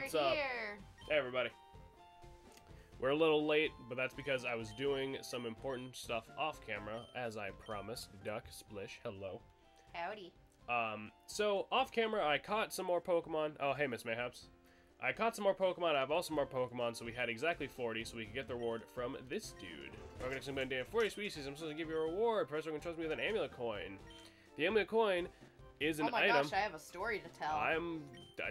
What's up? Here. Hey, everybody. We're a little late, but that's because I was doing some important stuff off camera, as I promised. Duck, Splish, hello. Howdy. So, off camera, I caught some more Pokemon. Oh, hey, Miss Mayhaps. I caught some more Pokemon. I have also more Pokemon, so we had exactly 40, so we could get the reward from this dude. Organic Symbiote Day 40 species. I'm supposed to give you a reward. Professor can trust me with an amulet coin. The amulet coin is an item. Oh my gosh, I have a story to tell.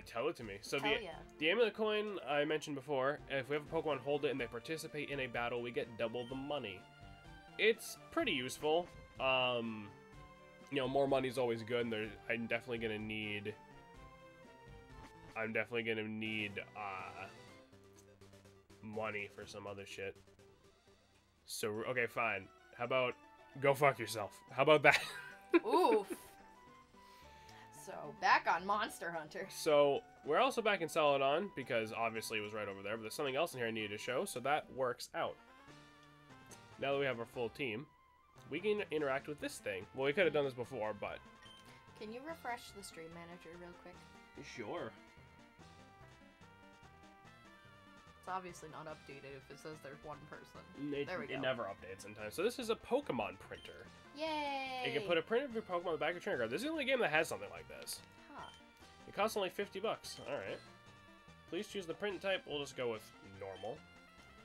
Tell it to me. So Hell the amulet coin I mentioned before, if we have a Pokemon hold it and they participate in a battle, we get double the money. It's pretty useful. You know, more money is always good, and I'm definitely gonna need money for some other shit. So okay, fine. How about go fuck yourself? How about that? Oof. So, back on Monster Hunter. So, we're also back in Celadon, because obviously it was right over there, but there's something else in here I needed to show, so that works out. Now that we have our full team, we can interact with this thing. Well, we could have done this before, but... Can you refresh the stream manager real quick? Sure. It's obviously not updated if it says there's one person. There we go. It never updates sometimes. So this is a Pokemon printer. Yay! You can put a print of your Pokemon on the back of your trainer card. This is the only game that has something like this. Huh. It costs only 50 bucks. Alright. Please choose the print type. We'll just go with normal.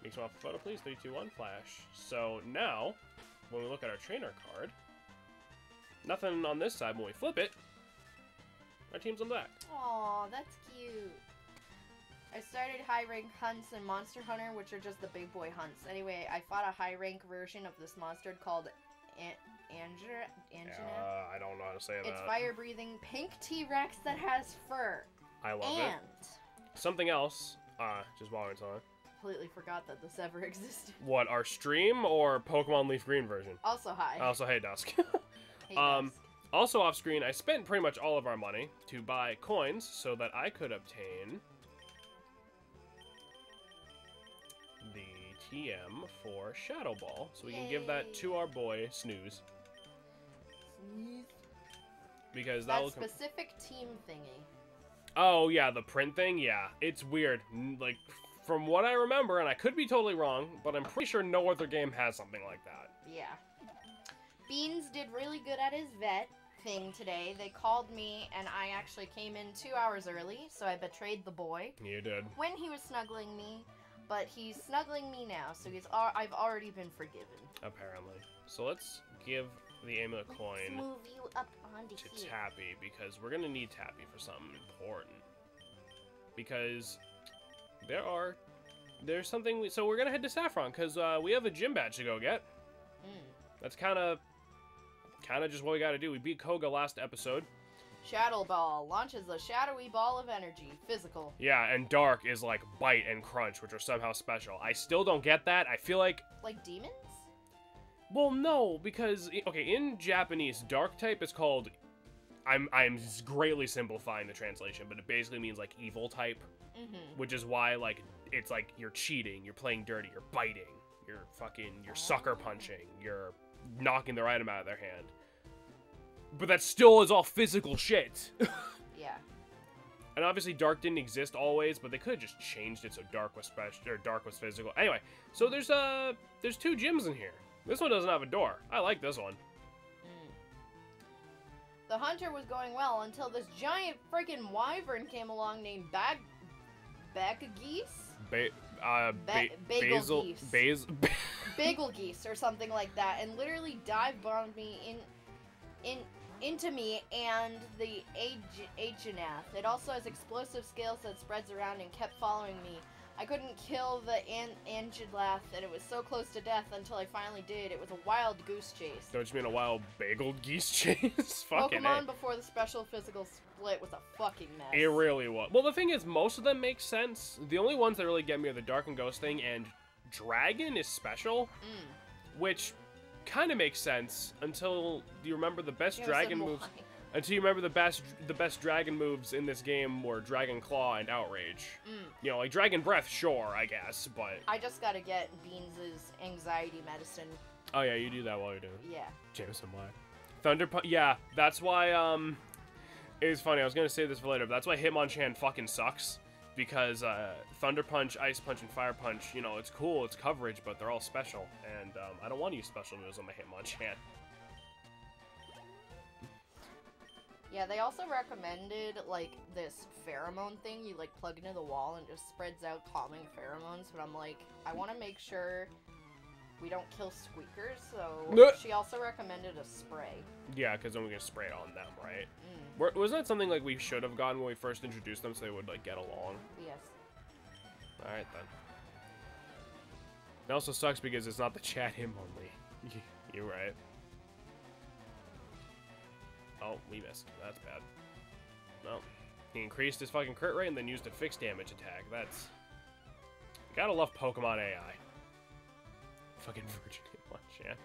Makes me off the photo, please. 3, 2, 1, flash. So now, when we look at our trainer card, nothing on this side. When we flip it, our team's on the back. Aw, that's cute. I started high-rank hunts in Monster Hunter, which are just the big boy hunts. Anyway, I fought a high-rank version of this monster called Angina. I don't know how to say that. It's fire-breathing pink T-Rex that has fur. I love it. And something else, just while it's on. Completely forgot that this ever existed. What, our stream or Pokemon Leafgreen version? Also, hi. Also, hey, Dusk. Hey, Dusk. Also off screen, I spent pretty much all of our money to buy coins so that I could obtain the TM for Shadow Ball. So we can give that to our boy, Snooze. Snooze. Because that will specific team thingy. Oh, yeah, the print thing? Yeah, it's weird. Like, from what I remember, and I could be totally wrong, but I'm pretty sure no other game has something like that. Yeah. Beans did really good at his vet thing today. They called me, and I actually came in 2 hours early, so I betrayed the boy. You did. When he was snuggling me, but he's snuggling me now, so I've already been forgiven. Apparently. So let's give the amulet coin move you up onto to here. Tappy, because we're going to need Tappy for something important. Because there's something, so we're going to head to Saffron, because we have a gym badge to go get. That's kind of just what we got to do. We beat Koga last episode. Shadow Ball launches a shadowy ball of energy. Physical. Yeah, and Dark is like Bite and Crunch, which are somehow special. I still don't get that. I feel like... Like demons? Well, no, because... Okay, in Japanese, Dark type is called... I'm greatly simplifying the translation, but it basically means like evil type. Which is why, like, it's like you're cheating, you're playing dirty, you're biting, you're sucker punching, you're knocking their item out of their hand. But that still is all physical shit. Yeah. And obviously Dark didn't exist always, but they could have just changed it so Dark was special or Dark was physical. Anyway, so there's 2 gyms in here. This one doesn't have a door. I like this one. The hunter was going well until this giant freaking wyvern came along named Bagel geese or something like that, and literally dive bombed me into me and the Aginath. It also has explosive scales that spreads around and kept following me. I couldn't kill the Angelath, and it was so close to death until I finally did. It was a wild goose chase. Don't you mean a wild bagel geese chase? Fucking Pokemon before the special physical split was a fucking mess. It really was. Well, the thing is, most of them make sense. The only ones that really get me are the Dark and Ghost thing, and Dragon is special, which kind of makes sense until you remember the best dragon moves. Until you remember the best dragon moves in this game were Dragon Claw and Outrage. You know, like Dragon Breath, sure, I guess, but... I just gotta get Beans' anxiety medicine. Oh yeah, you do that while you're doing it. Yeah. Jameson Black. Thunder Punch, yeah, that's why, it was funny, I was gonna say this for later, but that's why Hitmonchan fucking sucks. because Thunder Punch, Ice Punch, and Fire Punch, you know, it's cool, it's coverage, but they're all special, and I don't want to use special moves on my Hitmonchan. Yeah, they also recommended, like, this pheromone thing you, like, plug into the wall and just spreads out calming pheromones, but I'm like, I want to make sure we don't kill squeakers, so she also recommended a spray. Yeah, because then we can spray it on them, right? Wasn't that something, like, we should have gotten when we first introduced them so they would, like, get along? Yes. Alright, then. It also sucks because it's not the chat Hitmonlee. You're right. Oh, we missed. That's bad. No. He increased his fucking crit rate and then used a fixed damage attack. That's... You gotta love Pokemon AI. Fucking Virgin Hitmonchan.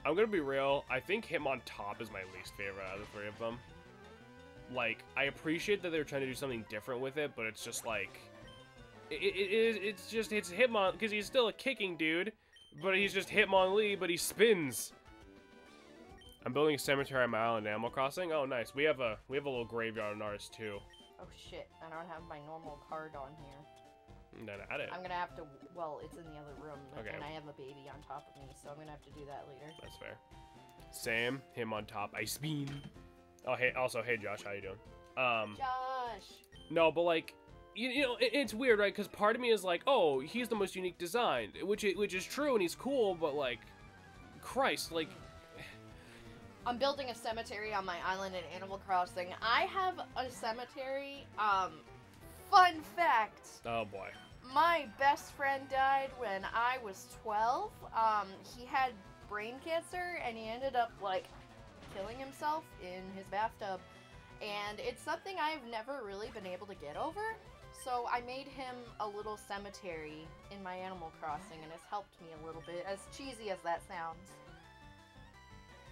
I'm gonna be real. I think Hitmontop is my least favorite out of the three of them. Like, I appreciate that they're trying to do something different with it, but it's just like... It's Hitmon... Because he's still a kicking dude, but he's just Hitmonlee, but he spins. I'm building a cemetery on my island in Animal Crossing. Oh, nice. We have a little graveyard on ours too. Oh shit! I don't have my normal card on here. Then add it. I'm gonna have to. Well, it's in the other room, Okay. and I have a baby on top of me, so I'm gonna have to do that later. That's fair. Sam, him on top, Ice Beam. Oh, hey. Also, hey, Josh, how you doing? Josh. No, but like, you know, it's weird, right? Because part of me is like, oh, he's the most unique design, which is true, and he's cool, but like, Christ, like. I'm building a cemetery on my island in Animal Crossing. I have a cemetery, fun fact. Oh boy. My best friend died when I was 12. He had brain cancer, and he ended up, like, killing himself in his bathtub. And it's something I've never really been able to get over. So I made him a little cemetery in my Animal Crossing, and it's helped me a little bit, as cheesy as that sounds.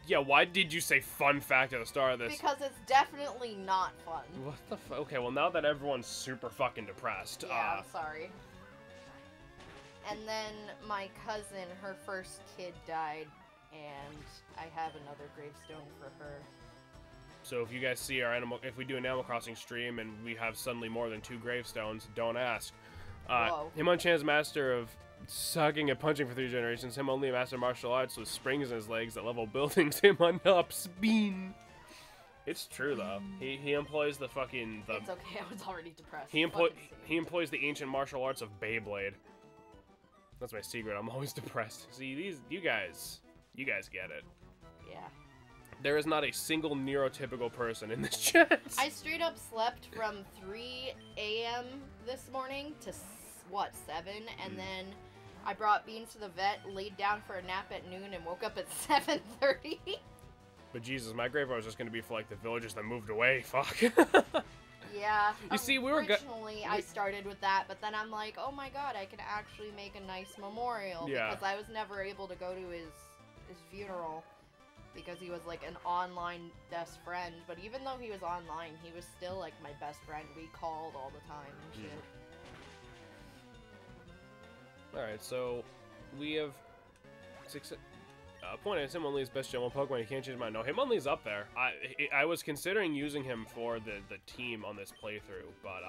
Yeah, why did you say fun fact at the start of this? Because it's definitely not fun. What the fuck? Okay, well now that everyone's super fucking depressed. Yeah, I'm sorry. And then my cousin, her first kid died, and I have another gravestone for her. So if you guys see if we do an Animal Crossing stream and we have suddenly more than 2 gravestones, don't ask. Hitmonchan's master of sucking and punching for 3 generations. Him only a master of martial arts with springs in his legs that level buildings. Him on up spin. It's true though. He employs the fucking. It's okay. I was already depressed. He employs the ancient martial arts of Beyblade. That's my secret. I'm always depressed. See you guys get it. Yeah. There is not a single neurotypical person in this chat. I straight up slept from 3 a.m. this morning to what 7, and then I brought Beans to the vet, laid down for a nap at noon, and woke up at 7:30. But Jesus, my graveyard was just gonna be for like the villagers that moved away. Fuck. Yeah. You see, originally I started with that, but then I'm like, oh my god, I can actually make a nice memorial. Yeah. Because I was never able to go to his funeral because he was like an online best friend. But even though he was online, he was still like my best friend. We called all the time and shit. Alright, so we have point is Hitmonlee's best Gen 1 Pokemon. He can't change my mind. No, Hitmonlee's up there. I was considering using him for the team on this playthrough, but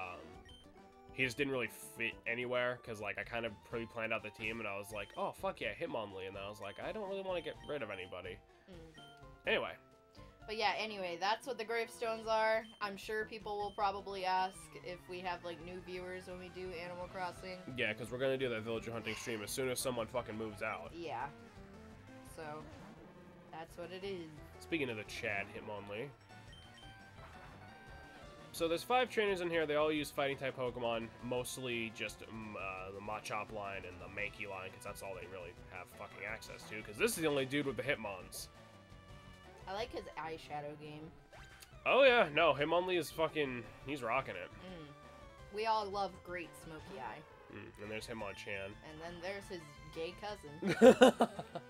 he just didn't really fit anywhere because like I kind of pre-planned out the team and I was like, oh fuck yeah, Hitmonlee, and then I was like, I don't really want to get rid of anybody. Anyway. But yeah, anyway, that's what the gravestones are. I'm sure people will probably ask if we have, like, new viewers when we do Animal Crossing. Yeah, because we're going to do that villager hunting stream as soon as someone fucking moves out. Yeah. So, that's what it is. Speaking of the Chad Hitmonlee. So there's 5 trainers in here. They all use fighting-type Pokemon. Mostly just the Machop line and the Mankey line, because that's all they really have fucking access to. Because this is the only dude with the Hitmons. I like his eyeshadow game. Oh yeah, no, Hitmonlee is fucking, he's rocking it. We all love Great Smoky Eye. And there's Hitmonchan. And then there's his gay cousin,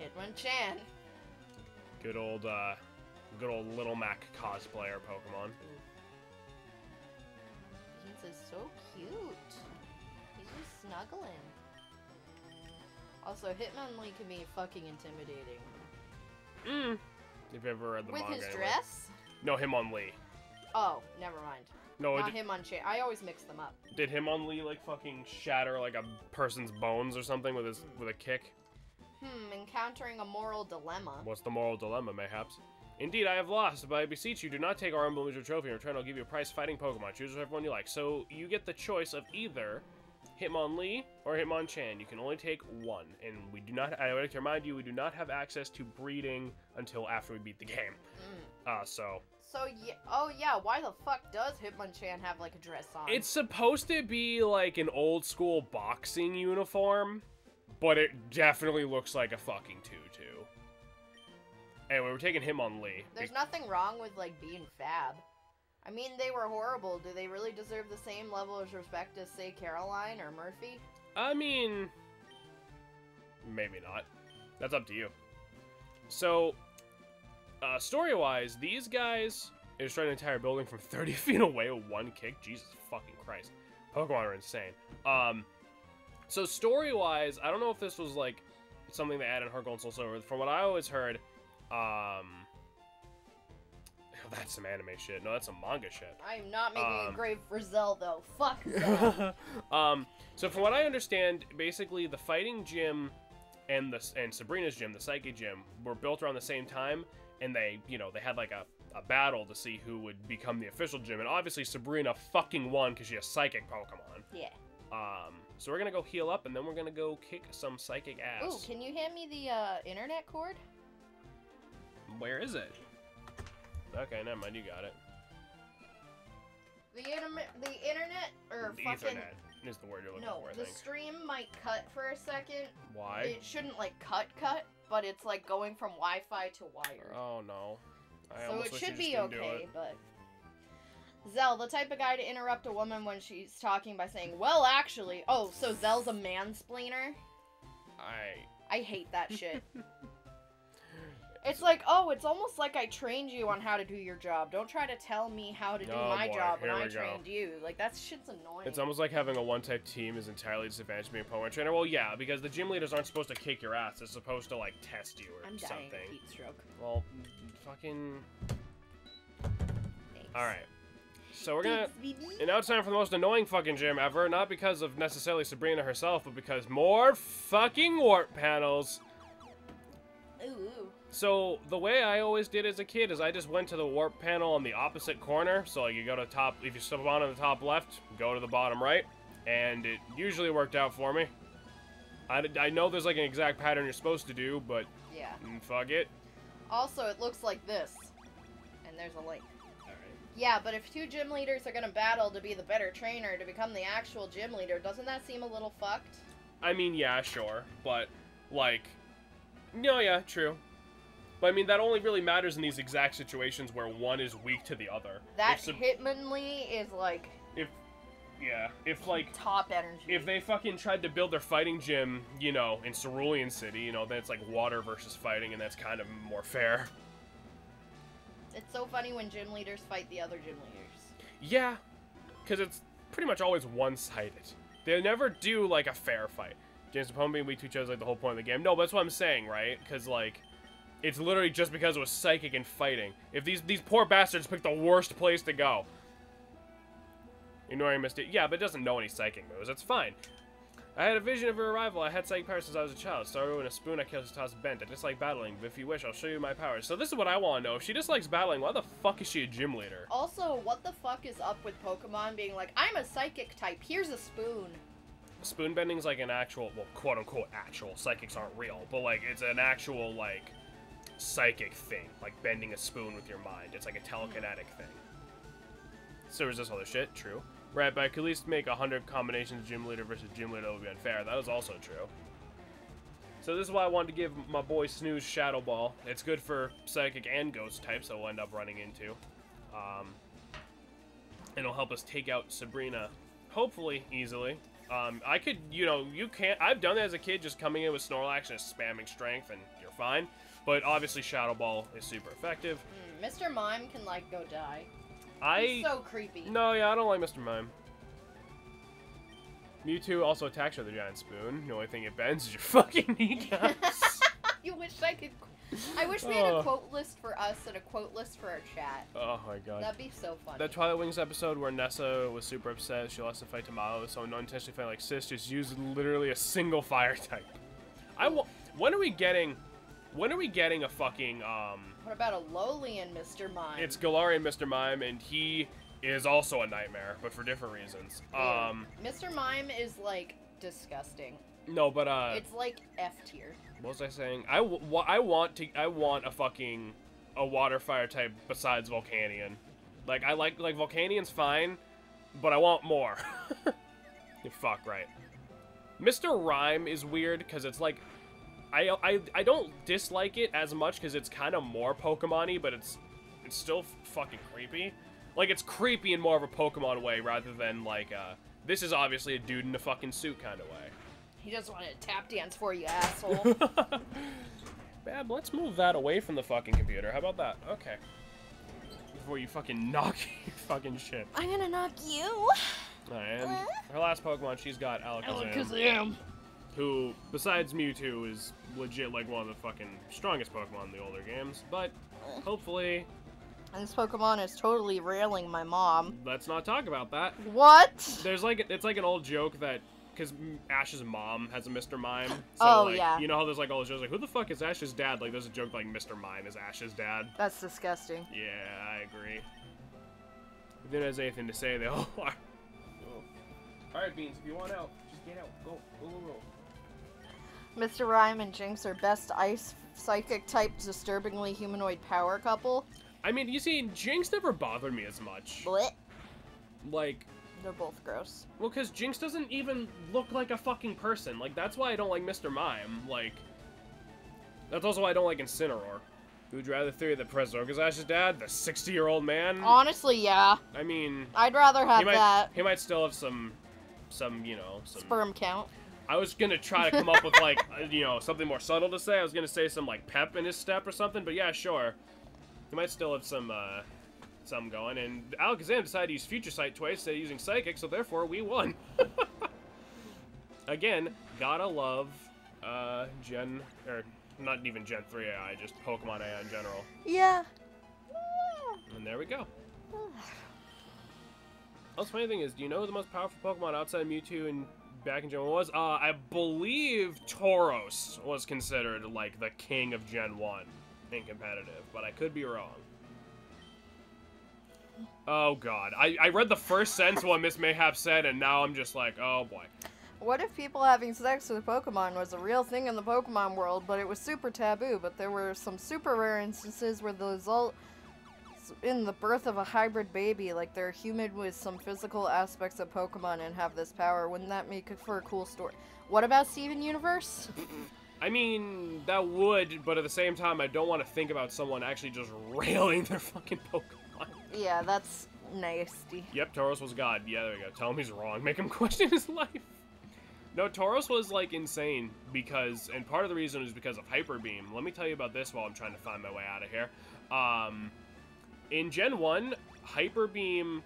Hitmonchan. Good old Little Mac cosplayer Pokemon. Beans is so cute. He's just snuggling. Also, Hitmonlee can be fucking intimidating. If you ever read the with manga. With his anyway. dress? No, Hitmonlee. Oh, never mind. No, Not Hitmonchan. I always mix them up. did Hitmonlee like fucking shatter like a person's bones or something with a kick? Encountering a moral dilemma. What's the moral dilemma, mayhaps? Indeed, I have lost, but I beseech you, do not take our emblem as your trophy. In return, I'll give you a prize fighting Pokemon. Choose whichever one you like. So, you get the choice of either Hitmonlee or Hitmonchan. You can only take one. And we do not, I would like to remind you, we do not have access to breeding until after we beat the game. So, yeah, oh yeah, why the fuck does Hitmonchan have, like, a dress on? it's supposed to be, like, an old-school boxing uniform, but it definitely looks like a fucking tutu. Anyway, we're taking Hitmonlee. There's nothing wrong with, like, being fab. I mean, they were horrible. Do they really deserve the same level of respect as, say, Caroline or Murphy? I mean, maybe not. That's up to you. So, story-wise, these guys destroyed an entire building from 30 feet away with one kick. Jesus fucking Christ. Pokemon are insane. So story-wise, I don't know if this was, like, something they added in Heart Gold and Soul Silver. From what I always heard, that's some anime shit. No, that's some manga shit. I'm not making a grave for Zell, though. Fuck Zell. So from what I understand, basically the fighting gym and Sabrina's gym, the psychic gym, were built around the same time, and they had like a battle to see who would become the official gym, and obviously Sabrina fucking won because she has psychic Pokemon. Yeah. So we're gonna go heal up, and then we're gonna go kick some psychic ass. Ooh, can you hand me the internet cord? Where is it? Okay, never mind, you got it. The internet, or The fucking... Ethernet is the word you're looking for, I No, the think. stream might cut for a second. Why? It shouldn't, like, cut, but it's, like, going from Wi-Fi to wired. Oh, no. So it should be okay, but... Zell, the type of guy to interrupt a woman when she's talking by saying, well, actually... Oh, so Zell's a mansplainer? I hate that shit. It's like, oh, it's almost like I trained you on how to do your job. Don't try to tell me how to do my job when I trained you. Like, that shit's annoying. It's almost like having a one-type team is entirely disadvantaged being a Pokemon trainer. Well, yeah, because the gym leaders aren't supposed to kick your ass. They're supposed to, like, test you or something. I'm dying of heat stroke. Well, fucking... Thanks. Alright. So we're gonna... And now it's time for the most annoying fucking gym ever. Not because of necessarily Sabrina herself, but because more fucking warp panels. Ooh. So, the way I always did as a kid is I just went to the warp panel on the opposite corner. So, like, you go to top, if you step on the top left, go to the bottom right. And it usually worked out for me. I know there's, like, an exact pattern you're supposed to do, but... Yeah. Fuck it. Also, it looks like this. And there's a link. Alright. Yeah, but if two gym leaders are gonna battle to be the better trainer, to become the actual gym leader, doesn't that seem a little fucked? I mean, yeah, sure. But, like... No, yeah, true. But I mean, that only really matters in these exact situations where one is weak to the other. That Hitmonlee is like... If like... top energy. If they fucking tried to build their fighting gym, you know, in Cerulean City, you know, then it's like water versus fighting, and that's kind of more fair. It's so funny when gym leaders fight the other gym leaders. Yeah, because it's pretty much always one-sided. They never do, like, a fair fight. James opponent being weak to each other is like the whole point of the game. No, but that's what I'm saying, right? Because, like... It's literally just because it was psychic and fighting. If these poor bastards picked the worst place to go. Ignoring mistake. Yeah, but it doesn't know any psychic moves. That's fine. I had a vision of her arrival. I had psychic powers since I was a child. Started with a spoon, I killed his toss bent. I dislike battling, but if you wish, I'll show you my powers. So this is what I want to know. If she dislikes battling, why the fuck is she a gym leader? Also, what the fuck is up with Pokemon being like, I'm a psychic type, here's a spoon. Spoon bending's like an actual, well, quote-unquote actual. Psychics aren't real, but like, it's an actual, like... psychic thing, like bending a spoon with your mind. It's like a telekinetic thing. So is this other shit? True. Right, but I could at least make 100 combinations gym leader versus gym leader. That would be unfair. That was also true. So this is why I wanted to give my boy Snooze Shadow Ball. It's good for psychic and ghost types, so we'll end up running into. And it'll help us take out Sabrina, hopefully, easily. I could, you know, you can't... I've done that as a kid, just coming in with Snorlax and just spamming strength, and you're fine. But obviously Shadow Ball is super effective. Mr. Mime can, like, go die. He's so creepy. No, yeah, I don't like Mr. Mime. Mewtwo also attacks you with a giant spoon. The only thing it bends is your fucking kneecaps. You wish I could I wish we had a quote list for us and a quote list for our chat. Oh my god. That'd be so funny. That Twilight Wings episode where Nessa was super upset, she lost the fight to Malo, so unintentionally fighting like sis, just used literally a single fire type. When are we getting a fucking, What about a Lolian Mr. Mime? It's Galarian Mr. Mime, and he is also a nightmare, but for different reasons. Yeah. Mr. Mime is, like, disgusting. No, but, it's like F tier. What was I saying? I want a water fire type besides Volcanion. Like Volcanions fine, but I want more. Fuck right. Mr. Rhyme is weird because it's like I don't dislike it as much because it's kind of more Pokemon-y, but it's still fucking creepy. Like it's creepy in more of a Pokemon way rather than like this is obviously a dude in a fucking suit kind of way. He just wanted to tap dance for you, asshole. Bab, let's move that away from the fucking computer. How about that? Okay. Before you fucking knock your fucking shit. I'm gonna knock you. Alright, and her last Pokemon, she's got Alakazam. Who, besides Mewtwo, is legit like one of the fucking strongest Pokemon in the older games. But, hopefully... This Pokemon is totally railing my mom. Let's not talk about that. What? There's like, it's like an old joke that... Because Ash's mom has a Mr. Mime. So, oh, like, yeah. You know how there's like all those jokes like, who the fuck is Ash's dad? Like, there's a joke like Mr. Mime is Ash's dad. That's disgusting. Yeah, I agree. If anyone has anything to say, they all are. Alright, Beans, if you want out, just get out. Go, go, go, go. Mr. Rhyme and Jinx are best ice psychic type disturbingly humanoid power couple. I mean, you see, Jinx never bothered me as much. Blech. Like... They're both gross. Well, because Jinx doesn't even look like a fucking person. Like, that's why I don't like Mr. Mime. Like, that's also why I don't like Incineroar. Would you rather theory that President is Ash's dad, the 60-year-old man? Honestly, yeah. I mean... I'd rather have that. He might still have some, you know, some... Sperm count. I was gonna try to come up with, like, you know, something more subtle to say. I was gonna say some, like, pep in his step or something, but yeah, sure. He might still have some going, and Alakazam decided to use Future Sight twice instead of using Psychic, so therefore we won. Again, gotta love, not even Gen 3 AI, just Pokemon AI in general. Yeah. And there we go. The funny thing is, do you know who the most powerful Pokemon outside of Mewtwo and back in Gen 1 was? I believe Tauros was considered, like, the king of Gen 1 in competitive, but I could be wrong. Oh god, I read the first sentence of what Miss Mayhap said, and now I'm just like, oh boy. What if people having sex with Pokemon was a real thing in the Pokemon world, but it was super taboo, but there were some super rare instances where the result in the birth of a hybrid baby, like they're human with some physical aspects of Pokemon and have this power? Wouldn't that make it for a cool story? What about Steven Universe? I mean, that would, but at the same time, I don't want to think about someone actually just railing their fucking Pokemon. Yeah, that's nasty. Yep, Tauros was God. Yeah, there we go. Tell him he's wrong. Make him question his life. No, Tauros was, like, insane because, and part of the reason is because of Hyper Beam. Let me tell you about this while I'm trying to find my way out of here. In Gen 1, Hyper Beam...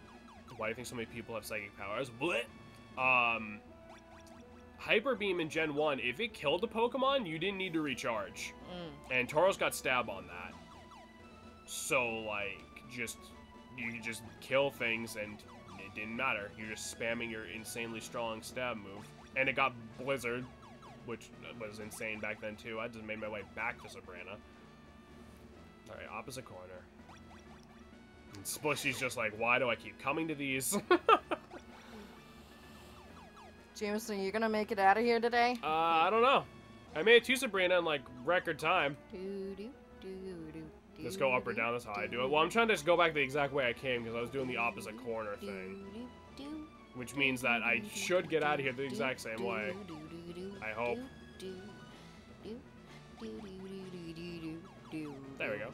Why do you think so many people have psychic powers? Blech! Hyper Beam in Gen 1, if it killed a Pokemon, you didn't need to recharge. And Tauros got stab on that. So, like, you could just kill things and it didn't matter. You're just spamming your insanely strong stab move. And it got Blizzard, which was insane back then too. I just made my way back to Sabrina. Alright, opposite corner. And Splushy's just like, why do I keep coming to these? Jameson, you gonna make it out of here today? I don't know. I made it to Sabrina in like record time. Let's go up or down, that's how I do it. Well, I'm trying to just go back the exact way I came because I was doing the opposite corner thing. Which means that I should get out of here the exact same way. I hope. There we go.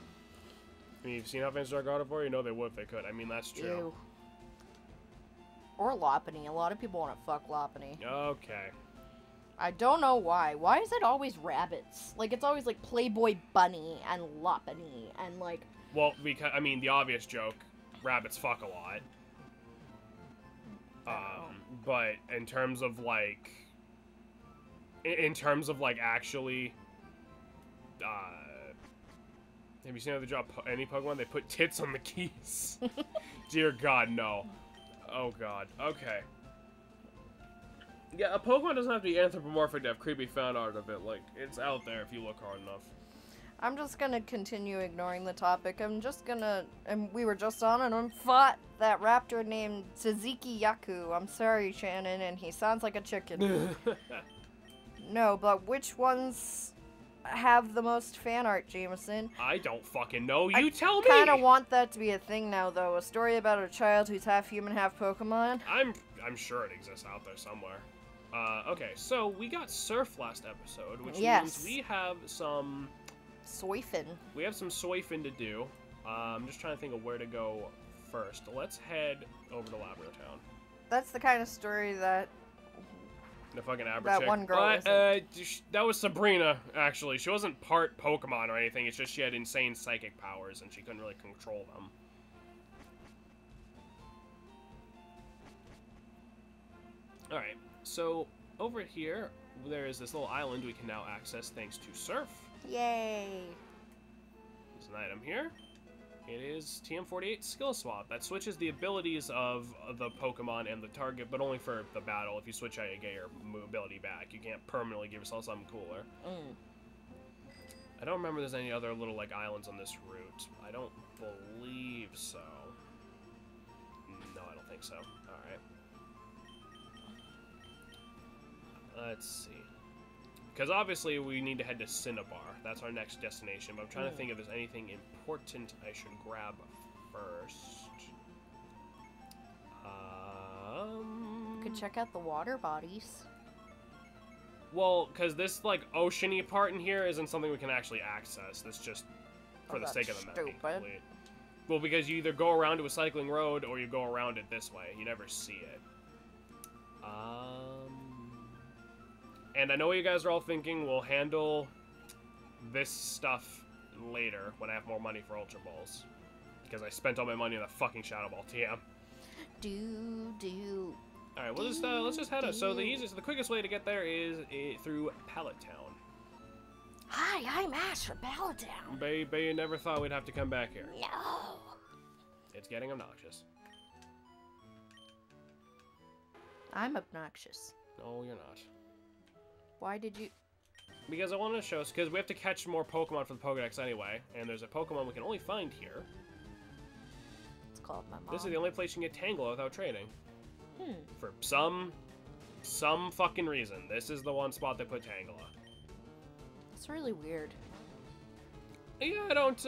I mean, you've seen how fans start God of War? You know they would if they could. I mean, that's true. Ew. Or Lopunny. A lot of people want to fuck Lopunny. Okay. I don't know why. Why is it always rabbits? Like, it's always, like, Playboy Bunny and Lopunny and, like... Well, because, I mean, the obvious joke, rabbits fuck a lot. But in terms of, like... actually... Have you seen how they draw any Pokemon? They put tits on the keys. Dear God, no. Oh God. Okay. Yeah, a Pokemon doesn't have to be anthropomorphic to have creepy fan art of it. Like, it's out there if you look hard enough. I'm just gonna continue ignoring the topic. I'm just gonna... And we were just on and fought that raptor named Suzuki Yaku. I'm sorry, Shannon, and he sounds like a chicken. No, but which ones have the most fan art, Jameson? I don't fucking know. You tell me! I kinda want that to be a thing now, though. A story about a child who's half human, half Pokemon. I'm sure it exists out there somewhere. Okay, so we got Surf last episode, which means we have some... Soifin. We have some Soifin to do. I'm just trying to think of where to go first. Let's head over to Labrador Town. That's the kind of story that... The fucking Abra that chick. one girl that was Sabrina, actually. She wasn't part Pokemon or anything. It's just she had insane psychic powers, and she couldn't really control them. Alright, so over here, there is this little island we can now access thanks to Surf. Yay! There's an item here. It is TM48 Skill Swap. That switches the abilities of the Pokemon and the target, but only for the battle. If you switch out, you get your ability back. You can't permanently give yourself something cooler. I don't remember there's any other little, like, islands on this route. I don't believe so. No, I don't think so. Alright. Let's see. Because obviously we need to head to Cinnabar. That's our next destination. But I'm trying to think if there's anything important I should grab first. Could check out the water bodies. Well, because this, like, ocean-y part in here isn't something we can actually access. That's just for the sake of the map being complete. Well, because you either go around to a cycling road or you go around it this way. You never see it. And I know what you guys are all thinking. We'll handle this stuff later when I have more money for Ultra Balls. Because I spent all my money on the fucking Shadow Ball TM. Alright, well, let's just head up. So the quickest way to get there is through Pallet Town. Hi, I'm Ash from Pallet Town. Baby, you never thought we'd have to come back here. No. It's getting obnoxious. I'm obnoxious. No, you're not. Why did you... Because I wanted to show us, because we have to catch more Pokemon for the Pokedex anyway, and there's a Pokemon we can only find here. It's called my mom. This is the only place you can get Tangela without trading. For some fucking reason. This is the one spot they put Tangela. It's really weird. Yeah, I don't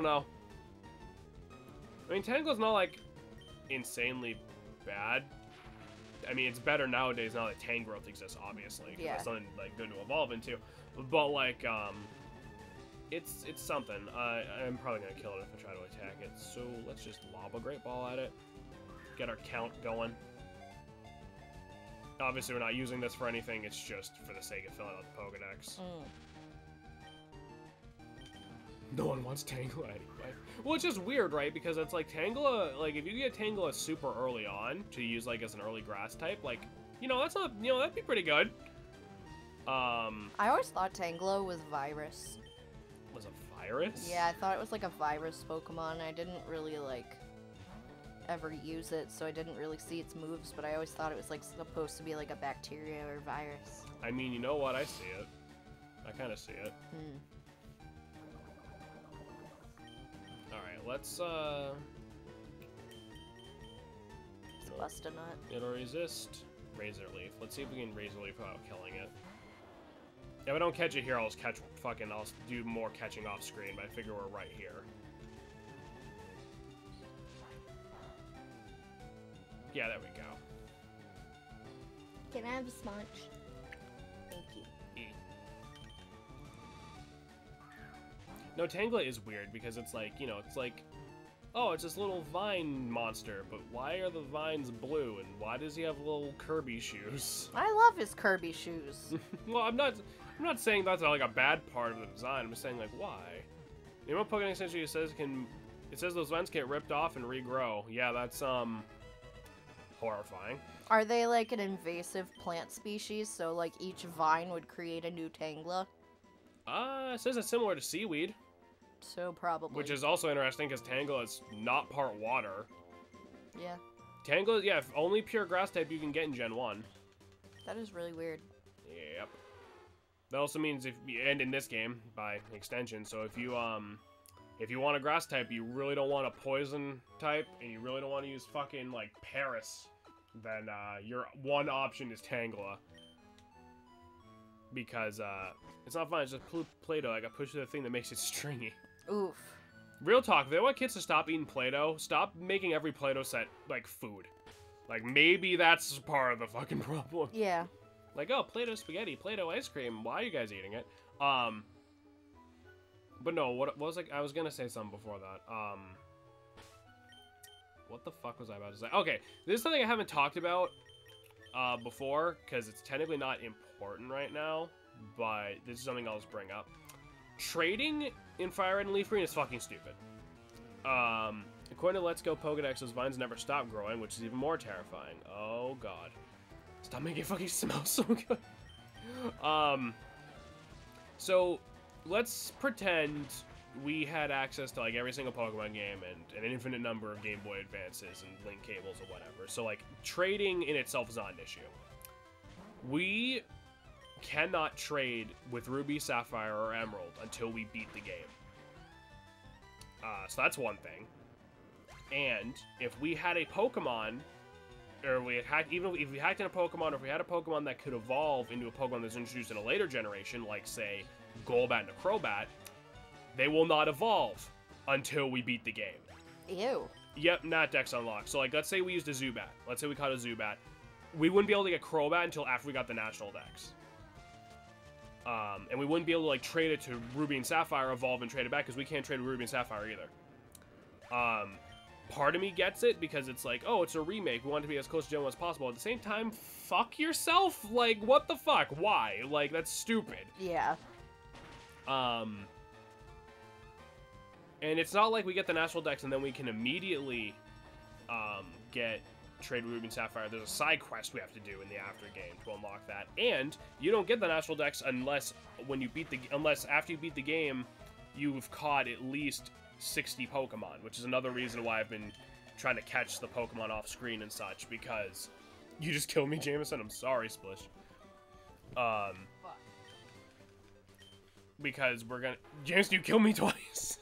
know. I mean, Tangela's not, like, insanely bad. I mean, it's better nowadays now that Tangrowth exists, obviously. Yeah. It's something, like, good to evolve into. But, like, it's something. I'm probably gonna kill it if I try to attack it. So, let's just lob a Great Ball at it. Get our count going. Obviously, we're not using this for anything. It's just for the sake of filling out the Pokedex. No one wants Tangela anyway. Well, it's just weird, right? Because it's like Tangela, like, if you get Tangela super early on to use, like, as an early grass type, like, you know, that's not, you know, that'd be pretty good. I always thought Tangela was virus. Was a virus? Yeah, I thought it was like a virus Pokemon. I didn't really, like, ever use it, so I didn't really see its moves, but I always thought it was, like, supposed to be, like, a bacteria or virus. I mean, you know what? I see it. I kind of see it. Alright, let's, Bust a nut. It'll resist Razor Leaf. Let's see if we can Razor Leaf without killing it. If I don't catch it here, I'll just catch fucking, I'll do more catching off screen, but I figure we're right here. Yeah, there we go. Can I have a sponge? Thank you. No, Tangela is weird because it's like, you know, it's like, oh, it's this little vine monster, but why are the vines blue and why does he have little Kirby shoes? I love his Kirby shoes. Well, I'm not saying that's like a bad part of the design. I'm just saying like why. You know what Pokédex essentially says it says those vines get ripped off and regrow. Yeah, that's horrifying. Are they like an invasive plant species? So like each vine would create a new Tangela? It says it's similar to seaweed. So probably. Which is also interesting because Tangela is not part water. Yeah. Tangela, yeah, only pure grass type you can get in Gen 1. That is really weird. Yep. That also means if you end in this game by extension, so if you want a grass type, you really don't want a poison type, and you really don't want to use fucking like Paris, then your one option is Tangela. Because it's not fun, it's just Play-Doh. I got pushed to the thing that makes it stringy. Oof. Real talk, if they want kids to stop eating Play-Doh, stop making every Play-Doh set like food. Like maybe that's part of the fucking problem. Yeah. Like, oh, Play-Doh spaghetti, Play-Doh ice cream. Why are you guys eating it? But no, what was I was gonna say something before that. What the fuck was I about to say? Okay, this is something I haven't talked about before because it's technically not important right now, but this is something I'll just bring up. Trading in Fire Red and Leaf Green is fucking stupid. According to Let's Go Pokedex, those vines never stop growing, which is even more terrifying. Oh god. Stop making it fucking smell so good. So let's pretend we had access to like every single Pokemon game and an infinite number of Game Boy Advances and link cables or whatever. So like trading in itself is not an issue. We cannot trade with Ruby, Sapphire, or Emerald until we beat the game. So that's one thing. And if we had a Pokemon, or we had even if we hacked in a Pokemon, or if we had a Pokemon that could evolve into a Pokemon that's introduced in a later generation, like say Golbat and a Crobat, they will not evolve until we beat the game. Ew. Yep, not Dex unlocked. So like, let's say we used a Zubat. Let's say we caught a Zubat. We wouldn't be able to get Crobat until after we got the National Dex. And we wouldn't be able to like trade it to Ruby and Sapphire, evolve and trade it back because we can't trade with Ruby and Sapphire either. Part of me gets it because it's like, oh, it's a remake. We want it to be as close to Gen 1 as possible. At the same time, fuck yourself. Like, what the fuck? Why? Like, that's stupid. Yeah. And it's not like we get the National Dex and then we can immediately get trade with Ruby and Sapphire. There's a side quest we have to do in the after game to unlock that. And you don't get the National Dex unless after you beat the game, you've caught at least 60 Pokemon, which is another reason why I've been trying to catch the Pokemon off screen and such, because you just killed me, Jameson. I'm sorry, Splish. Because we're gonna... James, you killed me twice.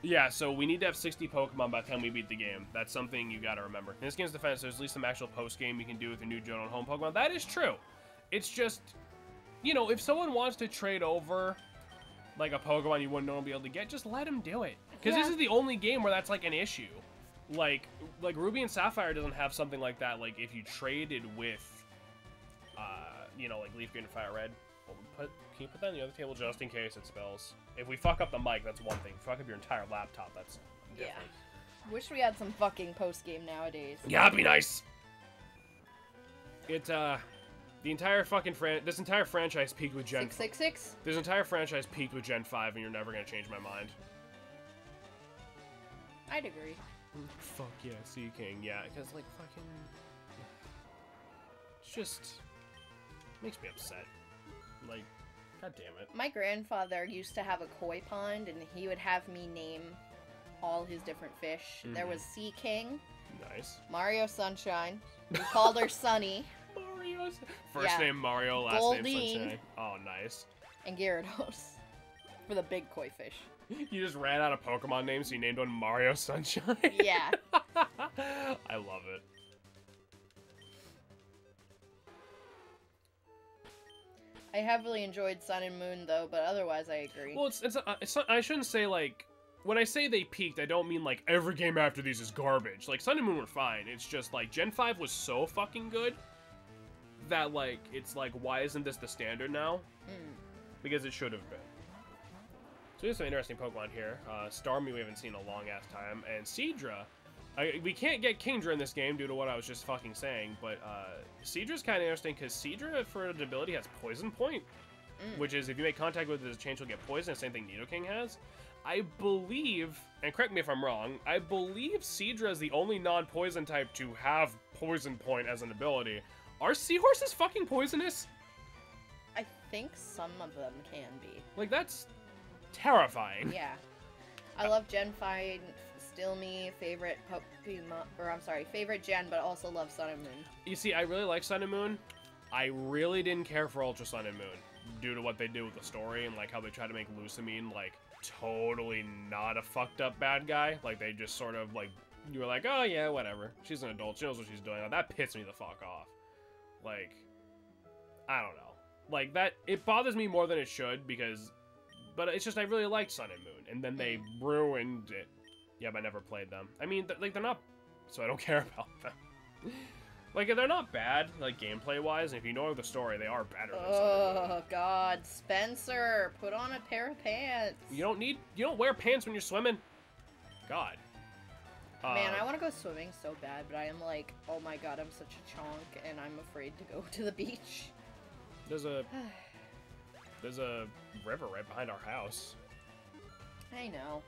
Yeah, so we need to have 60 Pokemon by the time we beat the game. That's something you gotta remember. In this game's defense, there's at least some actual post-game you can do with your new Gen 1 home Pokemon. That is true. It's just, you know, if someone wants to trade over, like, a Pokemon you wouldn't normally be able to get, just let them do it. Because this is the only game where that's, like, an issue. Like Ruby and Sapphire doesn't have something like that. Like, if you traded with, you know, like Leafgreen and Fire Red, can you put that on the other table just in case it spells? If we fuck up the mic, that's one thing. If we fuck up your entire laptop, that's different. Yeah. Wish we had some fucking post-game nowadays. Yeah, it'd be nice. It, the entire fucking this entire franchise peaked with Gen 666? This entire franchise peaked with Gen 5, and you're never gonna change my mind. I'd agree. Fuck yeah, Sea King. Yeah, because, like, fucking... It's just... makes me upset. Like, god damn it. My grandfather used to have a koi pond, and he would have me name all his different fish. There was Sea King. Nice. Mario Sunshine. We called her Sunny. Mario. First name Mario, last name Sunshine. Oh, nice. And Gyarados. For the big koi fish. You just ran out of Pokemon names, so you named one Mario Sunshine? Yeah. I love it. I heavily enjoyed Sun and Moon, though, but otherwise I agree. Well, it's not, I shouldn't say, like... When I say they peaked, I don't mean, like, every game after these is garbage. Like, Sun and Moon were fine. It's just, like, Gen 5 was so fucking good that, like, it's like, why isn't this the standard now? Because it should have been. So there's some interesting Pokemon here. Starmie we haven't seen in a long-ass time. And Seadra. We can't get Kingdra in this game due to what I was just fucking saying, but Seadra's kind of interesting because Seadra, for an ability, has Poison Point. Which is, if you make contact with it, there's a chance you'll get poisoned. Same thing Nidoking has. I believe, and correct me if I'm wrong, I believe Seadra is the only non-poison type to have Poison Point as an ability. Are seahorses fucking poisonous? I think some of them can be. Like, that's terrifying. Yeah. I love Gen 5, still me, favorite Pokemon, or I'm sorry, favorite Gen, but also love Sun and Moon. You see, I really like Sun and Moon. I really didn't care for Ultra Sun and Moon due to what they do with the story and, like, how they try to make Lusamine, like, totally not a fucked up bad guy. Like, they just sort of, like, you were like, oh, yeah, whatever. She's an adult. She knows what she's doing. Like, that pissed me the fuck off. Like, I don't know. Like, that, it bothers me more than it should because, but it's just I really liked Sun and Moon. And then they ruined it. Yeah, but I never played them. I mean, like, they're not, so I don't care about them. Like, they're not bad, like, gameplay-wise, and if you know the story, they are better than Sun and Moon. Oh, God. Spencer, put on a pair of pants. You don't wear pants when you're swimming. God. Man, I want to go swimming so bad, but I am like, oh my god, I'm such a chonk, and I'm afraid to go to the beach. There's a river right behind our house. I know.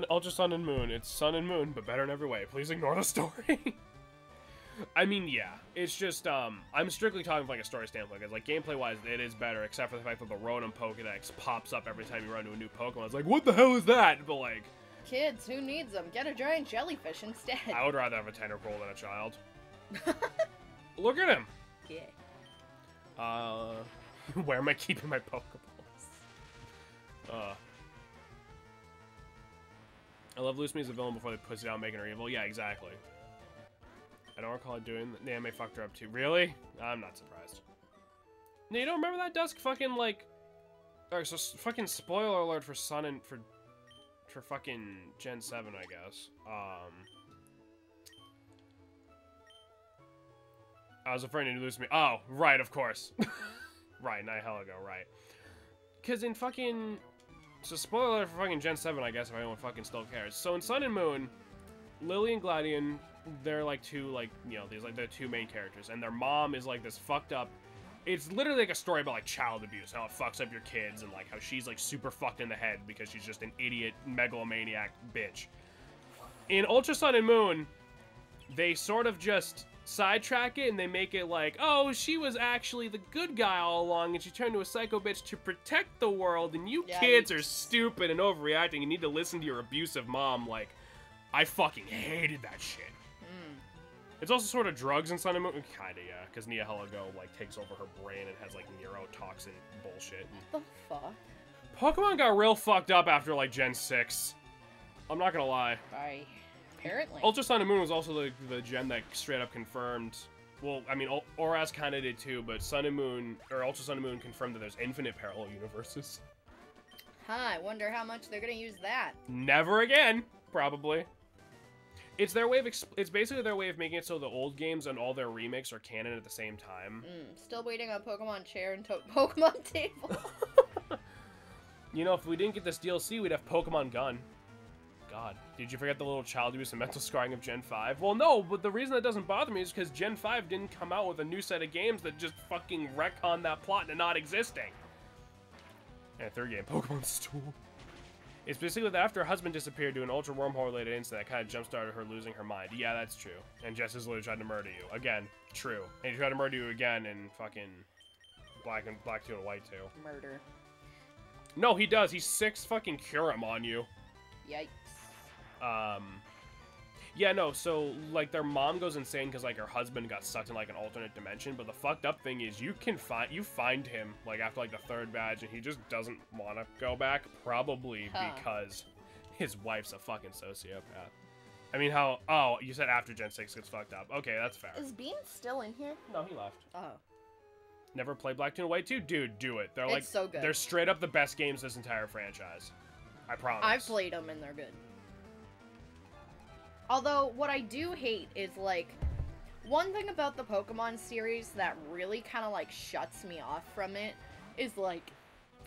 Ultra Sun and Moon. It's Sun and Moon, but better in every way. Please ignore the story. I mean, yeah. It's just, I'm strictly talking from, like, a story standpoint. Because, like, gameplay-wise, it is better, except for the fact that the Rotom Pokedex pops up every time you run into a new Pokemon. It's like, what the hell is that? But, like... Kids, who needs them? Get a giant jellyfish instead. I would rather have a Tentacruel than a child. Look at him! Yeah. Where am I keeping my Pokeballs? I love Lucy as a villain before they push it out, making her evil. Yeah, exactly. I don't recall it doing the anime fucked her up too. Really? I'm not surprised. No, you don't remember that, Dusk? Fucking, like... Alright, so fucking spoiler alert for Sun and... For fucking Gen 7, I guess. I was afraid to lose me. Oh, right, of course. Right, not hell ago, right. Because in fucking... So, spoiler alert for fucking Gen 7, I guess, if anyone fucking still cares. So, in Sun and Moon, Lily and Gladion, they're, like, two, like, you know, these, like, they're two main characters. And their mom is, like, this fucked up... It's literally, like, a story about, like, child abuse. How it fucks up your kids, and, like, how she's, like, super fucked in the head because she's just an idiot, megalomaniac bitch. In Ultra Sun and Moon, they sort of just sidetrack it, and they make it like, oh, she was actually the good guy all along, and she turned to a psycho bitch to protect the world, and you kids are stupid and overreacting, you need to listen to your abusive mom. Like, I fucking hated that shit. It's also sort of drugs in Sun and Moon. Kinda, yeah, because Nia Heligo, like, takes over her brain and has, like, neurotoxin bullshit. What the fuck? Pokemon got real fucked up after, like, Gen 6. I'm not gonna lie. Apparently. Ultra Sun and Moon was also the gen that straight up confirmed... Well, I mean, Auras kinda did too, but Sun and Moon, or Ultra Sun and Moon confirmed that there's infinite parallel universes. I wonder how much they're gonna use that. Never again, probably. It's their way of it's basically their way of making it so the old games and all their remakes are canon at the same time. Still waiting on Pokemon Chair and Pokemon Table. You know, if we didn't get this DLC, we'd have Pokemon Gun. God, did you forget the little child abuse and mental scarring of Gen 5? Well, no, but the reason that doesn't bother me is because Gen 5 didn't come out with a new set of games that just fucking retcon that plot into not existing. And third game, Pokemon Stool. It's basically that after her husband disappeared due to an ultra wormhole-related incident that kind of jump-started her losing her mind. Yeah, that's true. And Jess has literally tried to murder you. Again, true. And he tried to murder you again in fucking Black 2 and White 2. Murder. No, he does. He's 6 fucking Kyurem on you. Yikes. Yeah, no, so, like, their mom goes insane because, like, her husband got sucked in, like, an alternate dimension, but the fucked up thing is you find him, like, after, like, the 3rd badge, and he just doesn't want to go back, probably because his wife's a fucking sociopath. I mean, oh, you said after Gen 6 gets fucked up. Okay, that's fair. Is Bean still in here? No, he left. Oh. Never played Black 2 and White 2? Dude, do it. They're, it's like, so good. They're straight up the best games this entire franchise. I promise. I've played them, and they're good. Although, what I do hate is, like, one thing about the Pokemon series that really kind of, like, shuts me off from it is, like,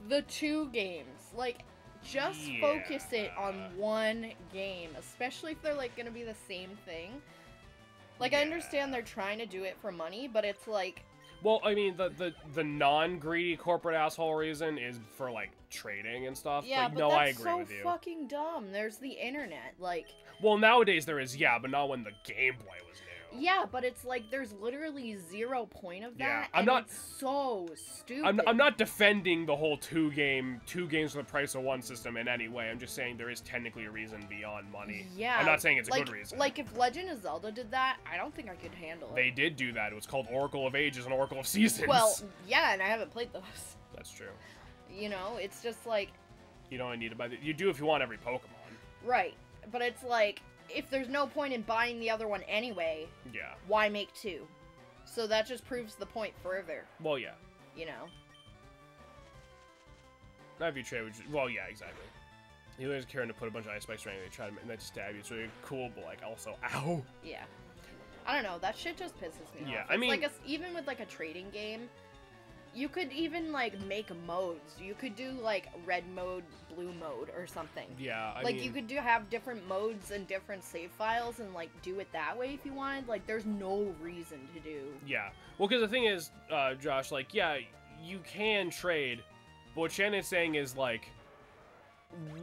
the 2 games. Like, just focus it on one game, especially if they're, like, gonna be the same thing. Like, I understand they're trying to do it for money, but it's, like... Well, I mean, the non-greedy corporate asshole reason is for, like, trading and stuff. Yeah, like, but no, that's I agree with you. so fucking dumb. There's the internet, like... Well, nowadays there is, yeah, but not when the Game Boy was new. Yeah, but it's like there's literally 0 point of that. Yeah, It's so stupid. I'm not defending the whole two games for the price of one system in any way. I'm just saying there is technically a reason beyond money. Yeah. I'm not saying it's a good reason. Like if Legend of Zelda did that, I don't think I could handle it. They did do that. It was called Oracle of Ages and Oracle of Seasons. Well, yeah, and I haven't played those. That's true. You know, it's just like... You don't need to buy you do if you want every Pokemon. Right. But it's like, if there's no point in buying the other one anyway, yeah, why make two? So that just proves the point further. Well, yeah. You know? Not if you trade, well, yeah, exactly. You always caring to put a bunch of ice spikes around you, they try to and they stab you. It's really cool, but like also, ow. Yeah. I don't know. That shit just pisses me off. Yeah, It's I mean, like even with like a trading game, you could even like make modes. You could do like red mode, blue mode, or something. Yeah, I mean, mean, you could have different modes and different save files and like do it that way if you wanted. Like, there's no reason to do. Yeah. Well, because the thing is, Josh, like, yeah, you can trade, but what Shannon's saying is like,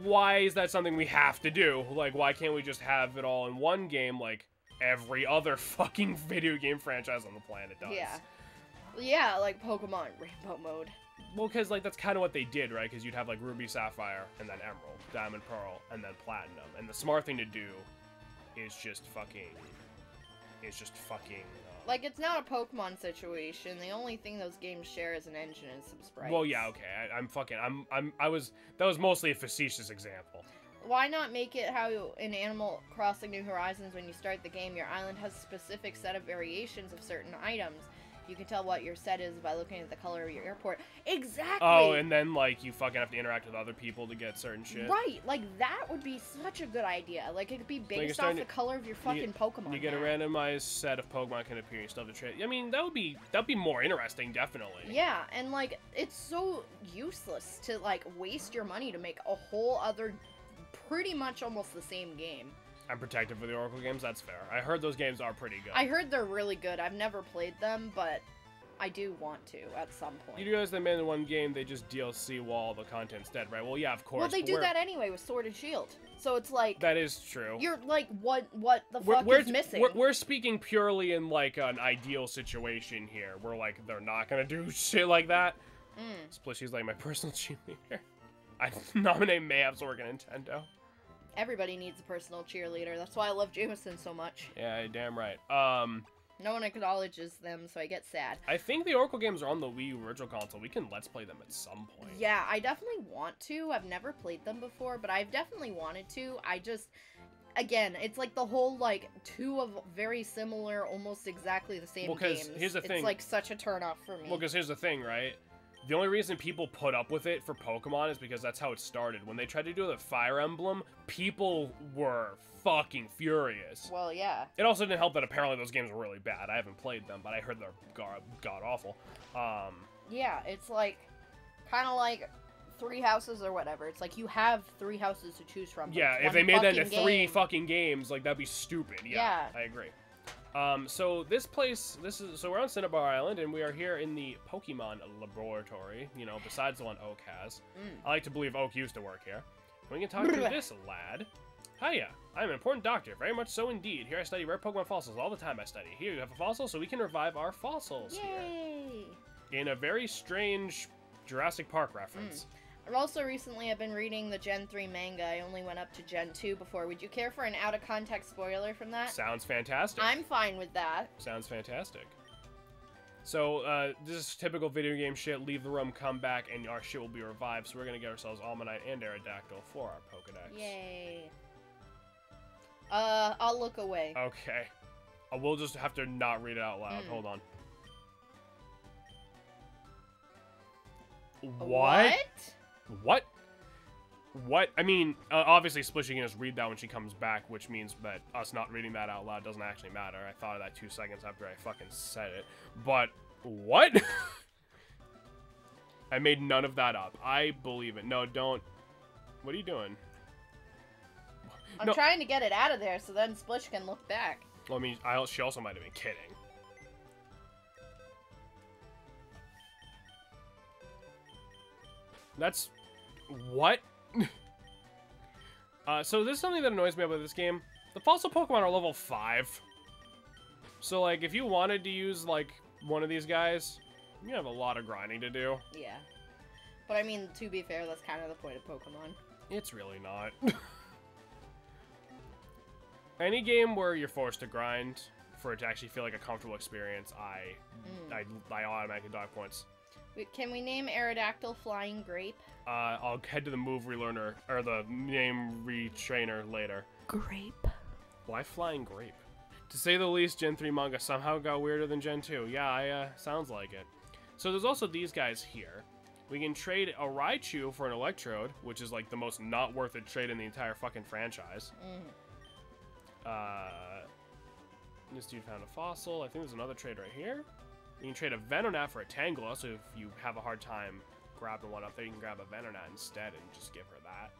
why is that something we have to do? Like, why can't we just have it all in one game like every other fucking video game franchise on the planet does? Yeah. Yeah, like Pokemon Rainbow mode. Well, because, like, that's kind of what they did, right? Because you'd have, like, Ruby, Sapphire, and then Emerald, Diamond, Pearl, and then Platinum. And the smart thing to do is just fucking... Like, it's not a Pokemon situation. The only thing those games share is an engine and some sprites. Well, yeah, okay. That was mostly a facetious example. Why not make it how in Animal Crossing New Horizons, when you start the game, your island has a specific set of variations of certain items. You can tell what your set is by looking at the color of your airport. Exactly! Oh, and then, like, you fucking have to interact with other people to get certain shit. Right! Like, that would be such a good idea. Like, it could be based off the color of your fucking Pokemon. You get a randomized set of Pokemon can appear and stuff to trade. I mean, that'd be more interesting, definitely. Yeah, and, like, it's so useless to, like, waste your money to make a whole other, pretty much almost the same game. I'm protective for the Oracle games, that's fair. I heard those games are pretty good. I heard they're really good. I've never played them, but I do want to at some point. You realize they made in one game, they just DLC while the content's dead, right? Well, yeah, of course. Well, they do that anyway with Sword and Shield. So it's like... That is true. You're like, what the fuck is missing? We're speaking purely in, like, an ideal situation here. Where, like, they're not gonna do shit like that. Splishy's like my personal cheerleader. I nominate Mayhaps to work at Nintendo. Everybody needs a personal cheerleader. That's why I love Jameson so much. Yeah, damn right. No one acknowledges them, so I get sad. I think the Oracle games are on the Wii U Virtual Console. We can Let's Play them at some point. Yeah, I definitely want to. I've never played them before, but I've definitely wanted to. I just... Again, it's like the whole, like, two of very similar, almost exactly the same games. Here's the thing. It's, like, such a turnoff for me. Well, because here's the thing, right? The only reason people put up with it for Pokemon is because that's how it started. When they tried to do the Fire Emblem, people were fucking furious. Well, yeah. It also didn't help that apparently those games were really bad. I haven't played them, but I heard they're god-awful. Yeah, it's like, kind of like 3 houses or whatever. It's like you have 3 houses to choose from. Yeah, if they made that into 3 fucking games, like, that'd be stupid. Yeah, I agree. So so we're on Cinnabar Island, and we are here in the Pokemon laboratory, you know, besides the one Oak has. I like to believe Oak used to work here. We can talk to this lad. Hiya, I'm an important doctor, very much so indeed. Here I study rare Pokemon fossils all the time I study. Here you have a fossil, so we can revive our fossils. Yay! Here. In a very strange Jurassic Park reference. I've also recently been reading the Gen 3 manga. I only went up to Gen 2 before. Would you care for an out-of-context spoiler from that? Sounds fantastic. I'm fine with that. Sounds fantastic. So, this is typical video game shit. Leave the room, come back, and our shit will be revived. So we're gonna get ourselves Almanite and Aerodactyl for our Pokedex. Yay. I'll look away. Okay. We'll just have to not read it out loud. Hold on. What? What? What? I mean, obviously Splishy can just read that when she comes back, which means that us not reading that out loud doesn't actually matter. I thought of that 2 seconds after I fucking said it. But, what? I made none of that up. I believe it. No, don't. What are you doing? I'm trying to get it out of there so then Splish can look back. Well, I mean, she also might have been kidding. That's... What? So this is something that annoys me about this game. The fossil Pokemon are level 5. So, like, if you wanted to use, like, one of these guys, you have a lot of grinding to do. Yeah. But I mean, to be fair, that's kind of the point of Pokemon. It's really not. Any game where you're forced to grind for it to actually feel like a comfortable experience, I automatically dog points. Can we name Aerodactyl Flying Grape? I'll head to the move relearner, or the name retrainer later. Grape. Why Flying Grape? To say the least, Gen 3 manga somehow got weirder than Gen 2. Yeah, sounds like it. So there's also these guys here. We can trade a Raichu for an Electrode, which is like the most not worth it trade in the entire fucking franchise. This dude found a fossil. I think there's another trade right here. You can trade a Venonat for a Tangela, so if you have a hard time grabbing one up there, you can grab a Venonat instead and just give her that.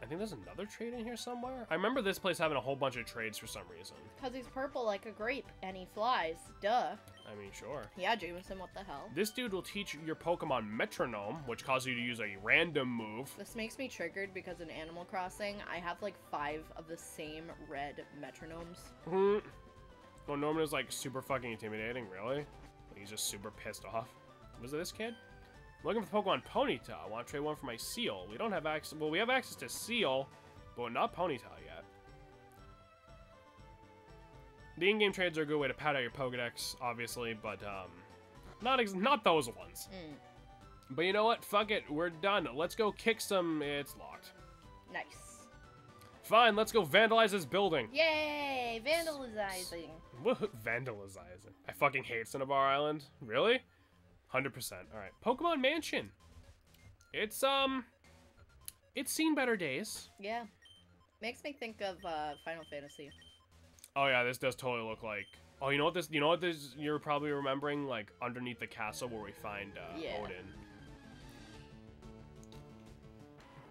I think there's another trade in here somewhere. I remember this place having a whole bunch of trades for some reason. Because he's purple like a grape, and he flies. Duh. I mean, sure. Yeah, Jameson, what the hell? This dude will teach your Pokemon Metronome, which causes you to use a random move. This makes me triggered because in Animal Crossing, I have like 5 of the same red Metronomes. Well, Norman is like super fucking intimidating, really? Like, he's just super pissed off. Was it this kid? Looking for Pokemon Ponyta. I want to trade one for my Seal. We don't have access. Well, we have access to Seal, but not Ponyta yet. The in-game trades are a good way to pad out your Pokedex, obviously, but not those ones. But you know what? Fuck it. We're done. Let's go kick some. It's locked. Nice. Fine. Let's go vandalize this building. Yay! Vandalizing. Vandalizing. I fucking hate Cinnabar Island. Really? 100%. Alright. Pokemon Mansion. It's seen better days. Yeah. Makes me think of Final Fantasy. Oh yeah, this does totally look like... Oh, you know what this you're probably remembering? Like, underneath the castle where we find Odin.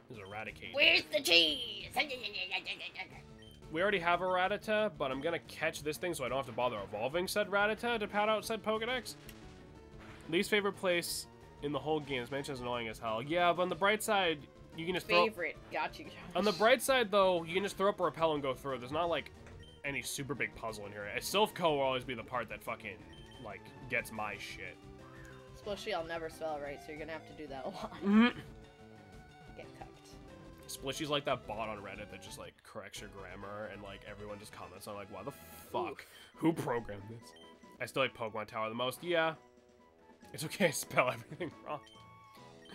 There's Eradicate. Where's the cheese? We already have a Rattata, but I'm gonna catch this thing so I don't have to bother evolving said Rattata to pad out said Pokedex. Least favorite place in the whole game. This mansion is annoying as hell. Yeah, but on the bright side, you can just throw... Favorite. Got you. On the bright side, though, you can just throw up a repel and go through. There's not, like, any super big puzzle in here. Sylph-Co will always be the part that fucking, like, gets my shit. Especially I'll never spell it right, so you're gonna have to do that a lot. Get cucked. Splishy's like that bot on Reddit that just, like, corrects your grammar, and, like, everyone just comments on, like, why the fuck? Oof. Who programmed this? I still like Pokemon Tower the most. Yeah. It's okay to spell everything wrong.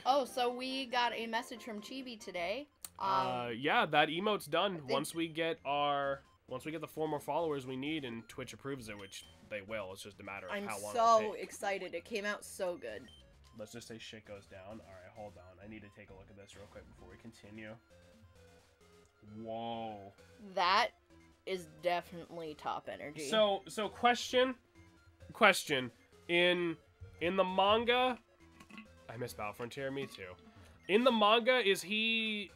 Oh, so we got a message from Chibi today. Yeah, that emote's done. Once we get the 4 more followers we need and Twitch approves it, which they will. It's just a matter of how long I'm it'll so take. excited. It came out so good. Let's just say shit goes down. All right, hold on. I need to take a look at this real quick before we continue. Whoa. That is definitely top energy. So question. In the manga, I miss Battle Frontier, me too. In the manga, is he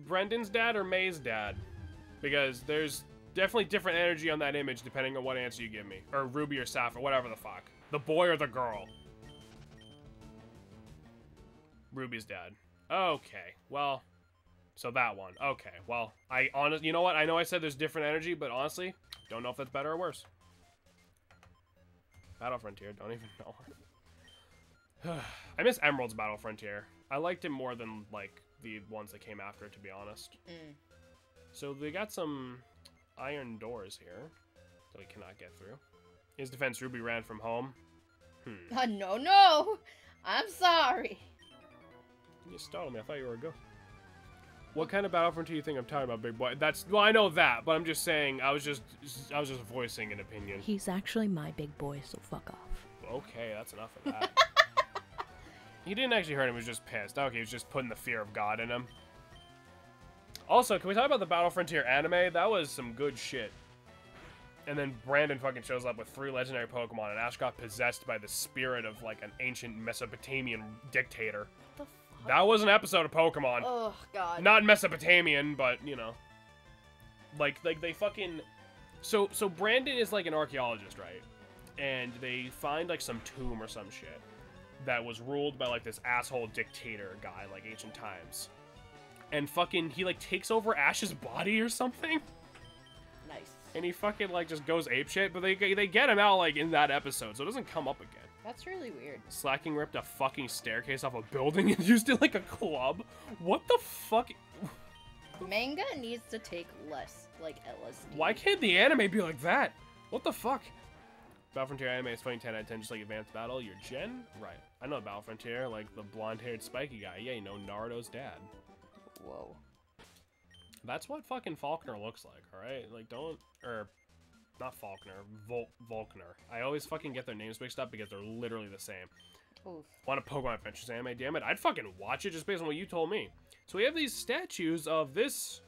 Brendan's dad or May's dad? Because there's definitely different energy on that image depending on what answer you give me. Or Ruby or Sapphire, whatever the fuck. The boy or the girl? Ruby's dad. Okay, well, so that one. Okay, well, you know what? I know I said there's different energy, but honestly, don't know if that's better or worse. Battle Frontier, don't even know. I miss Emerald's Battle Frontier. I liked it more than, like, the ones that came after it, to be honest. So they got some iron doors here that we cannot get through. His defense, Ruby ran from home. No! I'm sorry. You startled me. I thought you were a ghost. What kind of Battle Frontier do you think I'm talking about, big boy? Well, I know that, but I'm just saying, I was just voicing an opinion. He's actually my big boy, so fuck off. Okay, that's enough of that. He didn't actually hurt him, he was just pissed. Okay, he was just putting the fear of God in him. Also, can we talk about the Battle Frontier anime? That was some good shit. And then Brandon fucking shows up with 3 legendary Pokemon, and Ash got possessed by the spirit of, like, an ancient Mesopotamian dictator. What the fuck? That was an episode of Pokemon. Oh, God. Not Mesopotamian, but, you know. Like they fucking... So Brandon is, like, an archaeologist, right? And they find, like, some tomb or some shit that was ruled by, like, this asshole dictator guy, like, ancient times. And fucking, he, like, takes over Ash's body or something? Nice. And he fucking, like, just goes apeshit, but they get him out, like, in that episode, so it doesn't come up again. That's really weird. Slacking ripped a fucking staircase off a building and used it like a club? What the fuck? Manga needs to take less, like, LSD. Why can't the anime be like that? What the fuck? Battle Frontier anime is fighting 10 out of 10, just like Advanced Battle. You're Jen? Right. I know Battle Frontier, like the blonde-haired spiky guy. Yeah, you know Naruto's dad. Whoa. That's what fucking Faulkner looks like, alright? Like, don't... not Faulkner. Volkner. I always fucking get their names mixed up because they're literally the same. Oof. Want a Pokemon Adventures anime? Damn it. I'd fucking watch it just based on what you told me. So we have these statues of this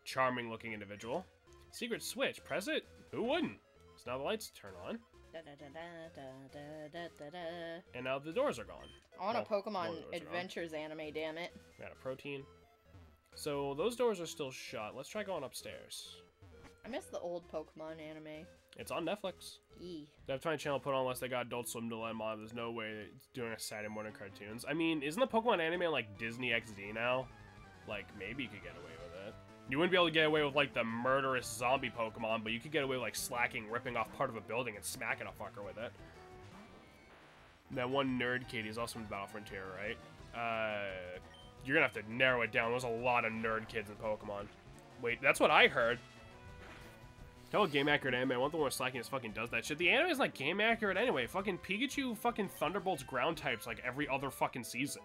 charming-looking individual. Secret switch. Press it? Who wouldn't? So now the lights turn on. And now the doors are gone. I want a Pokemon Adventures anime, damn it. We got a protein. So those doors are still shut. Let's try going upstairs. I miss the old Pokemon anime. It's on Netflix. Eee. They have to find a channel put on unless they got Adult Swim Dilemma. There's no way it's doing a Saturday morning cartoons. I mean, isn't the Pokemon anime on, like, Disney XD now? Like, maybe you could get away with it. You wouldn't be able to get away with, like, the murderous zombie Pokemon, but you could get away with, like, slacking, ripping off part of a building and smacking a fucker with it. That one nerd kid, he's also in Battle Frontier, right? You're gonna have to narrow it down. There's a lot of nerd kids in Pokemon. Wait, that's what I heard. Tell a game accurate anime. I want the one where slacking fucking does that shit. The anime is like game accurate anyway. Fucking Pikachu fucking Thunderbolts ground types like every other fucking season.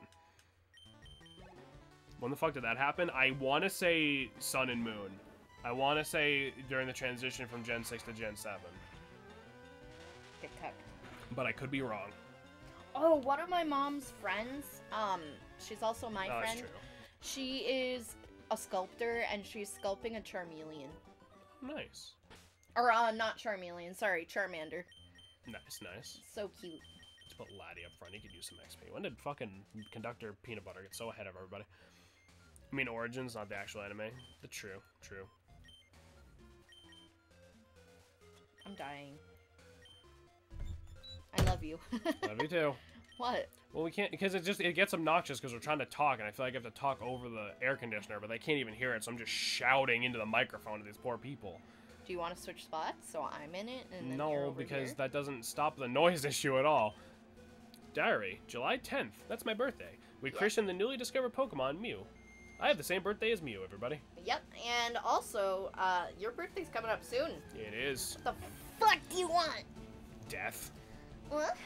When the fuck did that happen? I want to say Sun and Moon. I want to say during the transition from Gen 6 to Gen 7. Tic-tac. But I could be wrong. Oh, one of my mom's friends, she's also my friend. That's true. She is a sculptor, and she's sculpting a Charmeleon. Nice. Or, not Charmeleon, sorry, Charmander. Nice, nice. So cute. Let's put Laddie up front. He could use some XP. When did fucking Conductor Peanut Butter get so ahead of everybody? I mean, Origins, not the actual anime. The true. I'm dying. I love you. Love you too. What? Well, we can't, because it gets obnoxious because we're trying to talk, and I feel like I have to talk over the air conditioner, but they can't even hear it, so I'm just shouting into the microphone to these poor people. Do you want to switch spots so I'm in it and then you're No, over because here? that doesn't stop the noise issue at all. Diary, July 10th. That's my birthday. We christened the newly discovered Pokemon Mew. I have the same birthday as Mew, everybody. Yep, and also, your birthday's coming up soon. It is. What the fuck do you want? Death. What?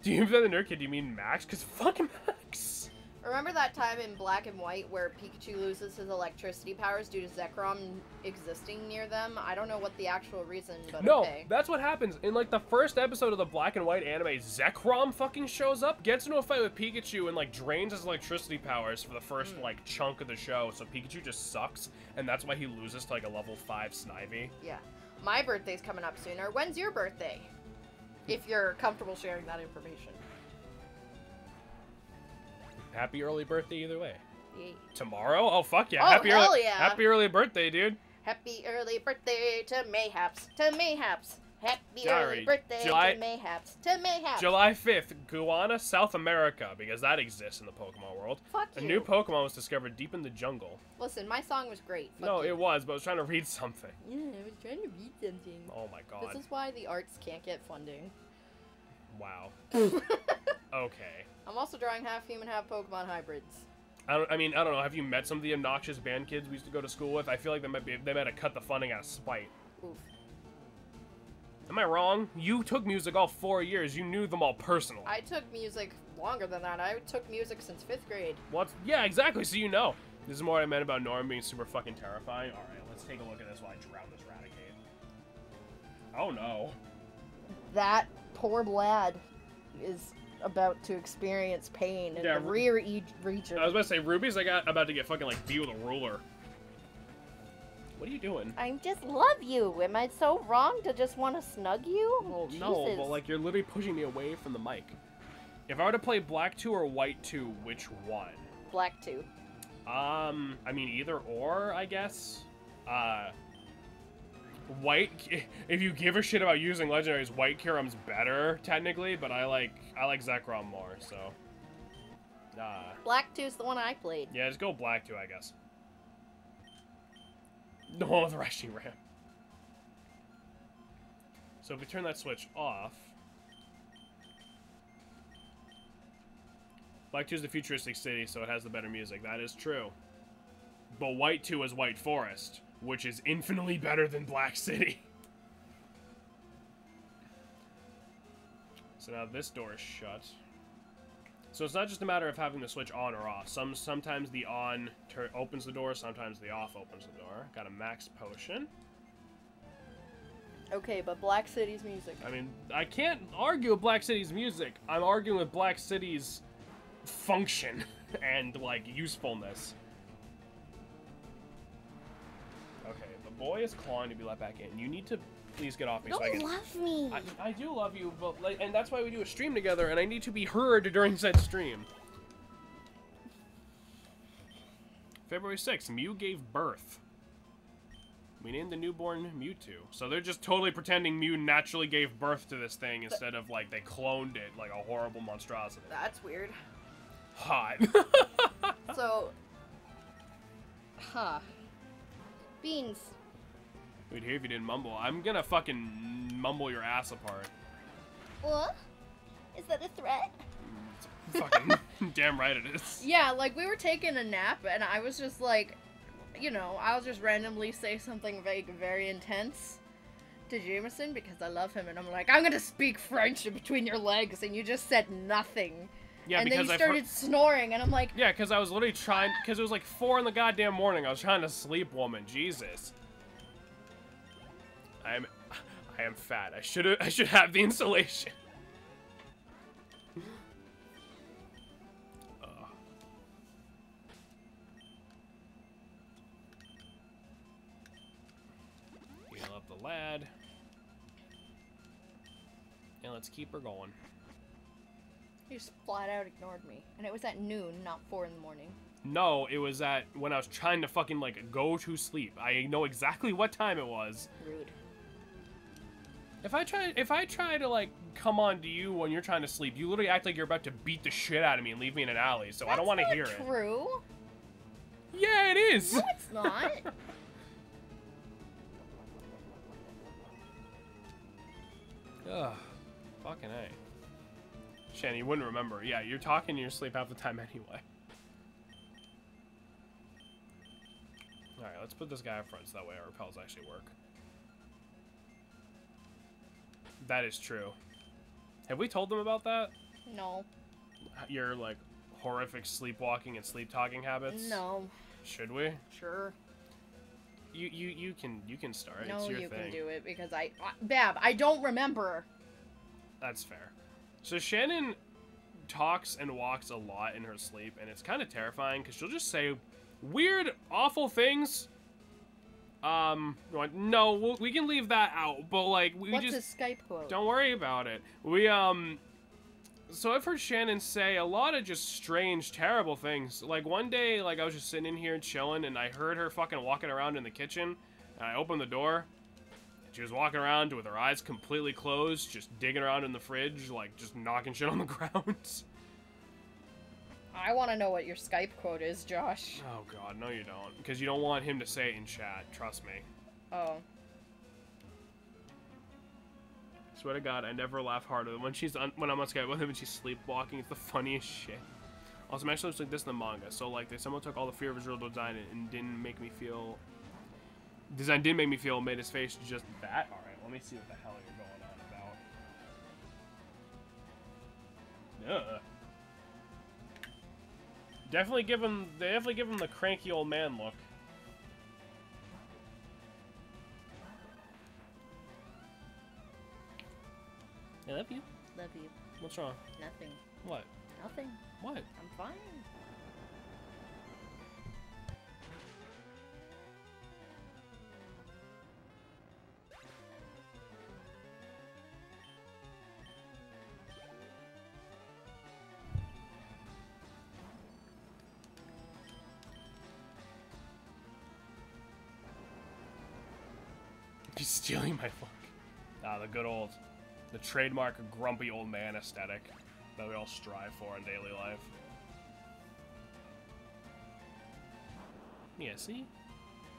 Do you mean the nerd kid? Do you mean Max? Because fuck Max. Remember that time in Black and White where Pikachu loses his electricity powers due to Zekrom existing near them? I don't know what the actual reason, but no, okay. that's what happens. In, like, the first episode of the Black and White anime, Zekrom fucking shows up, gets into a fight with Pikachu, and, like, drains his electricity powers for the first, like, chunk of the show. So Pikachu just sucks, and that's why he loses to, like, a level 5 Snivy. Yeah. My birthday's coming up sooner. When's your birthday? If you're comfortable sharing that information. Happy early birthday either way. Yay. Tomorrow? Oh, fuck yeah. Oh, happy hell early, yeah. Happy early birthday, dude. Happy early birthday to Mayhaps. To Mayhaps. Happy Diary, early birthday July- to Mayhaps. To Mayhaps. July 5th, Guyana, South America, because that exists in the Pokemon world. Fuck A you. new Pokemon was discovered deep in the jungle. Listen, my song was great. Fuck No, you. it was, but I was trying to read something. Yeah, I was trying to read something. Oh my god. This is why the arts can't get funding. Wow. Okay. I'm also drawing half human, half Pokemon hybrids. I don't know. Have you met some of the obnoxious band kids we used to go to school with? I feel like they might have cut the funding out of spite. Oof. Am I wrong? You took music all 4 years. You knew them all personally. I took music longer than that. I took music since 5th grade. What? Yeah, exactly. So you know. This is more what I meant about Norm being super fucking terrifying. All right, let's take a look at this while I drown this Raticate. Oh no. That poor lad is about to experience pain in Yeah, the rear region. I was about to say, Ruby's about to get fucking like beat with a ruler. What are you doing? I just love you. Am I so wrong to just want to snug you? Well, Jesus. no, but like you're literally pushing me away from the mic. If I were to play Black 2 or White 2, which one? Black 2. I mean either or, I guess. White, if you give a shit about using legendaries, White Kyurem's better technically, but I like Zekrom more, so. Black 2 is the one I played. Yeah, just go Black 2, I guess. No, the rushing ramp. So if we turn that switch off... Black 2 is the futuristic city, so it has the better music. That is true. But White 2 is White Forest, which is infinitely better than Black City. So now this door is shut. So it's not just a matter of having the switch on or off. Sometimes the on opens the door, sometimes the off opens the door. Got a max potion. Okay, but Black City's music. I mean, I can't argue with Black City's music. I'm arguing with Black City's function and, like, usefulness. Okay, the boy is clawing to be let back in. You need to please get off me. Don't so I can... love me. I do love you, but like, and that's why we do a stream together, and I need to be heard during said stream. February 6th, Mew gave birth. We named the newborn Mewtwo. So they're just totally pretending Mew naturally gave birth to this thing instead of, like, they cloned it like a horrible monstrosity. That's weird. Hot. So... Huh. Beans. We'd hear if you didn't mumble. I'm gonna fucking mumble your ass apart. What? Is that a threat? Fucking damn right it is. Yeah, like, we were taking a nap, and I was just like... You know, I'll just randomly say something very intense to Jameson because I love him, and I'm like, I'm gonna speak French in between your legs, and you just said nothing. Yeah, and because then you started snoring, and I'm like... Yeah, because I was literally trying... Because it was like 4 in the goddamn morning. I was trying to sleep, woman. Jesus. I am fat. I should have the insulation. Heal up the lad. And let's keep her going. You just flat out ignored me. And it was at noon, not 4 in the morning. No, it was at when I was trying to fucking, like, go to sleep. I know exactly what time it was. Rude. If I try to, like, come on to you when you're trying to sleep, you literally act like you're about to beat the shit out of me and leave me in an alley, so I don't want to hear it. That's not true. Yeah, it is. No, it's not. Ugh. Fucking A. Shannon, you wouldn't remember. Yeah, you're talking in your sleep half the time anyway. Alright, let's put this guy up front so that way our repels actually work. That is true. Have we told them about that? No. Your, like, horrific sleepwalking and sleep-talking habits? No. Should we? Sure. You can start. No, it's your you thing. can do it because Bab, I don't remember. That's fair. So Shannon talks and walks a lot in her sleep, and it's kind of terrifying because she'll just say weird, awful things. No, we can leave that out, but like What's his Skype quote? Don't worry about it. So I've heard Shannon say a lot of just strange, terrible things. Like one day, like I was just sitting in here chilling, and I heard her fucking walking around in the kitchen, and I opened the door. She was walking around with her eyes completely closed, just digging around in the fridge, like just knocking shit on the ground. I want to know what your Skype quote is, Josh. Oh god, no you don't. Because you don't want him to say it in chat, trust me. Oh. Swear to god, I never laugh harder than when I'm on Skype with him and she's sleepwalking. It's the funniest shit. Also, I'm actually looks like this in the manga. So like, someone took all the fear of visual design and didn't make me feel... Design didn't make me feel, made his face just that. Alright, let me see what the hell you're going on about. Ugh. They definitely give him the cranky old man look. I love you. Love you. What's wrong? Nothing. What? Nothing. What? I'm fine. He's stealing my look. Ah, the trademark grumpy old man aesthetic that we all strive for in daily life. Yeah, see?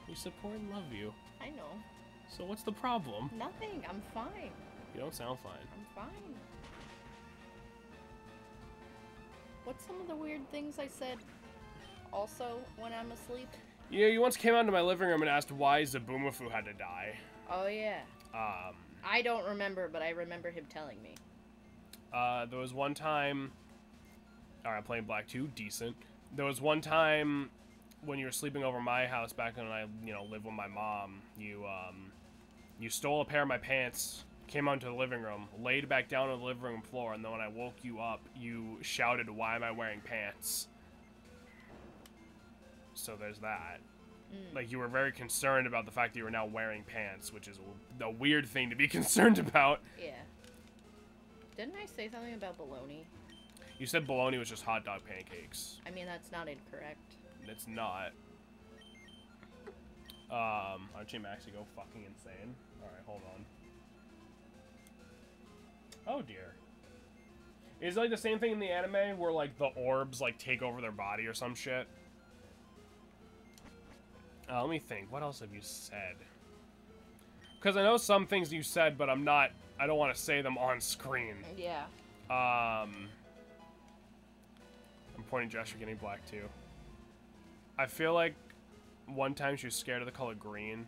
We support and love you. I know. So what's the problem? Nothing. I'm fine. You don't sound fine. I'm fine. What's some of the weird things I said also when I'm asleep? Yeah, you once came out into my living room and asked why Zaboomafoo had to die. Oh, yeah. I don't remember, but I remember him telling me. There was one time... Alright, I'm playing Black 2. Decent. There was one time when you were sleeping over my house back when I, lived with my mom. You stole a pair of my pants, came onto the living room, laid back down on the living room floor, and then when I woke you up, you shouted, "Why am I wearing pants?" So there's that. Like, you were very concerned about the fact that you were now wearing pants, which is a weird thing to be concerned about. Yeah. Didn't I say something about bologna? You said bologna was just hot dog pancakes. I mean, that's not incorrect. It's not. Aren't you actually go fucking insane? Alright, hold on. Oh dear. Is it like the same thing in the anime where like the orbs like take over their body or some shit? Let me think. What else have you said? Because I know some things you said, but I don't want to say them on screen. Yeah. I'm pointing gesture getting black too. I feel like one time she was scared of the color green.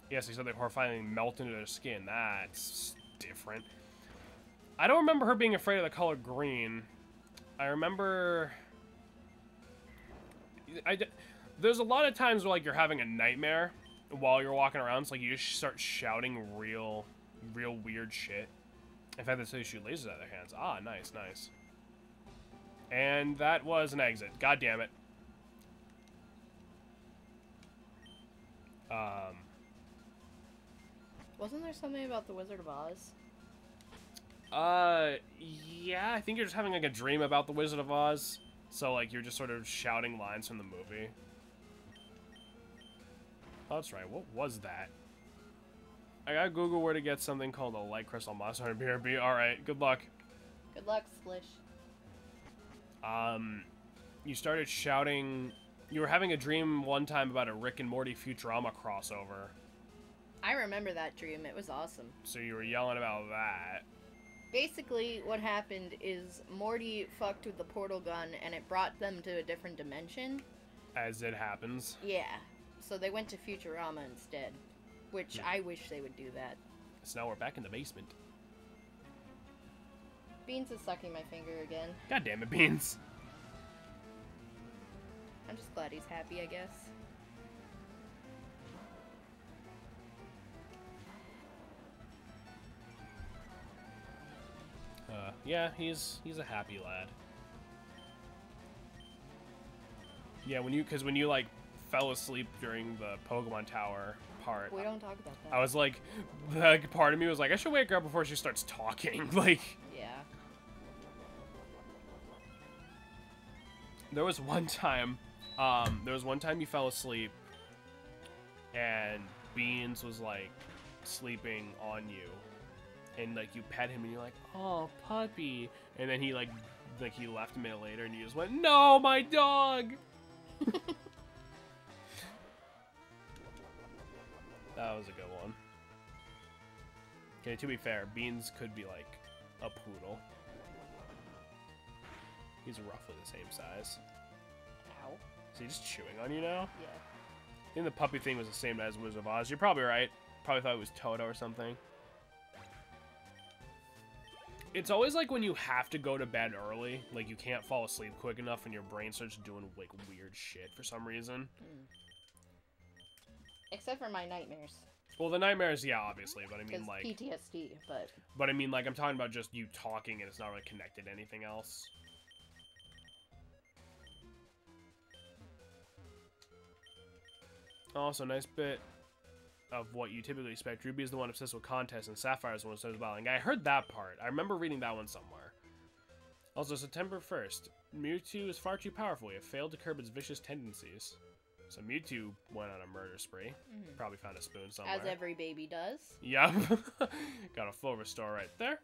Yes, he said they horrifyingly melt into their skin. That's different. I don't remember her being afraid of the color green. I remember... There's a lot of times where, like, you're having a nightmare while you're walking around. So, like, you just start shouting real weird shit. In fact, that's how you shoot lasers out of their hands. Ah, nice, nice. And that was an exit. God damn it. Wasn't there something about the Wizard of Oz? Yeah, I think you're just having, like, a dream about the Wizard of Oz. So, like, you're just sort of shouting lines from the movie. Oh, that's right. What was that? I gotta Google where to get something called a light crystal monster on BRB. Alright, good luck. Good luck, Splish. You started shouting... You were having a dream one time about a Rick and Morty Futurama crossover. I remember that dream. It was awesome. So you were yelling about that. Basically, what happened is Morty fucked with the portal gun, and it brought them to a different dimension. As it happens. Yeah. So they went to Futurama instead. Which I wish they would do that. So now we're back in the basement. Beans is sucking my finger again. God damn it, Beans. I'm just glad he's happy, I guess. Yeah, he's a happy lad. Yeah, when you like fell asleep during the Pokemon Tower part. We don't talk about that. I was like, part of me was like, I should wake her up before she starts talking. Like, yeah. There was one time you fell asleep, and Beans was like sleeping on you, and like you pet him, and you're like, oh, puppy, and then he he left a minute later, and you just went, no, my dog. That was a good one. Okay, to be fair, Beans could be like a poodle. He's roughly the same size. Ow. Is he just chewing on you now? Yeah. I think the puppy thing was the same as Wizard of Oz. You're probably right. Probably thought it was Toto or something. It's always like when you have to go to bed early, like you can't fall asleep quick enough and your brain starts doing like weird shit for some reason. Except for my nightmares. Well, the nightmares, yeah, obviously, but I mean like... PTSD, but... But I mean like, I'm talking about just you talking and it's not really connected to anything else. Also, nice bit of what you typically expect. Ruby is the one obsessed with contests, and Sapphire is the one obsessed with battling. I heard that part. I remember reading that one somewhere. Also, September 1st. Mewtwo is far too powerful. We have failed to curb its vicious tendencies. So Mewtwo went on a murder spree. Probably found a spoon somewhere. As every baby does. Yep. Got a full restore right there.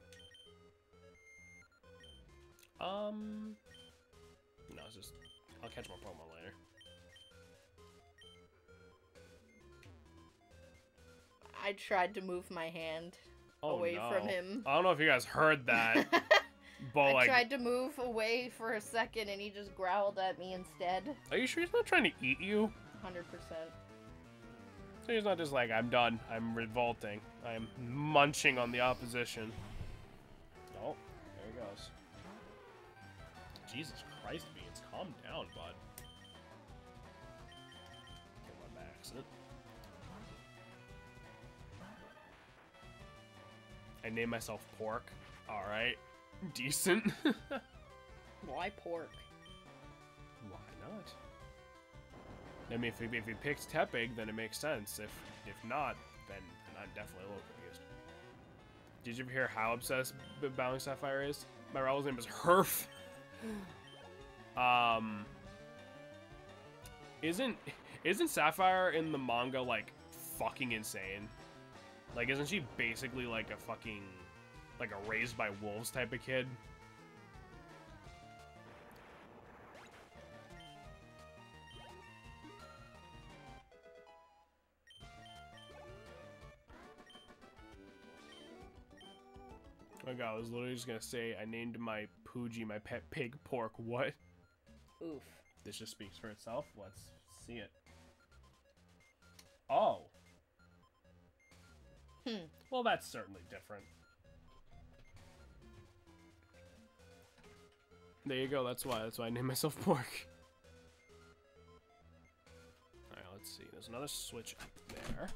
No, it's just... I'll catch more Pokemon later. I tried to move my hand away no. from him. I don't know if you guys heard that, but I like, tried to move away for a second and he just growled at me instead. are you sure he's not trying to eat you? 100%. So he's not just like, I'm done, I'm revolting, I'm munching on the opposition. Oh, there he goes. Jesus Christ, Beans, calm down, bud. Get my accent. I named myself Pork. Alright. Decent. Why pork? Why not? I mean, if he picks Tepig, then it makes sense. If not, then I'm definitely a little confused. Did you ever hear how obsessed Bowling Sapphire is? My rival's name is Herf. Isn't Sapphire in the manga like fucking insane? Like, isn't she basically like a fucking, like a raised by wolves type of kid? Oh my god, I was literally just gonna say I named my Pooji my pet pig Pork. What? Oof. This just speaks for itself. Let's see it. Oh. Well, that's certainly different. There you go. That's why I named myself Pork. All right, let's see. There's another switch up there.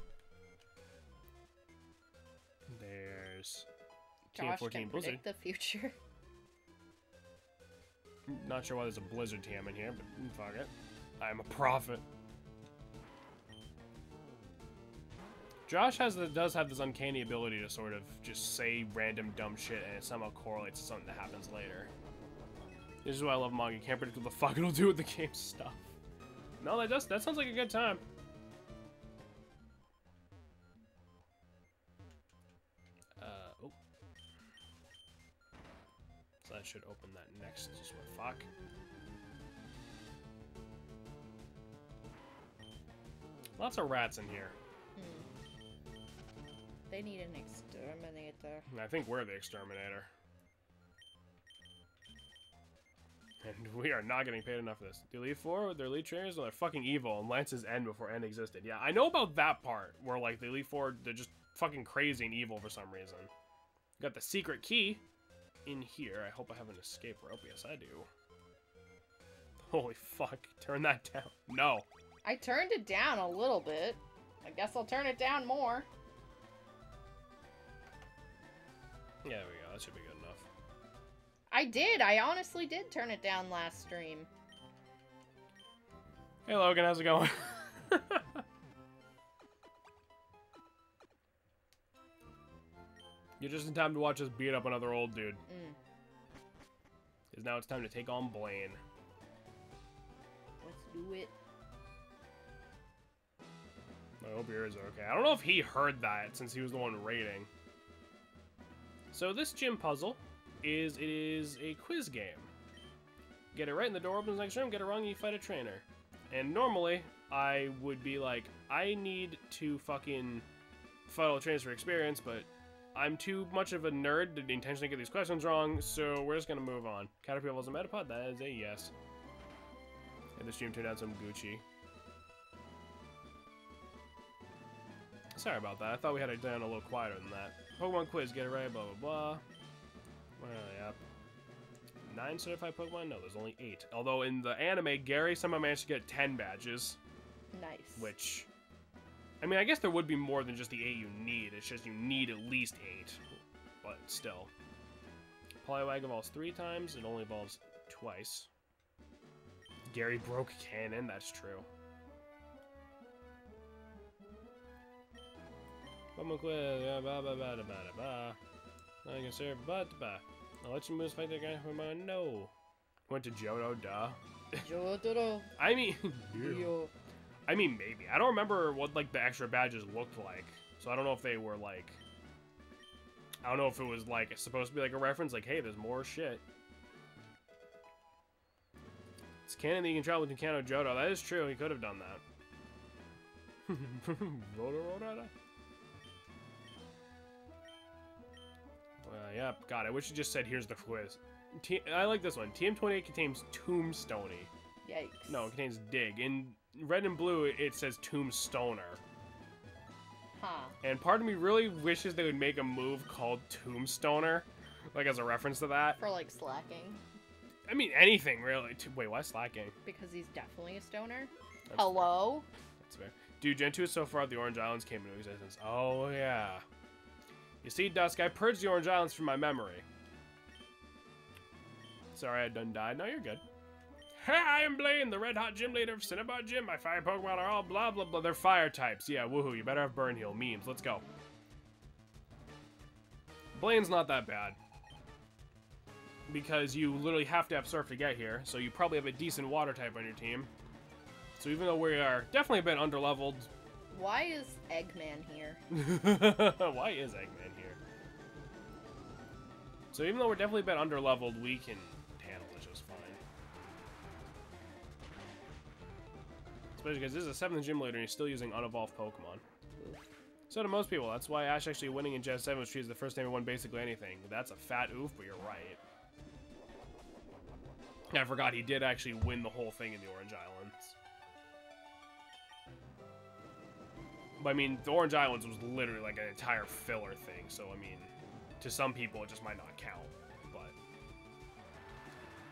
There's Josh TM14 can Blizzard. predict the future. Not sure why there's a Blizzard TM in here, but fuck it. I'm a prophet. Josh does have this uncanny ability to sort of just say random dumb shit and it somehow correlates to something that happens later. This is why I love manga. You can't predict what the fuck it'll do with the game stuff. No, that sounds like a good time. Oh. So that should open that next fuck. Lots of rats in here. They need an exterminator. I think we're the exterminator. And we are not getting paid enough for this. The Elite Four with their elite trainers, well, they're fucking evil, and Lance's end before end existed. Yeah, I know about that part, where like the Elite Four, they're just fucking crazy and evil for some reason. Got the secret key in here. I hope I have an escape rope. Yes, I do. Holy fuck. Turn that down. No. I turned it down a little bit. I guess I'll turn it down more. Yeah, there we go. That should be good enough. I did. I honestly did turn it down last stream. Hey, Logan. How's it going? You're just in time to watch us beat up another old dude. Because now it's time to take on Blaine. Let's do it. I hope your ears are okay. I don't know if he heard that since he was the one raiding. So this gym puzzle is a quiz game. Get it right and the door opens next room, get it wrong and you fight a trainer. And normally, I would be like, I need to fucking fight all the trainers for experience, but I'm too much of a nerd to intentionally get these questions wrong, so we're just gonna move on. Caterpillar is a Metapod? That is a yes. And the stream turned out some Gucci. Sorry about that. I thought we had it down a little quieter than that. Pokemon quiz, get it right, blah, blah, blah. Well, yeah. 9 certified Pokemon? No, there's only 8. Although in the anime, Gary somehow managed to get 10 badges. Nice. Which, I mean, I guess there would be more than just the 8 you need. It's just you need at least 8. But still. Poliwag evolves 3 times. It only evolves twice. Gary broke canon. That's true. Pokemon quiz. I can serve, but I'll let you moves fight that guy for my no. Went to Johto, duh. Jotaro. I mean, Yo. I mean, maybe. I don't remember what like the extra badges looked like, so I don't know if they were like. I don't know if it was like supposed to be like a reference, like, hey, there's more shit. It's canon that you can travel between Kanto and Johto. That is true. He could have done that. Yep, got it. I wish you just said, here's the quiz. I like this one. TM28 contains Tombstoney. Yikes. No, it contains Dig. In red and blue, it says Tombstoner. Huh. And part of me really wishes they would make a move called Tombstoner, like as a reference to that. For like slacking. I mean, anything really. Wait, why slacking? Because he's definitely a stoner. That's Hello? Fair. That's fair. Dude, Gen 2 is so far out the Orange Islands came into existence. Oh, yeah. You see, Dusk, I purged the Orange Islands from my memory. Sorry I done died. No, you're good. Ha! I am Blaine, the red hot gym leader of Cinnabar Gym. My fire Pokemon are all blah blah blah. They're fire types. Yeah, woohoo. You better have Burn Heal. Memes. Let's go. Blaine's not that bad. Because you literally have to have Surf to get here. So you probably have a decent water type on your team. So even though we are definitely a bit underleveled. Why is Eggman here? Why is Eggman here? So even though we're definitely a bit underleveled, we can handle it just fine. Especially because this is a 7th gym leader and he's still using unevolved Pokemon. So to most people, that's why Ash actually winning in Gen 7 was treated as the first time he won basically anything. That's a fat oof, but you're right. I forgot he did actually win the whole thing in the Orange Islands. But I mean, the Orange Islands was literally like an entire filler thing, so I mean, to some people it just might not count, but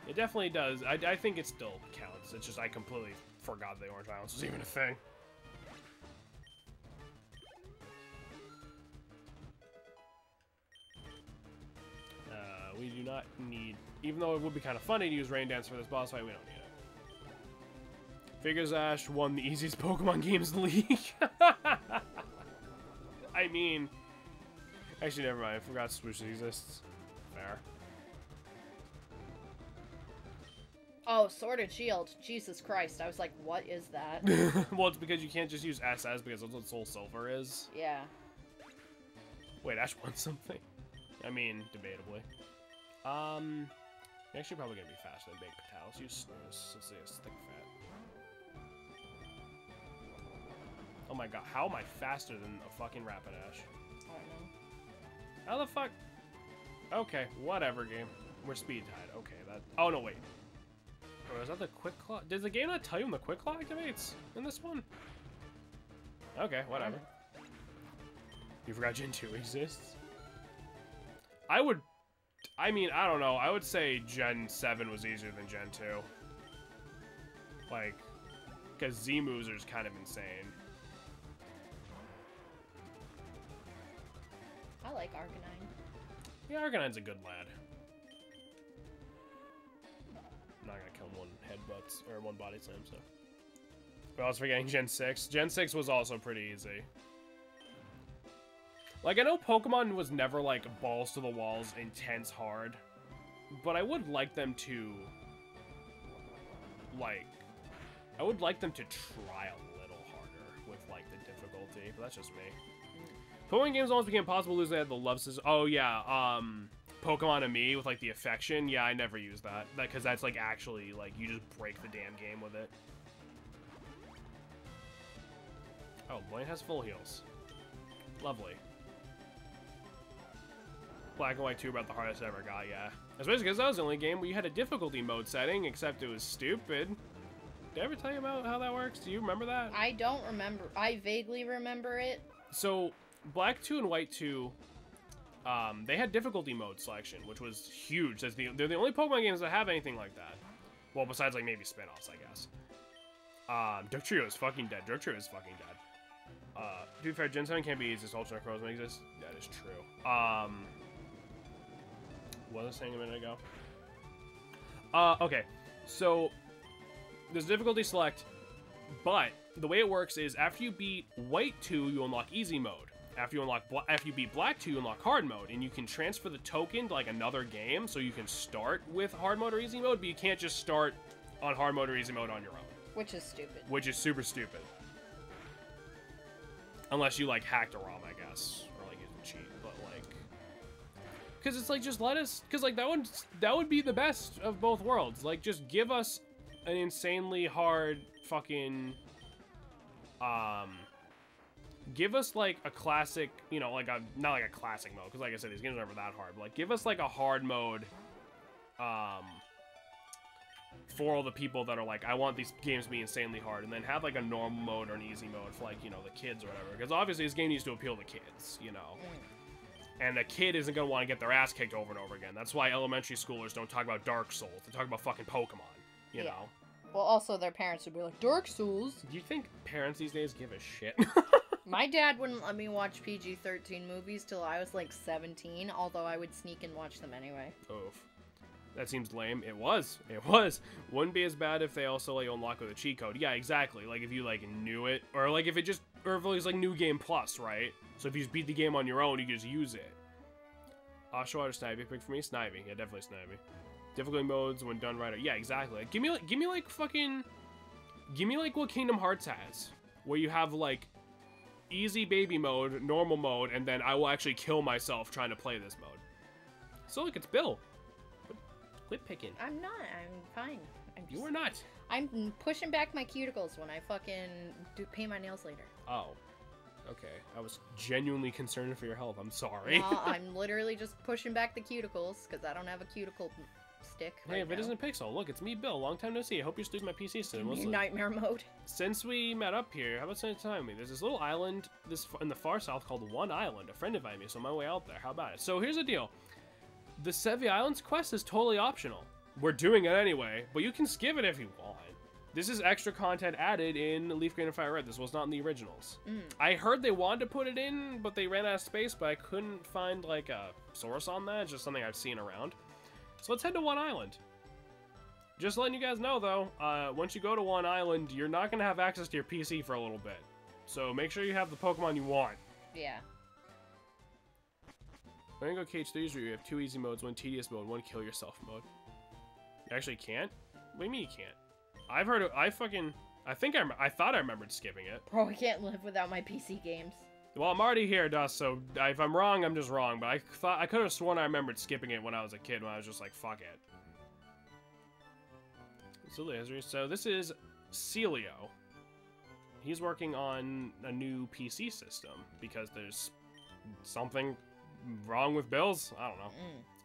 it definitely does. I think it still counts. It's just I completely forgot the Orange Islands was even a thing. We do not need, even though it would be kind of funny to use Rain Dance for this boss fight, we don't need it. Figures Ash won the easiest Pokemon games in the league. I mean, actually, never mind. I forgot Swoosh exists. Fair. Oh, Sword and Shield. Jesus Christ. I was like, what is that? Well, it's because you can't just use SS because that's what Soul Silver is. Yeah. Wait, Ash won something? I mean, debatably. You're actually probably gonna be faster than Big Patel. Let's use Stick Fat. Oh my god, how am I faster than a fucking Rapidash? I don't know. How the fuck? Okay, whatever, game. We're speed tied. Okay, that. Oh no, wait. Oh, is that the Quick Claw? Does the game not tell you when the Quick Claw activates in this one? Okay, whatever. You forgot Gen 2 exists? I mean, I don't know. I would say Gen 7 was easier than Gen 2. Like, because Z-moves are just kind of insane. I like Arcanine. Yeah, Arcanine's a good lad. I'm not gonna kill him one headbutts, or one body slam, so. But I was forgetting Gen 6. Gen 6 was also pretty easy. Like, I know Pokemon was never, like, balls to the walls, intense hard. But I would like them to, like, I would like them to try a little harder with, like, the difficulty. But that's just me. Pokemon games almost became possible losing at the love system. Oh, yeah, Pokemon and Me with, like, the affection. Yeah, I never used that. Because that's, like, actually, like, you just break the damn game with it. Oh, Blaine has full heals. Lovely. Black and White 2 about the hardest I ever got, yeah. Especially because that was the only game where you had a difficulty mode setting, except it was stupid. Did I ever tell you about how that works? Do you remember that? I don't remember. I vaguely remember it. So, Black 2 and White 2, they had difficulty mode selection, which was huge. They're the only Pokemon games that have anything like that. Well, besides, like, maybe spin-offs, I guess. Dark Trio is fucking dead. Dark Trio is fucking dead. To be fair, Gen 7 can't be easy as Ultra Necrozma exists. That is true. What was I saying a minute ago? Okay. So, there's difficulty select, but the way it works is after you beat White 2, you unlock easy mode. After you beat Black 2, you unlock hard mode, and you can transfer the token to, like, another game, so you can start with hard mode or easy mode, but you can't just start on hard mode or easy mode on your own. Which is stupid. Which is super stupid. Unless you, like, hacked a ROM, I guess. Or, like, you cheat, but, like... Because it's like, just let us... Because, like, that would be the best of both worlds. Like, just give us an insanely hard fucking... give us like a classic, you know, like a not like a classic mode, because like I said, these games are never that hard. But like, give us like a hard mode, for all the people that are like, I want these games to be insanely hard, and then have like a normal mode or an easy mode for like, you know, the kids or whatever. Because obviously this game needs to appeal to kids, you know. And a kid isn't gonna want to get their ass kicked over and over again. That's why elementary schoolers don't talk about Dark Souls. They talk about fucking Pokemon, you know. Well, also their parents would be like, Dark Souls? Do you think parents these days give a shit? My dad wouldn't let me watch PG-13 movies till I was like 17, although I would sneak and watch them anyway. Oof. That seems lame. It was. It was. Wouldn't be as bad if they also let you unlock with a cheat code. Yeah, exactly. Like if you like knew it, or like if it just, or if it was like New Game Plus, right? So if you just beat the game on your own, you can just use it. Oshawott or Snivy? Pick for me, Snivy. Yeah, definitely Snivy. Difficulty modes when done right. Yeah, exactly. Like, give me like what Kingdom Hearts has, where you have like easy baby mode, normal mode, and then I will actually kill myself trying to play this mode. So look, it's Bill. Quit picking. I'm not. I'm fine. You are not. I'm pushing back my cuticles when I fucking paint my nails later. Oh. Okay. I was genuinely concerned for your health. I'm sorry. No, I'm literally just pushing back the cuticles because I don't have a cuticle stick. Hey, if it isn't Pixel, look, it's me, Bill. Long time no see. I hope you're still in my PC soon. Nightmare mode. Since we met up here, how about spending time with me? There's this little island in the far south called One Island. A friend invited me, so I'm on my way out there. How about it? So here's the deal. The Sevi Islands quest is totally optional. We're doing it anyway, but you can skip it if you want. This is extra content added in Leafgreen and Fire Red. This was not in the originals. I heard they wanted to put it in, but they ran out of space, but I couldn't find like a source on that. It's just something I've seen around. So let's head to One Island. Just letting you guys know, though, once you go to One Island, you're not going to have access to your PC for a little bit. So make sure you have the Pokemon you want. Yeah. I'm going to go KH3's where you have 2 easy modes, 1 tedious mode, 1 kill yourself mode. You actually can't? What do you mean you can't? I've heard of, I thought I remembered skipping it. Bro, I can't live without my PC games. Well, I'm already here, Dust, so if I'm wrong, I'm just wrong. But I could have sworn I remembered skipping it when I was a kid, when I was just like, fuck it. So this is Celio. He's working on a new PC system because there's something wrong with Bill's. I don't know.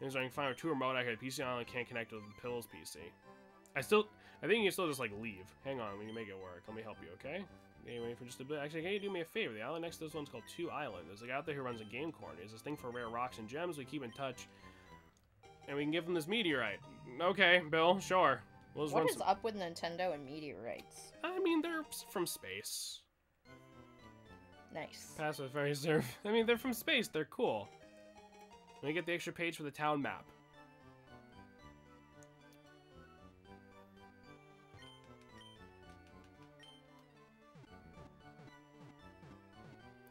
He's trying to find a 2 remote. I got a PC island, can't connect with Bill's PC. I think you can still just like leave. Hang on, we can make it work. Let me help you, okay? Waiting for just a bit. Actually, can you do me a favor? The island next to this one's called 2 Island. There's a guy out there who runs a game corner. There's this thing for rare rocks and gems. We keep in touch, and we can give him this meteorite. Okay, Bill, sure. We'll what is up with Nintendo and meteorites? I mean, they're from space. Nice. Passive very serve. I mean, they're from space. They're cool. Let me get the extra page for the town map.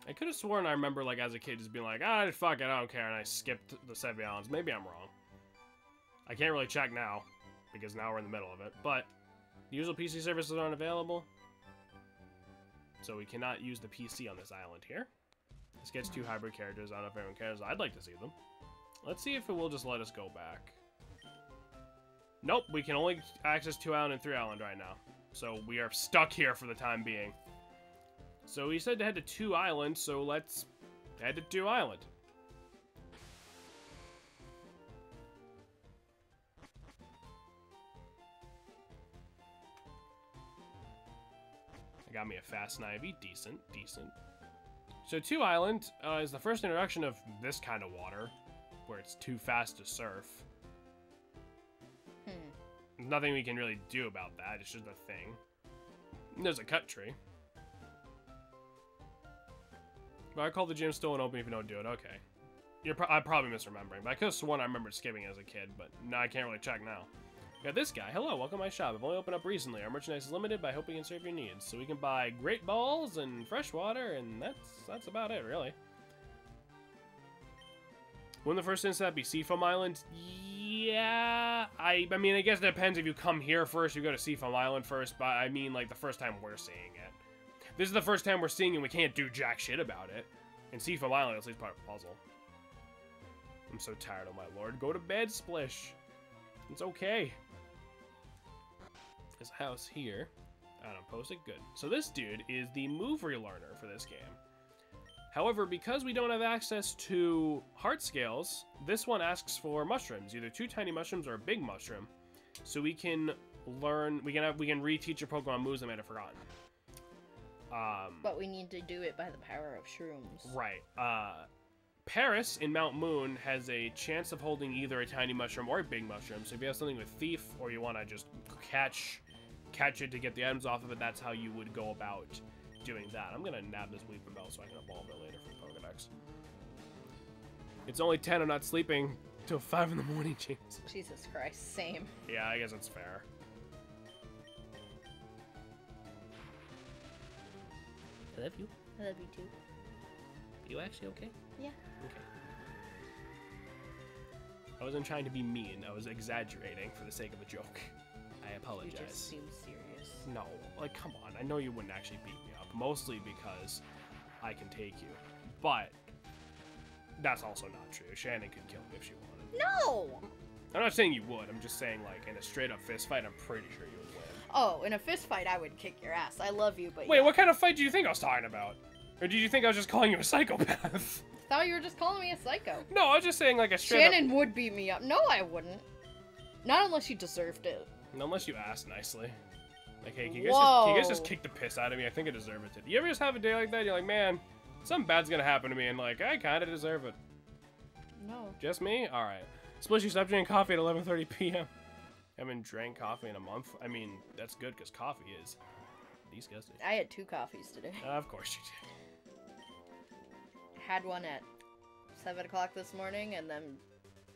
I could have sworn I remember, like, as a kid just being like, ah, fuck it, I don't care, and I skipped the Sevi Islands. Maybe I'm wrong. I can't really check now, because now we're in the middle of it, but the usual PC services aren't available, so we cannot use the PC on this island here. This gets 2 hybrid characters. I don't know if everyone cares. I'd like to see them. Let's see if it will just let us go back. Nope, we can only access 2 Island and 3 Island right now, so we are stuck here for the time being. So he said to head to 2 Island, so let's head to 2 Island. I got me a fast Snivy. Decent, decent. So 2 Island is the first introduction of this kind of water, where it's too fast to surf. There's nothing we can really do about that. It's just a thing. And there's a cut tree. But I call the gym still open if you don't do it. Okay. I'm probably misremembering, but I could have sworn I remembered skipping it as a kid, but now I can't really check now. Got this guy. Hello, welcome to my shop. I've only opened up recently. Our merchandise is limited, but I hope we can serve your needs. So we can buy great balls and fresh water, and that's about it, really. When the first instance be Seafoam Island? Yeah, I mean, I guess it depends if you come here first, you go to Seafoam Island first, but I mean, like, the first time we're seeing it. This is the first time we're seeing it, and we can't do jack shit about it. And Seafoam Island is at least part of the puzzle. I'm so tired, oh my lord. Go to bed, Splish. It's okay. There's a house here. I don't post it. Good. So this dude is the move relearner for this game. However, because we don't have access to heart scales, this one asks for mushrooms, either 2 tiny mushrooms or a big mushroom, so we can learn. We can reteach your Pokemon moves they might have forgotten. But we need to do it by the power of shrooms. Right. Paris in Mount Moon has a chance of holding either a tiny mushroom or a big mushroom. So if you have something with Thief, or you want to just catch it to get the items off of it, that's how you would go about doing that. I'm gonna nab this Weaver Bell so I can evolve it later for Pokedex. It's only 10. I'm not sleeping till 5 in the morning, James. Jesus Christ, same. Yeah, I guess that's fair. I love you. I love you too. You actually okay? Yeah. Okay. I wasn't trying to be mean. I was exaggerating for the sake of a joke. I apologize. You just seem serious. No, like, come on. I know you wouldn't actually beat me up. Mostly because I can take you. But that's also not true. Shannon could kill me if she wanted. No! I'm not saying you would. I'm just saying, like, in a straight-up fist fight, I'm pretty sure you would win. Oh, in a fist fight, I would kick your ass. I love you, but Wait, yeah. what kind of fight do you think I was talking about? Or did you think I was just calling you a psychopath? I thought you were just calling me a psycho. No, I was just saying, like, a straight Shannon would beat me up. No, I wouldn't. Not unless you deserved it. Unless you asked nicely. Like, hey, can you guys just kick the piss out of me? I think I deserve it. You ever just have a day like that? You're like, man, something bad's gonna happen to me, and like, I kind of deserve it. No. Just me? All right. Split, you stopped drinking coffee at 11:30 p.m. I haven't drank coffee in a month. I mean, that's good because coffee is disgusting. I had 2 coffees today. Of course you did. Had one at 7 o'clock this morning and then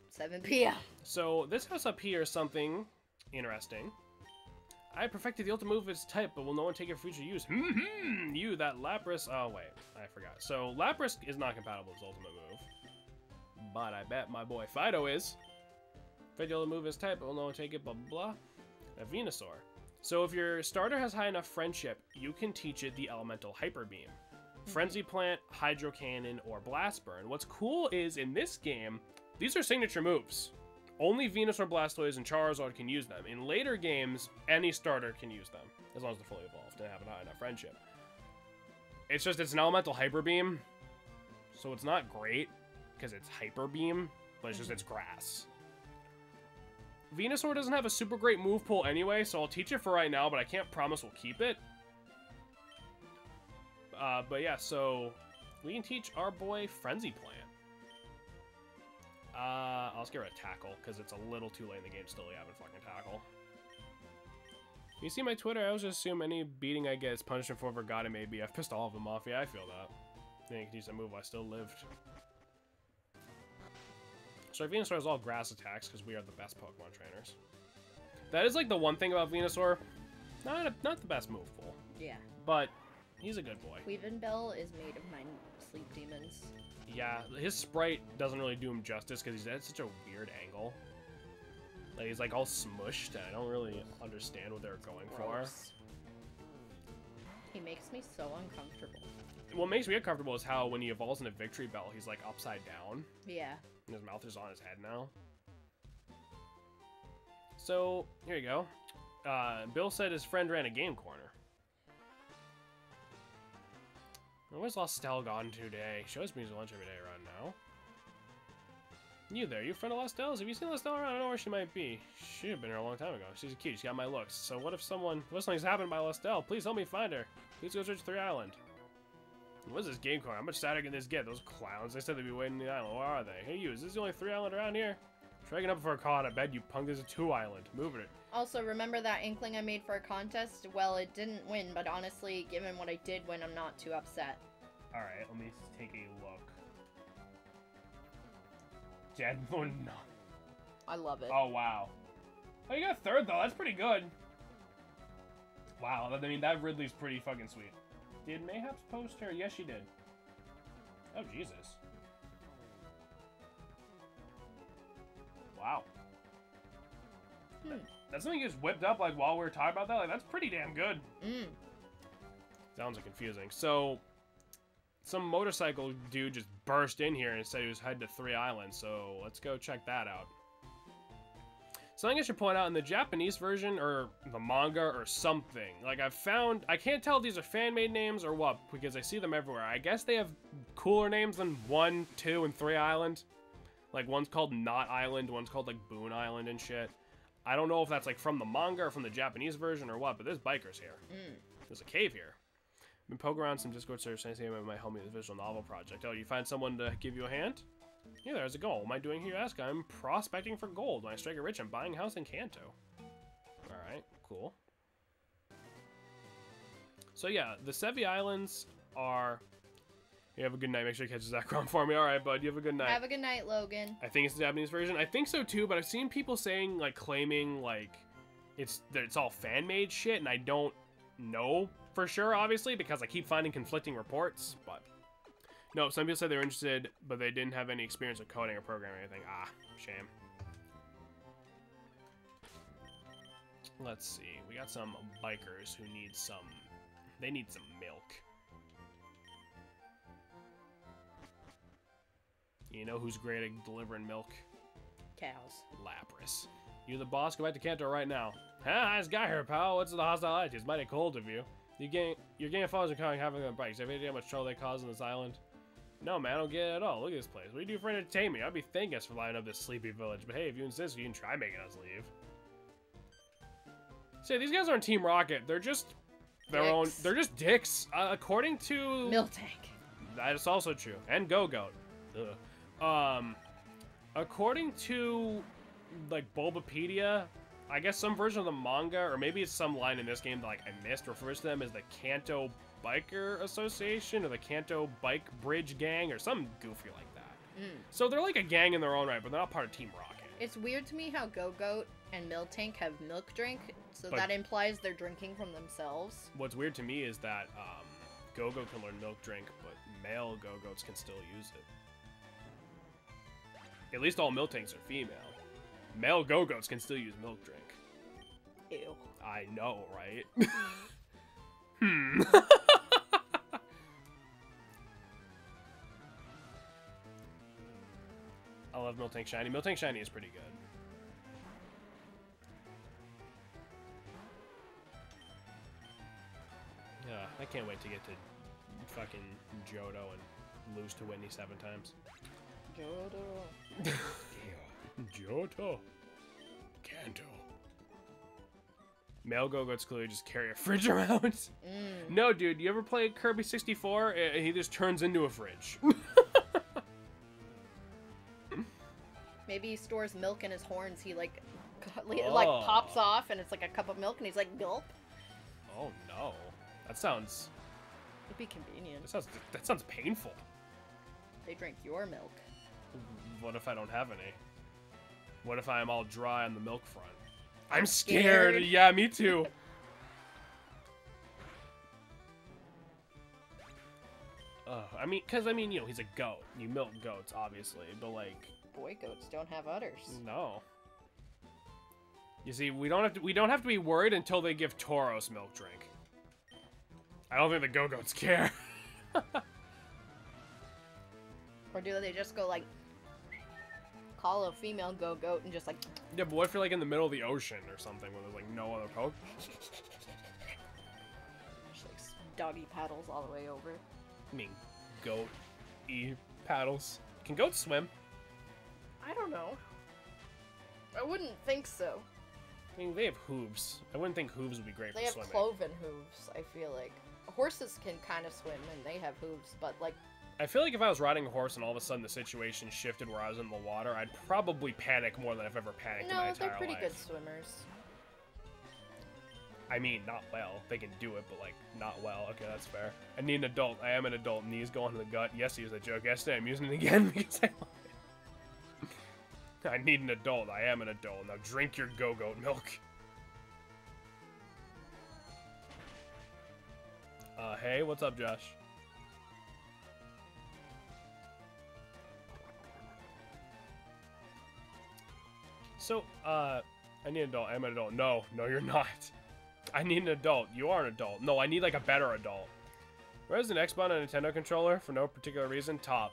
7 p.m. So this house up here is something interesting. I perfected the ultimate move of its type, but will no one take it for future use? You, that Lapras... Oh, wait. I forgot. So, Lapras is not compatible with its ultimate move. But I bet my boy Fido is. Perfected the ultimate move of its type, but will no one take it, blah, blah, blah. A Venusaur. So, if your starter has high enough friendship, you can teach it the elemental Hyper Beam. Frenzy Plant, Hydro Cannon, or Blast Burn. What's cool is, in this game, these are signature moves. Only Venusaur, Blastoise, and Charizard can use them. In later games, any starter can use them, as long as they're fully evolved and have a high enough friendship. It's just, it's an elemental Hyper Beam, so it's not great, because it's Hyper Beam, but it's just, it's grass. Venusaur doesn't have a super great move pool anyway, so I'll teach it for right now, but I can't promise we'll keep it. But yeah, so we can teach our boy Frenzy Plant. I'll just get rid of Tackle, because it's a little too late in the game still. Yeah, I haven't fucking Tackle. You see my Twitter? I always assume any beating I get is punishment for whoever God it may be. I've pissed all of them off. Yeah, I feel that. I think I can use that move while I still lived. So our Venusaur has all grass attacks, because we are the best Pokemon trainers. That is like the one thing about Venusaur. Not the best move pool. Yeah. But he's a good boy. Weavenbell is made of my sleep demons. Yeah, his sprite doesn't really do him justice because he's at such a weird angle. Like, he's like all smushed, and I don't really understand what they're going for. He makes me so uncomfortable. What makes me uncomfortable is how when he evolves into Victory Bell, he's like upside down. Yeah. And his mouth is on his head now. So, here you go. Bill said his friend ran a game corner. Where's Lostelle gone today? She always brings lunch every day around now. You there, you a friend of Lostelle's? Have you seen Lostelle around? I don't know where she might be. She have been here a long time ago. She's cute, she's got my looks. So what if something's happened by Lostelle? Please help me find her. Please go search 3 Island. What's this game corner? How much sadder can this get? Those clowns, they said they'd be waiting in the island. Where are they? Hey you, is this the only 3 Island around here? Dragging up before a call, I bet you punk, there's a 2 Island. Moving it. Also, remember that inkling I made for a contest? Well, it didn't win, but honestly, given what I did win, I'm not too upset. Alright, let me take a look. Deadwood, no. I love it. Oh, wow. Oh, you got 3rd, though. That's pretty good. Wow, I mean, that Ridley's pretty fucking sweet. Did Mayhaps post her? Yes, she did. Oh, Jesus. Wow. That's something you just whipped up, like, while we were talking about that? Like, that's pretty damn good. Sounds like confusing. So, some motorcycle dude just burst in here and said he was headed to 3 Islands, so let's go check that out. Something I should point out, in the Japanese version, or the manga, or something, like I've found, I can't tell if these are fan-made names or what, because I see them everywhere. I guess they have cooler names than 1, 2, and 3 Island. Like, one's called Knot Island, one's called, like, Boon Island and shit. I don't know if that's, like, from the manga or from the Japanese version or what, but there's bikers here. There's a cave here. I've been poking around some Discord search and I might help me with the visual novel project. Oh, you find someone to give you a hand? Yeah, there's a goal. What am I doing here, you ask? I'm prospecting for gold. When I strike it rich, I'm buying a house in Kanto. Alright, cool. So yeah, the Sevi Islands are... You have a good night. Make sure you catch Zekrom for me. Alright, bud. You have a good night. Have a good night, Logan. I think it's the Japanese version. I think so too, but I've seen people saying, like, claiming, like, it's all fan-made shit, and I don't know for sure, obviously, because I keep finding conflicting reports, but... No, some people said they were interested, but they didn't have any experience with coding or programming or anything. Ah, shame. Let's see. We got some bikers who need some... They need some milk. You know who's great at delivering milk? Cows. Lapras. You the boss? Go back to Kanto right now. Nice guy here, pal. What's the hostile attitude? It's mighty cold of you. Your gang of followers are coming having a bikes. Have you idea how much trouble they cause on this island? No, man, I don't get it at all. Look at this place. What do you do for entertainment? I'd be thanking us for lining up this sleepy village. But hey, if you insist, you can try making us leave. See, these guys aren't Team Rocket. They're just their own. They're just dicks. According to Miltank. That is also true. And Go-Goat. According to like Bulbapedia, I guess some version of the manga, or maybe it's some line in this game that like I missed, refers to them as the Kanto Biker Association or the Kanto Bike Bridge Gang or something goofy like that. So they're like a gang in their own right, but they're not part of Team Rocket. It's weird to me how Go-Goat and Miltank have milk drink, so that implies they're drinking from themselves. What's weird to me is that Go-Goat can learn milk drink, but male Go-Goats can still use it. At least all Miltanks are female. Male Go-Goats can still use milk drink. Ew. I know, right? I love Miltank Shiny. Miltank Shiny is pretty good. Yeah, I can't wait to get to fucking Johto and lose to Whitney 7 times. Johto. Johto. Kanto. Male Go-Goats clearly just carry a fridge around. No, dude, you ever play Kirby 64? He just turns into a fridge. Maybe he stores milk in his horns. He like pops off and it's like a cup of milk and he's like gulp. Oh no, that sounds. It'd be convenient. That sounds painful. They drink your milk. What if I don't have any? What if I am all dry on the milk front? I'm scared. Yeah, me too. I mean, you know, he's a goat. You milk goats, obviously, but like. Boy goats don't have udders. No. You see, we don't have to be worried until they give Tauros milk drink. I don't think the Go-Goats care. Or do they just go like call a female Go-Goat and just like. Yeah, but what if you're like in the middle of the ocean or something where there's like no other poke? Just like doggy paddles all the way over. I mean, goat-y paddles. Can goats swim? I don't know. I wouldn't think so. I mean, they have hooves. I wouldn't think hooves would be great for swimming. They have cloven hooves, I feel like. Horses can kind of swim and they have hooves, but like. I feel like if I was riding a horse and all of a sudden the situation shifted where I was in the water, I'd probably panic more than I've ever panicked in my entire life. No, they're pretty good swimmers. I mean, not well. They can do it, but, like, not well. Okay, that's fair. I need an adult. I am an adult. Knees go into the gut. Yes, he was a joke. Yesterday, I'm using it again because I lied. I need an adult. I am an adult. Now drink your Go-Goat milk. Hey, what's up, Josh? So, I need an adult. I am an adult. No, you're not. I need an adult. You are an adult. No, I need, like, a better adult. Where's an Xbox on a Nintendo controller? For no particular reason. Top.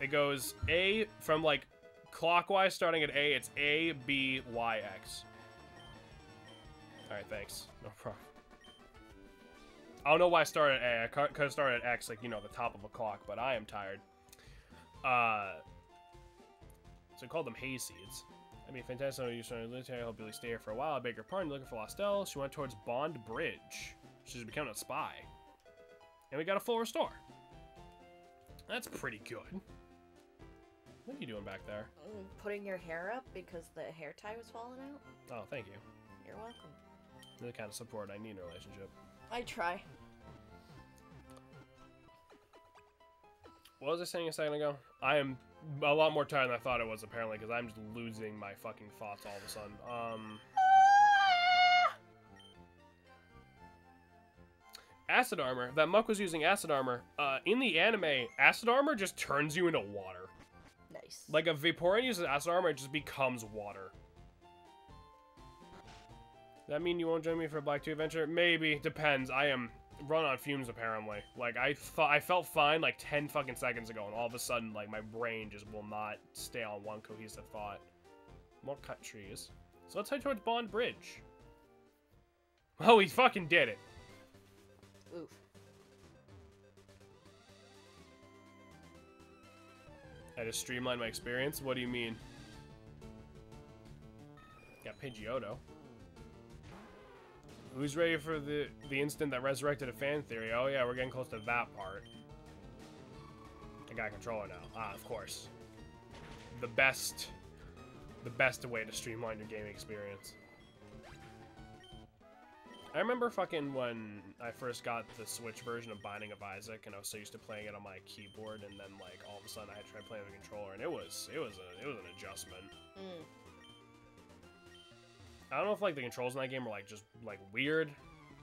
It goes A from, like, clockwise starting at A. It's A, B, Y, X. Alright, thanks. No problem. I don't know why I started at A. I could have started at X, like, you know, the top of a clock, but I am tired. So I called them hayseeds. I mean, fantastic. I hope you'll stay here for a while. I beg your pardon. Looking for Lostel. She went towards Bond Bridge. She's becoming a spy. And we got a full restore. That's pretty good. What are you doing back there? Putting your hair up because the hair tie was falling out. Oh, thank you. You're welcome. You're the kind of support I need in a relationship. I try. What was I saying a second ago? I am a lot more tired than I thought it was, apparently, because I'm just losing my fucking thoughts all of a sudden. Acid armor. That Muck was using acid armor. In the anime, acid armor just turns you into water. Nice. Like, if Vaporeon uses acid armor, it just becomes water. Does that mean you won't join me for a Black 2 adventure? Maybe. Depends. I am run on fumes, apparently. Like, I felt fine, like, 10 fucking seconds ago, and all of a sudden, like, my brain just will not stay on one cohesive thought. More cut trees. So let's head towards Bond Bridge. Oh, he fucking did it. Oof. I just streamlined my experience? What do you mean? Got Pidgeotto. Who's ready for the instant that resurrected a fan theory? Oh yeah, we're getting close to that part. I got a controller now. Ah, of course. The best way to streamline your gaming experience. I remember fucking when I first got the Switch version of Binding of Isaac, and I was so used to playing it on my keyboard, and then like all of a sudden I had to try playing with a controller, and it was an adjustment. Mm. I don't know if like the controls in that game were like just like weird.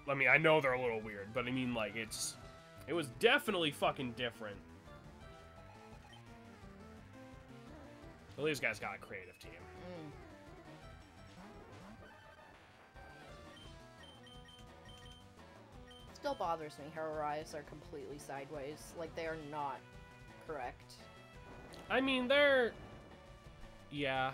I mean, I know they're a little weird, but I mean like it was definitely fucking different. Well, these guys got a creative team. Mm. Still bothers me how her eyes are completely sideways. Like, they are not correct. I mean, they're... Yeah.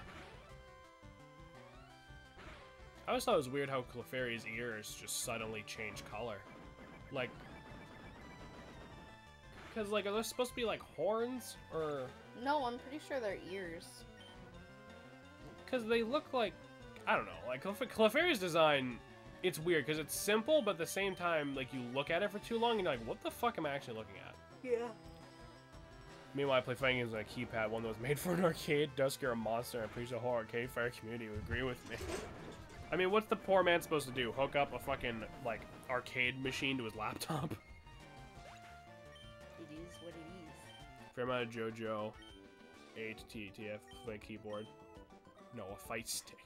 I always thought it was weird how Clefairy's ears just suddenly change color. Like... Because, like, are those supposed to be, like, horns? Or... No, I'm pretty sure they're ears. Because they look like... I don't know. Like, Clefairy's design... It's weird, because it's simple, but at the same time, like, you look at it for too long, and you're like, what the fuck am I actually looking at? Yeah. Meanwhile, I play fighting games on a keypad, one that was made for an arcade, does scare a monster, and I'm pretty sure the whole arcade fire community would agree with me. I mean, what's the poor man supposed to do? Hook up a fucking, like, arcade machine to his laptop? It is what it is. Fair amount of JoJo, A to T, TF, like, keyboard. No, a fight stick.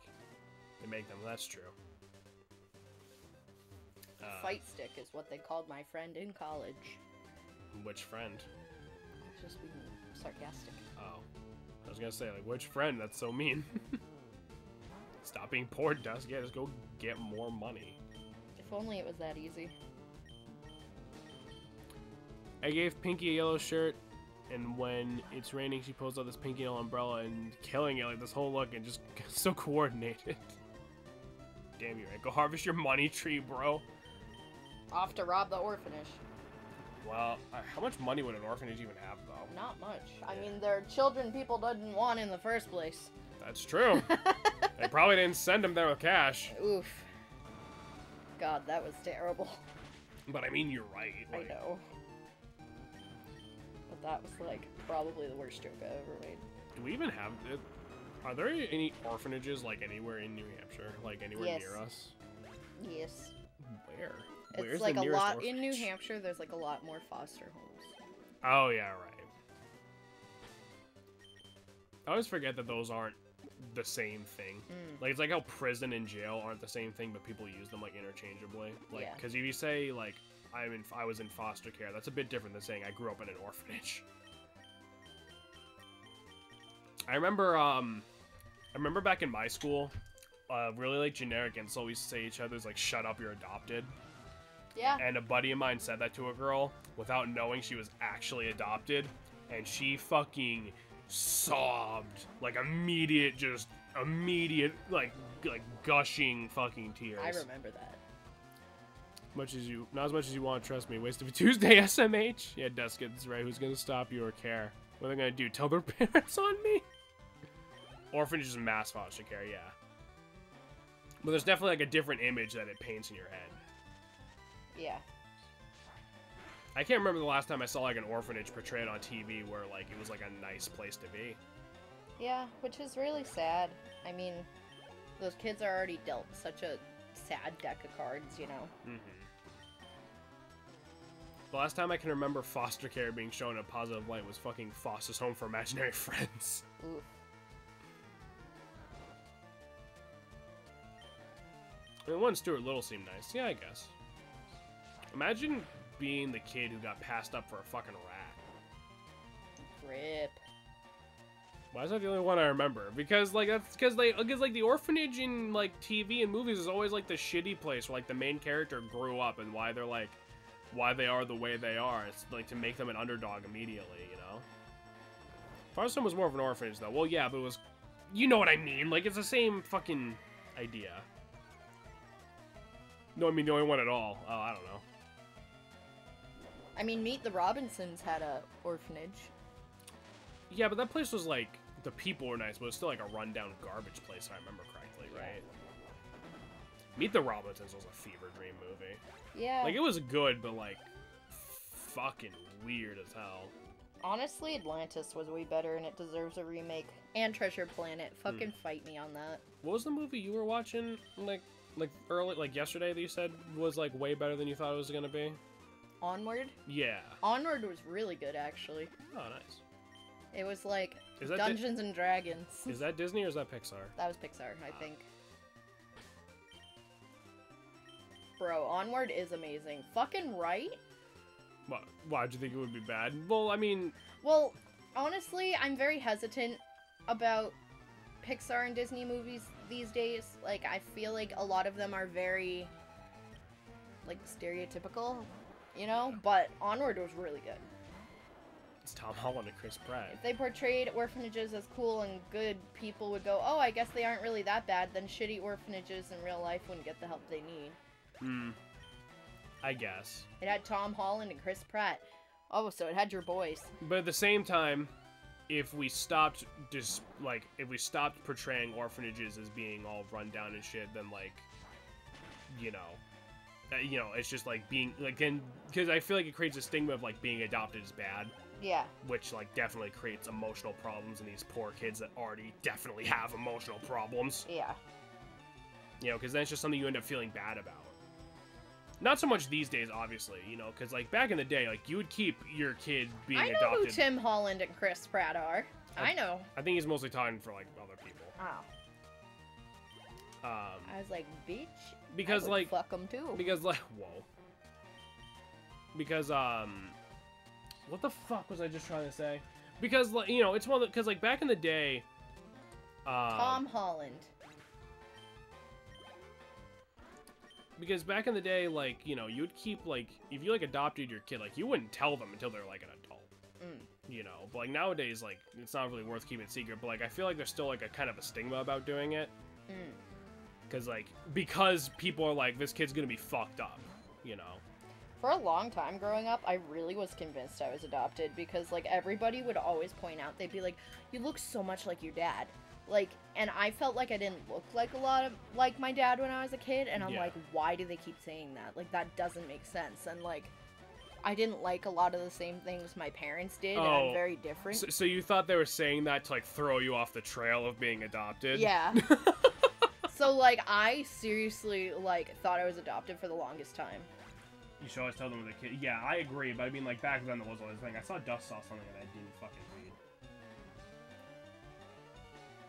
They make them, that's true. Fight stick is what they called my friend in college. Which friend? Just being sarcastic. Oh. I was gonna say, like, which friend? That's so mean. Stop being poor, Dusk. Yeah, just go get more money. If only it was that easy. I gave Pinky a yellow shirt, and when it's raining, she pulls out this pink and yellow umbrella and killing it, like, this whole look, and just so coordinated. Damn you, right? Go harvest your money tree, bro. Off to rob the orphanage. Well, how much money would an orphanage even have, though? Not much. I mean, they're children people didn't want in the first place. That's true. They probably didn't send them there with cash. Oof. God, that was terrible. But I mean, you're right. Like, I know. But that was, like, probably the worst joke I ever made. Do we even have it? Are there any orphanages, like, anywhere in New Hampshire? Like, anywhere near us? Yes. Where? It's Where's like the a nearest lot orphanage? in New Hampshire. There's like a lot more foster homes. Oh yeah, right. I always forget that those aren't the same thing. Like, it's like how prison and jail aren't the same thing, but people use them like interchangeably. Like, Yeah. because if you say like I was in foster care, that's a bit different than saying I grew up in an orphanage. I remember back in my school, really like generic insults we used to say to each other's like, "Shut up, you're adopted." Yeah. And a buddy of mine said that to a girl without knowing she was actually adopted, and she fucking sobbed, like immediate like gushing fucking tears. I remember that. Not as much as you want, trust me. Waste of a Tuesday, SMH. Yeah, Duskins, right? Who's gonna stop you or care? What are they gonna do? Tell their parents on me? Orphanages and mass foster care, yeah. But there's definitely like a different image that it paints in your head. Yeah. I can't remember the last time I saw like an orphanage portrayed on TV where like it was like a nice place to be. Yeah, which is really sad. I mean, those kids are already dealt such a sad deck of cards, you know? Mm-hmm. The last time I can remember foster care being shown in a positive light was fucking Foster's Home for Imaginary Friends. Oof. I mean, one Stuart Little seemed nice. Yeah, I guess. Imagine being the kid who got passed up for a fucking rat. Rip. Why is that the only one I remember? Because like because like the orphanage in like TV and movies is always like the shitty place where like the main character grew up and why they are the way they are. It's like to make them an underdog immediately, you know. Farson was more of an orphanage though. Well, yeah, but it was, you know what I mean? Like it's the same fucking idea. No, I mean the only one at all. Oh, I don't know. I mean, Meet the Robinsons had a orphanage. Yeah, but that place was like, the people were nice, but it was still like a rundown garbage place, if I remember correctly, right? Meet the Robinsons was a fever dream movie. Yeah. Like, it was good, but like, fucking weird as hell. Honestly, Atlantis was way better, and it deserves a remake. And Treasure Planet. Fucking fight me on that. What was the movie you were watching, like early, like yesterday that you said was like way better than you thought it was gonna be? Onward? Yeah. Onward was really good, actually. Oh, nice. It was like Is that Dungeons and Dragons. Is that Disney or is that Pixar? That was Pixar, I think. Bro, Onward is amazing. Fucking right? What? Why'd you think it would be bad? Well, I mean... Well, honestly, I'm very hesitant about Pixar and Disney movies these days. Like, I feel like a lot of them are very, like, stereotypical, you know? But Onward was really good. It's Tom Holland and Chris Pratt. If they portrayed orphanages as cool and good, people would go, oh, I guess they aren't really that bad, then shitty orphanages in real life wouldn't get the help they need. I guess. It had Tom Holland and Chris Pratt. Oh, so it had your boys. But at the same time, if we stopped portraying orphanages as being all run down and shit, then like, you know, it's just like being like, because I feel like it creates a stigma of like being adopted is bad. Yeah. Which like definitely creates emotional problems in these poor kids that already definitely have emotional problems. Yeah. You know, because then it's just something you end up feeling bad about. Not so much these days, obviously, you know, because like back in the day, like you would keep your kid being adopted. I know who Tim Holland and Chris Pratt are. I know. I think he's mostly talking for like other people. Oh. I was like, bitch. Because I would like fuck them too. Because like whoa. Because what the fuck was I just trying to say? Because like you know, it's one because like back in the day. Tom Holland. Because back in the day, like, you know, you'd keep, like, if you, like, adopted your kid, like, you wouldn't tell them until they're, like, an adult. You know? But, like, nowadays, like, it's not really worth keeping it secret. But, like, I feel like there's still, like, a kind of a stigma about doing it. Because people are like, this kid's gonna be fucked up, you know? For a long time growing up, I really was convinced I was adopted. Because, like, everybody would always point out, they'd be like, you look so much like your dad. Like, and I felt like I didn't look like a lot of, like, my dad when I was a kid, and I'm like, why do they keep saying that? Like, that doesn't make sense, and, like, I didn't like a lot of the same things my parents did, and I'm very different. So you thought they were saying that to, like, throw you off the trail of being adopted? Yeah. So, like, I seriously, like, thought I was adopted for the longest time. You should always tell them with a kid. Yeah, I agree, but I mean, like, back then there was always a thing. I saw Dust saw something that I didn't fucking read.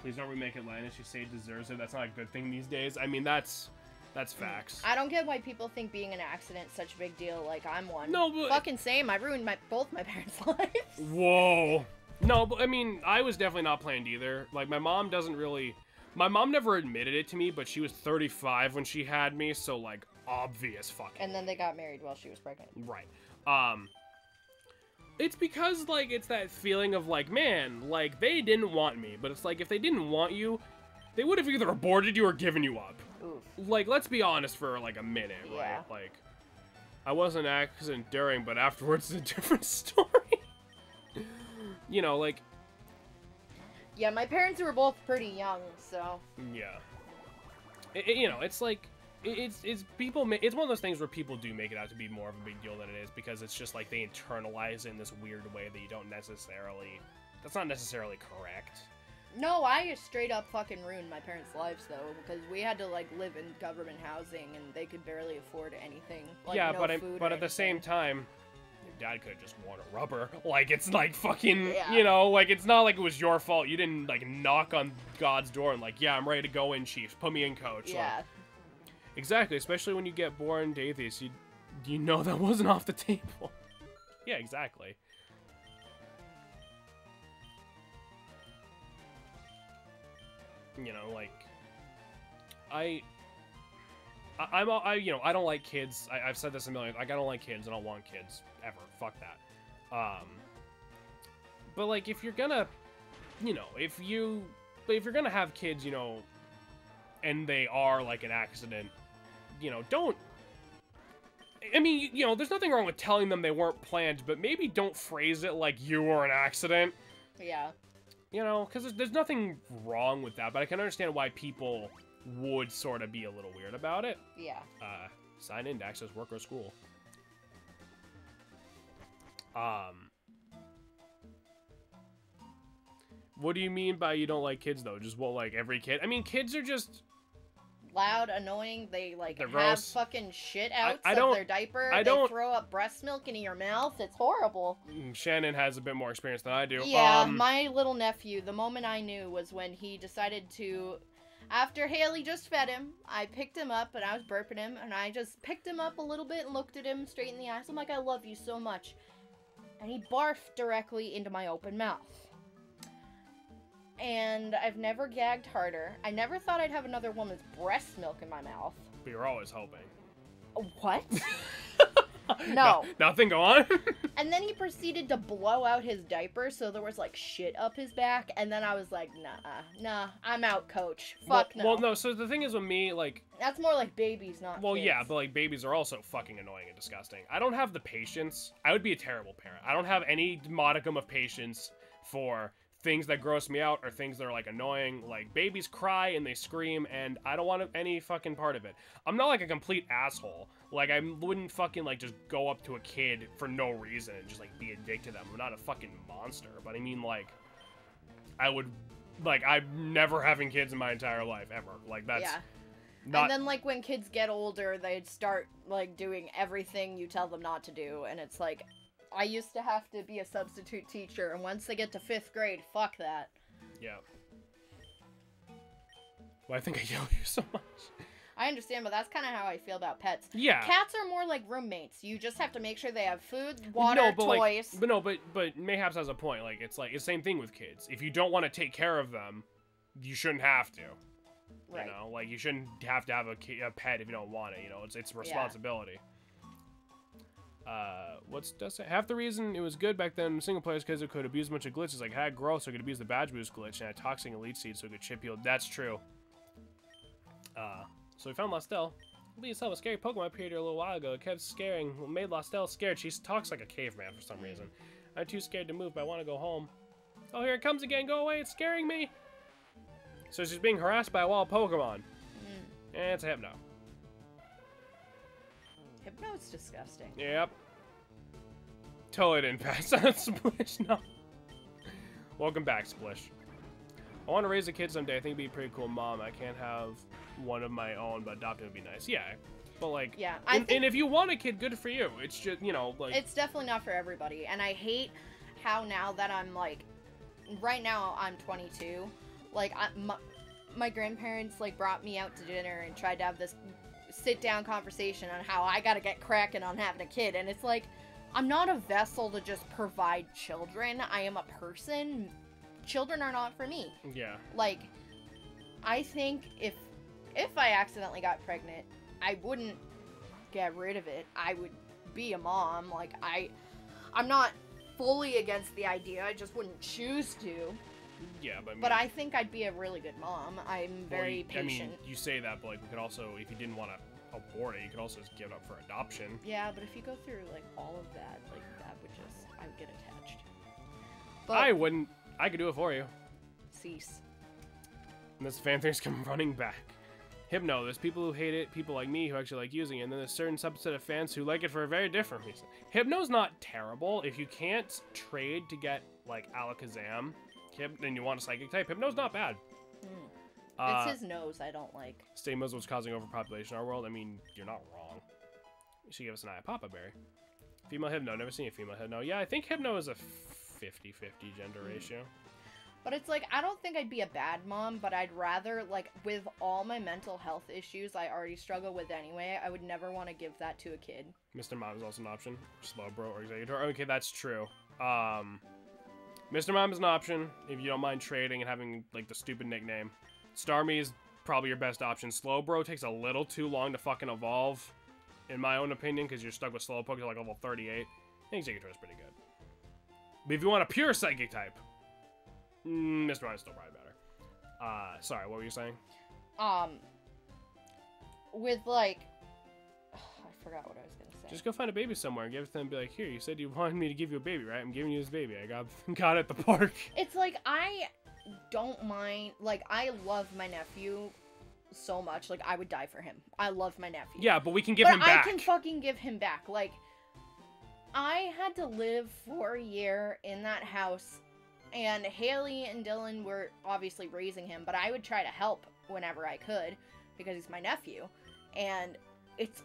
Please don't remake Atlantis. You say it deserves it. That's not a good thing these days. I mean, that's facts. I don't get why people think being an accident's such a big deal. Like, I'm one. No, but... Fucking same. I ruined both my parents' lives. Whoa. No, but, I mean, I was definitely not planned either. Like, my mom doesn't really... My mom never admitted it to me, but she was 35 when she had me, so, like, obvious fucking... And then they got married while she was pregnant. Right. It's because, like, it's that feeling of, like, man, like, they didn't want me. But it's like, if they didn't want you, they would have either aborted you or given you up. Oof. Like, let's be honest for, like, a minute, right? Yeah. Like, I wasn't an accident during, but afterwards it's a different story. You know, like... Yeah, my parents were both pretty young, so... Yeah. You know, it's like... It's people... It's one of those things where people do make it out to be more of a big deal than it is, because it's just like they internalize it in this weird way that you don't necessarily... That's not necessarily correct. No, I straight up fucking ruined my parents' lives, though, because we had to, like, live in government housing, and they could barely afford anything. Like, yeah, no food but or at the same anything. time, your dad could have just worn a rubber. Like, it's like fucking, Yeah. you know, like, it's not like it was your fault. You didn't, like, knock on God's door and, like, yeah, I'm ready to go in, Chiefs. Put me in, coach. Yeah. Like, exactly, especially when you get born to atheists, you know that wasn't off the table. Yeah, exactly. You know, like, you know, I don't like kids. I've said this a million. Like, I don't like kids. I don't want kids ever. Fuck that. But like, if you're gonna, you know, if you're gonna have kids, you know, and they are like an accident, you know, don't. I mean, you know, there's nothing wrong with telling them they weren't planned, but maybe don't phrase it like you were an accident. Yeah. You know, because there's nothing wrong with that, but I can understand why people would sort of be a little weird about it. Yeah. Sign in to access work or school. What do you mean by you don't like kids, though? Just what, like, every kid? I mean, kids are just... Loud, annoying, they, like, They're have gross. fucking shit out I of don't- their diaper, I they don't- throw up breast milk into your mouth, it's horrible. Shannon has a bit more experience than I do. Yeah, my little nephew, the moment I knew was when he decided to... After Haley just fed him, I picked him up, and I was burping him, and I just picked him up a little bit and looked at him straight in the eyes. I'm like, I love you so much. And he barfed directly into my open mouth. And I've never gagged harder. I never thought I'd have another woman's breast milk in my mouth. But you're always hoping. What? No. Nothing, go on. And then he proceeded to blow out his diaper, so there was, like, shit up his back, and then I was like, nah, I'm out, coach. Fuck no. Well, no, so the thing is with me, like... That's more like babies, not Well, kids. yeah, but, like, babies are also fucking annoying and disgusting. I don't have the patience. I would be a terrible parent. I don't have any modicum of patience for things that gross me out or things that are, like, annoying. Like, babies cry and they scream, and I don't want any fucking part of it. I'm not, like, a complete asshole. Like, I wouldn't fucking, like, just go up to a kid for no reason and just, like, be a dick to them. I'm not a fucking monster. But I mean, like, I would... Like, I'm never having kids in my entire life, ever. Like, that's... Yeah. Not... And then, like, when kids get older, they'd start, like, doing everything you tell them not to do, and it's like... I used to have to be a substitute teacher, and once they get to 5th grade, fuck that. Yeah. Well, I think I yell you so much. I understand, but that's kind of how I feel about pets. Yeah. Cats are more like roommates. You just have to make sure they have food, water, toys. But Mayhaps has a point. Like, it's the same thing with kids. If you don't want to take care of them, you shouldn't have to. Right. You know, like, you shouldn't have to have a pet if you don't want it. You know, it's a responsibility. What's does it? Half the reason it was good back then in single players because it could abuse a bunch of glitches. Like, had growth, so it could abuse the badge boost glitch, and had toxic elite seed, so it could chip heal. That's true. So we found Lostel. We saw a scary Pokemon appeared here a little while ago. It kept scaring. What made Lostel scared? She talks like a caveman for some reason. I'm too scared to move, but I want to go home. Oh, here it comes again. Go away. It's scaring me. So she's being harassed by a wild Pokemon. And it's a Hypno. Hypno's disgusting. Yep. Totally didn't pass on Splish, no. Welcome back, Splish. I want to raise a kid someday. I think it'd be a pretty cool mom. I can't have one of my own, but adopting would be nice. Yeah. But, like, yeah, and if you want a kid, good for you. It's just, you know, like... It's definitely not for everybody. And I hate how now that I'm, like... Right now, I'm 22. Like, my grandparents, like, brought me out to dinner and tried to have this sit-down conversation on how I gotta get cracking on having a kid. And it's like, I'm not a vessel to just provide children. I am a person. Children are not for me. Yeah. Like, I think if I accidentally got pregnant, I wouldn't get rid of it. I would be a mom. Like, I'm not fully against the idea. I just wouldn't choose to. Yeah, but I mean, but I think I'd be a really good mom. I'm very patient. I mean, you say that, but, like, we could also, if you didn't want to abort it. You could also just give it up for adoption. Yeah, but if you go through, like, all of that, like, that would just... I would get attached. But I wouldn't. I could do it for you. cease. And this fan theories come running back. Hypno, there's people who hate it, people like me who actually like using it, and then there's a certain subset of fans who like it for a very different reason. Hypno's not terrible. If you can't trade to get, like, Alakazam, and you want a Psychic type, Hypno's not bad. It's his nose I don't like. Stigma is what's causing overpopulation in our world. I mean, you're not wrong. You should give us an Papa Berry. Female Hypno, never seen a female Hypno. Yeah, I think Hypno is a 50-50 gender ratio. But it's like, I don't think I'd be a bad mom, but I'd rather, like, with all my mental health issues I already struggle with anyway, I would never want to give that to a kid. Mr. Mom is also an option. Slowbro or Executor. Okay, that's true. Mr. Mom is an option if you don't mind trading and having, like, the stupid nickname. Starmie is probably your best option. Slowbro takes a little too long to fucking evolve, in my own opinion, because you're stuck with Slowpoke at, like, level 38. I think Executor is pretty good. But if you want a pure Psychic type, Mr. Mime is still probably better. Sorry, what were you saying? With, like... I forgot what I was gonna say. Just go find a baby somewhere and give it to them and be like, here, you said you wanted me to give you a baby, right? I'm giving you this baby. I got it at the park. It's like, I don't mind... Like, I love my nephew so much. Like, I would die for him. I love my nephew. Yeah, but we can give him back. I can fucking give him back. Like, I had to live for a year in that house... And Haley and Dylan were obviously raising him, but I would try to help whenever I could because he's my nephew. And it's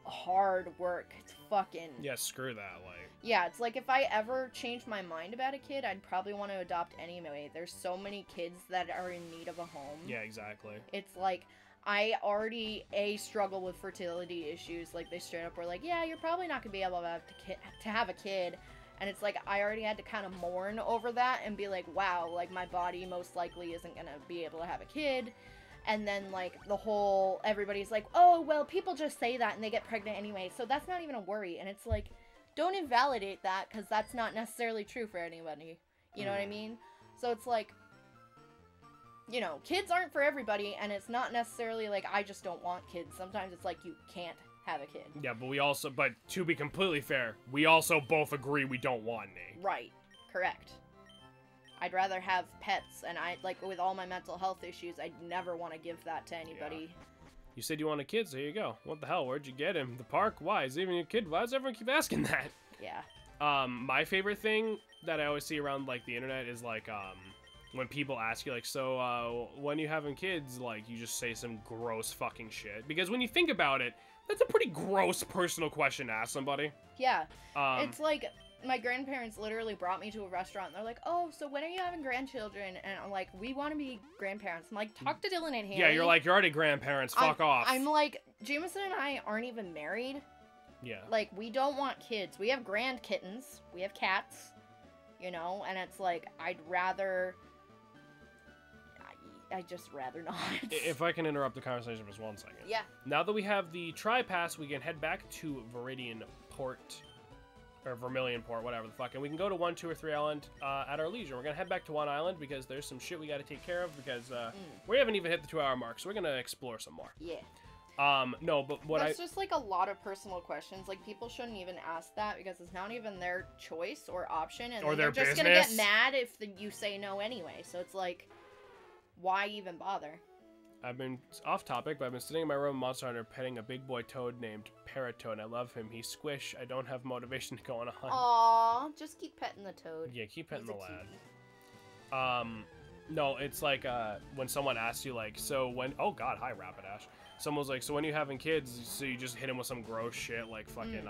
hard work. It's fucking... Yeah, screw that, like... Yeah, it's like if I ever changed my mind about a kid, I'd probably want to adopt anyway. There's so many kids that are in need of a home. Yeah, exactly. It's like, I already, struggle with fertility issues. Like, they straight up were like, yeah, you're probably not going to be able to have a kid. And it's like, I already had to kind of mourn over that and be like, wow, like, my body most likely isn't going to be able to have a kid. And then, like, everybody's like, oh, well, people just say that and they get pregnant anyway, so that's not even a worry. And it's like, don't invalidate that, because that's not necessarily true for anybody. You know what I mean? So it's like, you know, kids aren't for everybody, and it's not necessarily like, I just don't want kids. Sometimes it's like, you can't have a kid. Yeah, but to be completely fair, we also both agree we don't want any. Right. Correct. I'd rather have pets, and like, with all my mental health issues, I'd never want to give that to anybody. Yeah. You said you want a kid, so here you go. What the hell? Where'd you get him? The park? Why? Is he even a kid? Why does everyone keep asking that? Yeah. My favorite thing that I always see around, like, the internet is, like, when people ask you, like, so, when you having kids, like, you just say some gross fucking shit. Because when you think about it, that's a pretty gross personal question to ask somebody. Yeah. It's like, my grandparents literally brought me to a restaurant, and they're like, oh, so when are you having grandchildren? And I'm like, we want to be grandparents. I'm like, talk to Dylan and Haley. Yeah, you're like, you're already grandparents, fuck off. I'm like, Jameson and I aren't even married. Yeah. Like, we don't want kids. We have grand kittens. We have cats. You know? And it's like, I'd just rather not. If I can interrupt the conversation for just 1 second. Yeah. Now that we have the Tri-Pass, we can head back to Viridian Port. Or Vermilion Port, whatever the fuck. And we can go to 1, 2, or 3 island at our leisure. We're going to head back to 1 island because there's some shit we got to take care of because we haven't even hit the 2-hour mark. So we're going to explore some more. Yeah. No, but what That's just like a lot of personal questions. Like, people shouldn't even ask that because it's not even their choice or option. And or they're their just going to get mad if you say no anyway. So it's like, why even bother? I've been off topic, but I've been sitting in my room in Monster Hunter petting a big boy toad named Paratoad. I love him. He's squish. I don't have motivation to go on a hunt. Aww, just keep petting the toad. Yeah, keep petting the lad. No, it's like when someone asks you, like, so when... Oh, God, hi, Rapidash. Someone's like, so when are you having kids? So you just hit him with some gross shit, like fucking,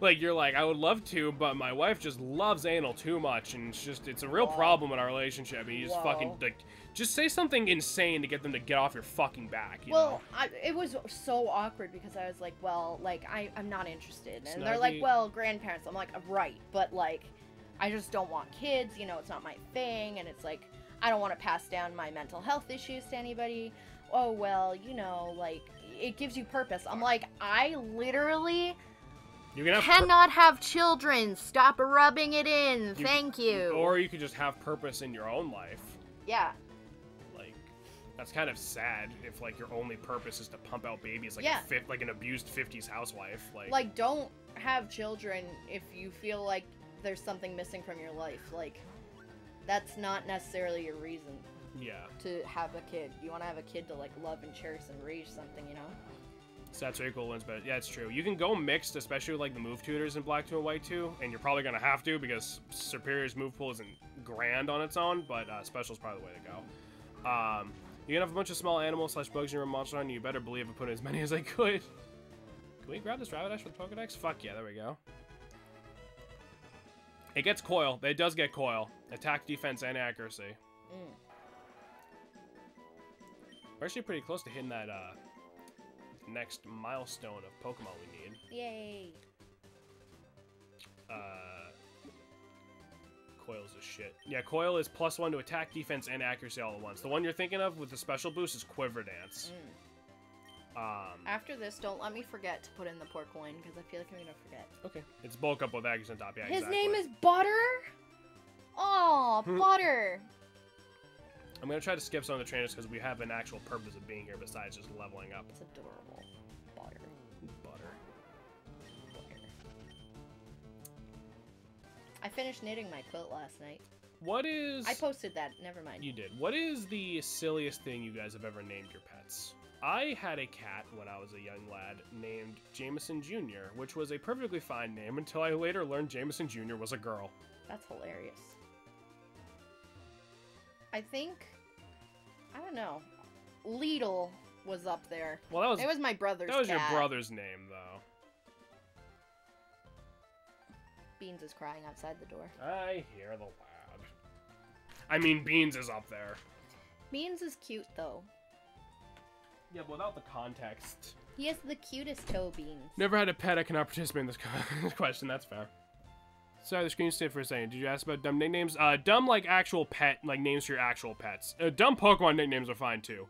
like, you're like, I would love to, but my wife just loves anal too much, and it's a real problem in our relationship, and you just fucking, like, just say something insane to get them to get off your fucking back, you know? It was so awkward, because I was like, well, like, I'm not interested, and Snuggy. They're like, well, grandparents. I'm like, right, but, like, I just don't want kids, you know, it's not my thing, and it's like, I don't want to pass down my mental health issues to anybody. Oh, well, you know, like, it gives you purpose. I'm like, I literally... You cannot have children. Stop rubbing it in. Thank you. Or you could just have purpose in your own life. Yeah. Like, That's kind of sad if like your only purpose is to pump out babies like like an abused 50s housewife. Like don't have children if you feel like there's something missing from your life. Like that's not necessarily your reason. Yeah. To have a kid. You want to have a kid to like love and cherish and raise something, you know? Stats are equal wins, but yeah, it's true. You can go mixed, especially with like the move tutors in Black 2 and White 2, and you're probably gonna have to because Superior's move pool isn't grand on its own, but Special's probably the way to go. You can have a bunch of small animals / bugs in your monster on you. You better believe I put in as many as I could. Can we grab this Rapidash with Pokedex? Fuck yeah, there we go. It gets coil. It does get coil. Attack, defense, and accuracy. We're actually pretty close to hitting that next milestone of Pokemon we need. Yay! Coil's a shit. Yeah, Coil is +1 to attack, defense, and accuracy all at once. The one you're thinking of with the special boost is Quiver Dance. After this, don't let me forget to put in the poor coin, because I feel like I'm gonna forget. Okay. It's bulk up with accuracy on top, yeah, His name is Butter? Oh, Butter! I'm gonna try to skip some of the trainers because we have an actual purpose of being here besides just leveling up. It's adorable. Butter. I finished knitting my quilt last night. What is... I posted that, never mind. You did. What is the silliest thing you guys have ever named your pets? I had a cat when I was a young lad named Jameson Jr., which was a perfectly fine name until I later learned Jameson Jr. was a girl. That's hilarious. I think... I don't know. Lidl was up there. Well, it was my brother's cat. That was your brother's name, though. Beans is crying outside the door. I hear the lad. I mean, Beans is up there. Beans is cute, though. Yeah, but without the context. He has the cutest toe, Beans. Never had a pet. I cannot participate in this question. That's fair. Sorry, the screen stayed for a second. Did you ask about dumb nicknames? Dumb, like, actual pet, like, names for your actual pets. Dumb Pokemon nicknames are fine, too.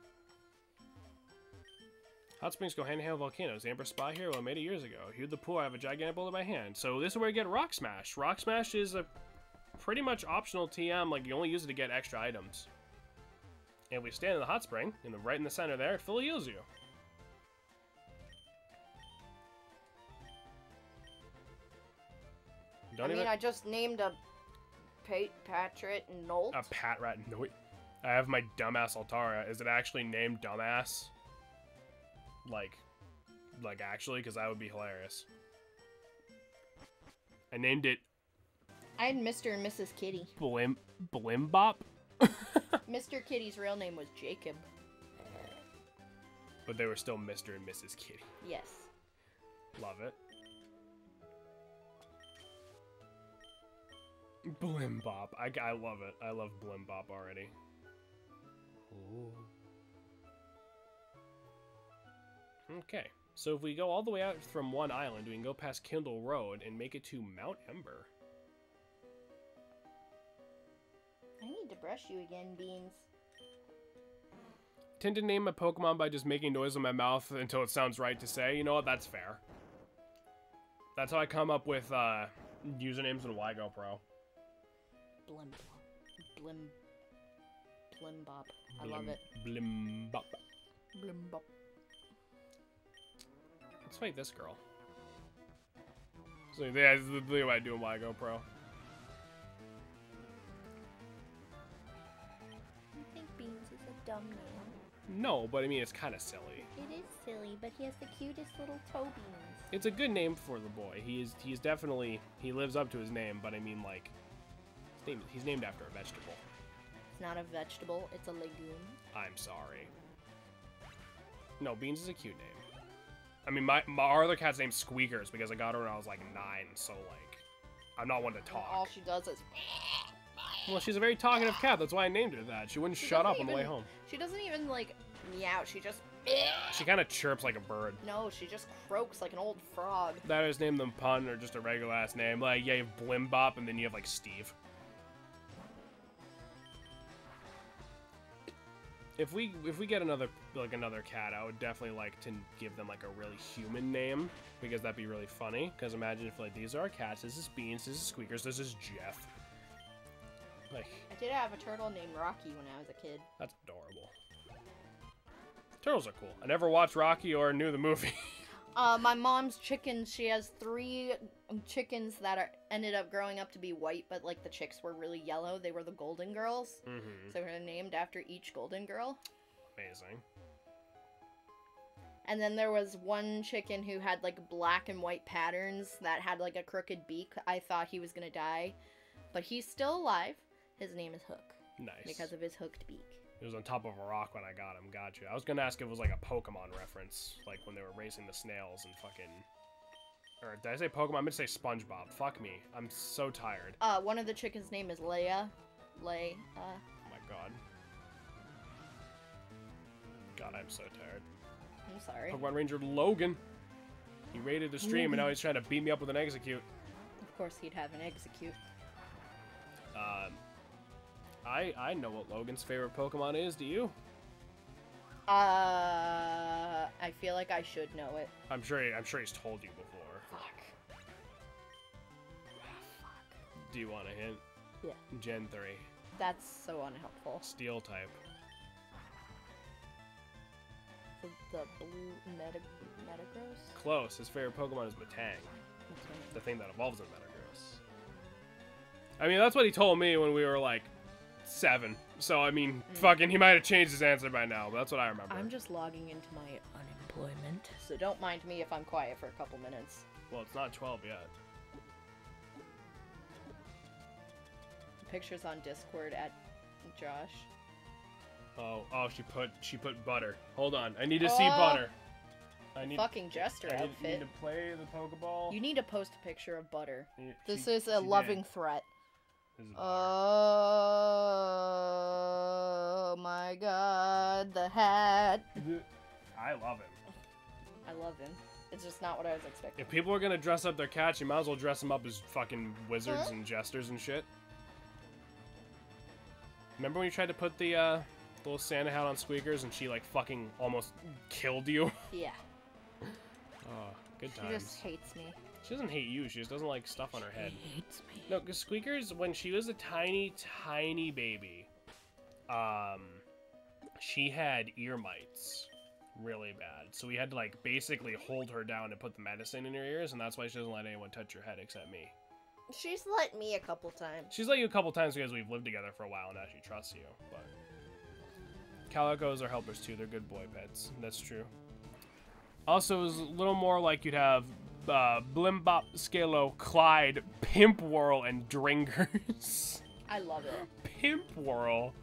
Hot springs go hand-in-hand with volcanoes. The Amber Spa Hero I made it years ago. Here the pool, I have a gigantic boulder in my hand. So this is where you get Rock Smash. Rock Smash is a pretty much optional TM. Like, you only use it to get extra items. And if we stand in the hot spring, right in the center there, it fully heals you. I just named a Patrat Nolt. A Patrat Nolt. I have my dumbass Altara. Is it actually named Dumbass? Like actually, because that would be hilarious. I named it... I had Mr. and Mrs. Kitty. Blimbop? Mr. Kitty's real name was Jacob. But they were still Mr. and Mrs. Kitty. Yes. Love it. Blimbop. I love it. I love Blimbop already. Ooh. Okay. So if we go all the way out from one island, we can go past Kindle Road and make it to Mount Ember. I need to brush you again, Beans. Tend to name a Pokemon by just making noise in my mouth until it sounds right to say. You know what? That's fair. That's how I come up with usernames in WiGo Pro. Blimbop. I love it. Blimbop. Blimbop. Let's fight this girl. So yeah, this is literally what I do in WiGo Pro. I think Beans is a dumb name. No, but I mean, it's kind of silly. It is silly, but he has the cutest little toe beans. It's a good name for the boy. He's definitely, he lives up to his name, but I mean, like, he's named after a vegetable. It's not a vegetable, it's a legume. I'm sorry. No, Beans is a cute name. I mean, our other cat's name's Squeakers because I got her when I was like 9, so like, I'm not one to talk. And all she does is... Well, she's a very talkative cat. That's why I named her that. She wouldn't shut up on the way home. She doesn't even like meow. She just... She kind of chirps like a bird. No, she just croaks like an old frog. That is name them Pun or just a regular ass name. Like, yeah, you have Blimbop and then you have like Steve. If we get another cat, I would definitely like to give them like a really human name because that'd be really funny. Because imagine if like these are our cats, this is Beans, this is Squeakers, this is Jeff. Like, I did have a turtle named Rocky when I was a kid. That's adorable. Turtles are cool. I never watched Rocky or knew the movie. My mom's chickens, she has 3 chickens that ended up growing up to be white, but like the chicks were really yellow. They were the Golden Girls. So they're named after each Golden Girl. Amazing. And then there was one chicken who had like black and white patterns that had like a crooked beak. I thought he was gonna die, but he's still alive. His name is Hook. Nice. Because of his hooked beak. It was on top of a rock when I got him. Gotcha. I was gonna ask if it was like a Pokemon reference, like when they were racing the snails and fucking. Or did I say Pokemon? I meant to say SpongeBob. Fuck me. I'm so tired. One of the chickens' name is Leia. Oh my god. God, I'm so tired. I'm sorry. Pokemon Ranger Logan. He raided the stream and now he's trying to beat me up with an Execute. Of course, he'd have an Execute. I know what Logan's favorite Pokemon is. Do you? I feel like I should know it. I'm sure he's told you before. Fuck. Do you want a hint? Yeah. Gen 3. That's so unhelpful. Steel type. The blue Metagross? Close. His favorite Pokemon is Metang. The thing that evolves in Metagross. I mean, that's what he told me when we were like 7. So, I mean, fucking, he might have changed his answer by now, but that's what I remember. I'm just logging into my unemployment, so don't mind me if I'm quiet for a couple minutes. Well, it's not 12 yet. The picture's on Discord at Josh. Oh, she put butter. Hold on, I need to see butter. I need fucking Jester outfit. I need to play the Pokeball. You need to post a picture of butter. This is a loving threat. Oh my god, the hat. I love him. I love him. It's just not what I was expecting. If people are gonna dress up their cats, you might as well dress them up as fucking wizards and jesters and shit. Remember when you tried to put the little Santa hat on Squeakers and she like fucking almost killed you? Yeah. Oh, good times. She just hates me. She doesn't hate you, she just doesn't like stuff on her head. She hates me. No, because Squeakers, when she was a tiny, tiny baby, she had ear mites really bad. So we had to like basically hold her down and put the medicine in her ears, and that's why she doesn't let anyone touch her head except me. She's let me a couple times. She's let you a couple times because we've lived together for a while and now she trusts you, but... Calicos are helpers too, they're good boy pets. That's true. Also, it was a little more like you'd have Blimbop, Scalo, Clyde, Pimp Whirl, and Dringers. I love it. Pimp Whirl?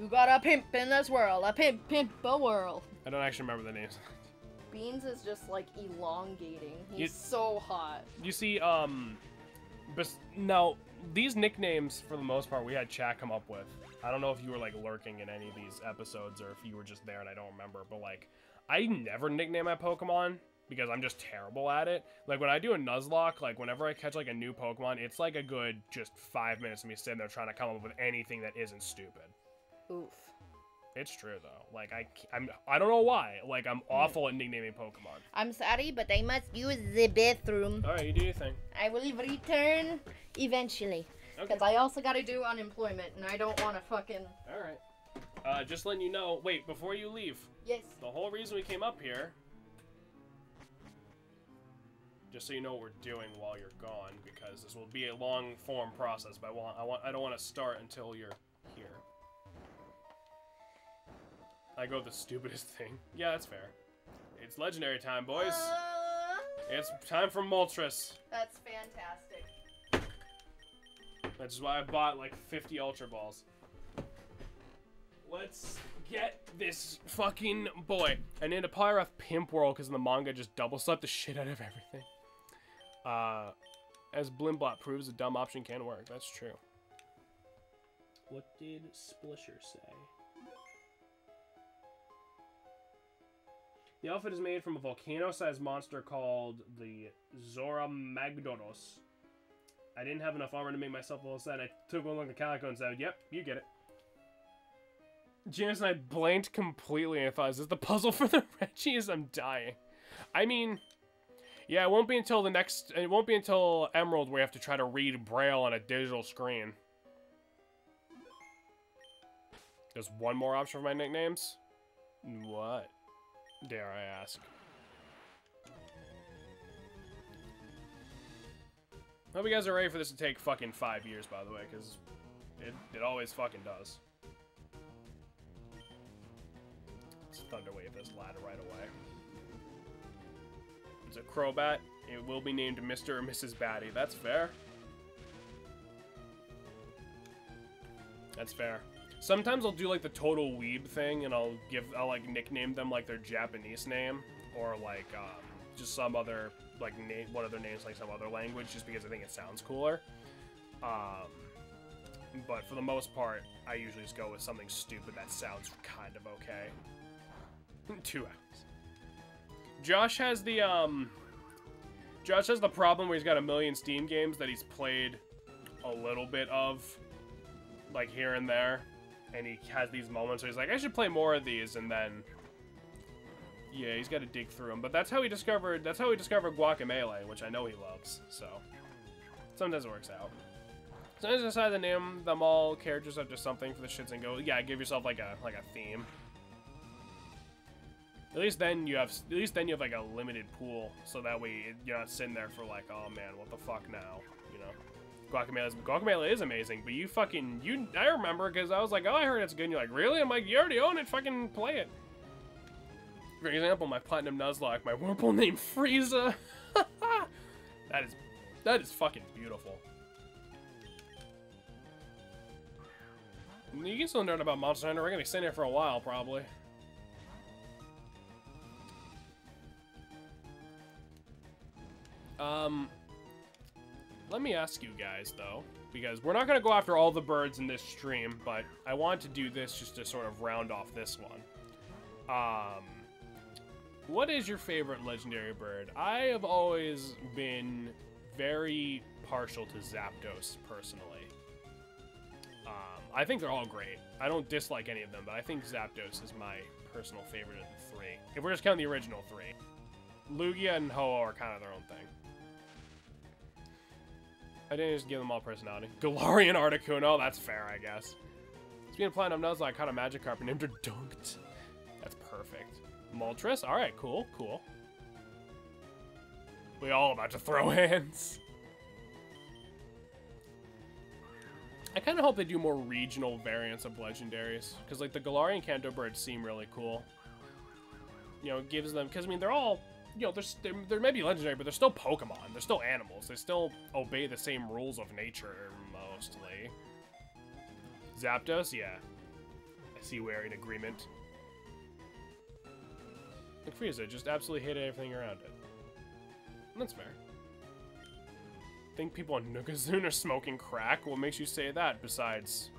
You got a pimp in this world, a pimp a world. I don't actually remember the names. Beans is just like elongating. He's so hot. You see, now, these nicknames, for the most part, we had chat come up with. I don't know if you were, like, lurking in any of these episodes or if you were just there and I don't remember, but, like, I never nickname my Pokemon because I'm just terrible at it. Like, when I do a Nuzlocke, like, whenever I catch, like, a new Pokemon, it's, like, a good just 5 minutes of me sitting there trying to come up with anything that isn't stupid. Oof. It's true, though. Like, I don't know why. Like, I'm awful at nicknaming Pokemon. I'm sorry, but I must use the bathroom. Alright, you do your thing. I will return eventually. Because I also gotta do unemployment, and I don't want to fucking... Alright. Just letting you know... Wait, before you leave. Yes. The whole reason we came up here... Just so you know what we're doing while you're gone, because this will be a long-form process, but I don't want to start until you're here. I go the stupidest thing. Yeah, that's fair. It's legendary time, boys. It's time for Moltres. That's fantastic. That's why I bought like 50 Ultra Balls. Let's get this fucking boy. I need a Pyroth Pimp Whirl because the manga just double slept the shit out of everything. As Blimbot proves, a dumb option can work. That's true. What did Splisher say? The outfit is made from a volcano-sized monster called the Zora Magdoros. I didn't have enough armor to make myself a little set. I took one look at Calico and said, yep, you get it. Janice and I blanked completely and thought, is this the puzzle for the Reggies? I'm dying. I mean, yeah, it won't be until Emerald where we have to try to read Braille on a digital screen. There's one more option for my nicknames. What? Dare I ask? Hope you guys are ready for this to take fucking 5 years, by the way, because it always fucking does. Let's Thunderwave this ladder right away. It's a Crobat. It will be named Mr. or Mrs. Batty. That's fair. That's fair. Sometimes I'll do like the total weeb thing, and I'll like nickname them like their Japanese name, or like just some other like name, one of their names like some other language, just because I think it sounds cooler. But for the most part, I usually just go with something stupid that sounds kind of okay. 2 hours. Josh has the problem where he's got a million Steam games that he's played a little bit of, like here and there, and he has these moments where he's like, I should play more of these, and then yeah, he's got to dig through them. But that's how he discovered Guacamelee, which I know he loves. So sometimes it works out. Sometimes I decide to name them all characters after something for the shits and go. Yeah, give yourself like a theme. At least then you have like a limited pool, so that way you're not sitting there for like, oh man, what the fuck now, you know? Guacamelee is amazing, but I remember because I was like, oh, I heard it's good, and you're like, really? I'm like, you already own it, fucking play it. For example, my Platinum Nuzlocke, my Whirlpool named Frieza. That is fucking beautiful. You can still nerd about Monster Hunter. We're gonna be sitting here for a while, probably. Let me ask you guys, though, because we're not going to go after all the birds in this stream, but I want to do this just to sort of round off this one. What is your favorite legendary bird? I have always been very partial to Zapdos, personally. I think they're all great. I don't dislike any of them, but I think Zapdos is my personal favorite of the 3. If we're just counting the original 3. Lugia and Ho-Oh are kind of their own thing. I didn't just give them all personality. Galarian Articuno, that's fair, I guess. Speaking of Platinum Nuzlocke, I caught a Magikarp and named her Dunked. That's perfect. Moltres, alright, cool, cool. We all about to throw hands. I kind of hope they do more regional variants of legendaries, because like the Galarian Kanto birds seem really cool. You know, it gives them, because I mean they're all, you know, they're maybe legendary, but they're still Pokemon. They're still animals. They still obey the same rules of nature, mostly. Zapdos, yeah. I see we're in agreement. Like Frieza, just absolutely hated everything around it. And that's fair. Think people on Nukazun are smoking crack? What makes you say that, besides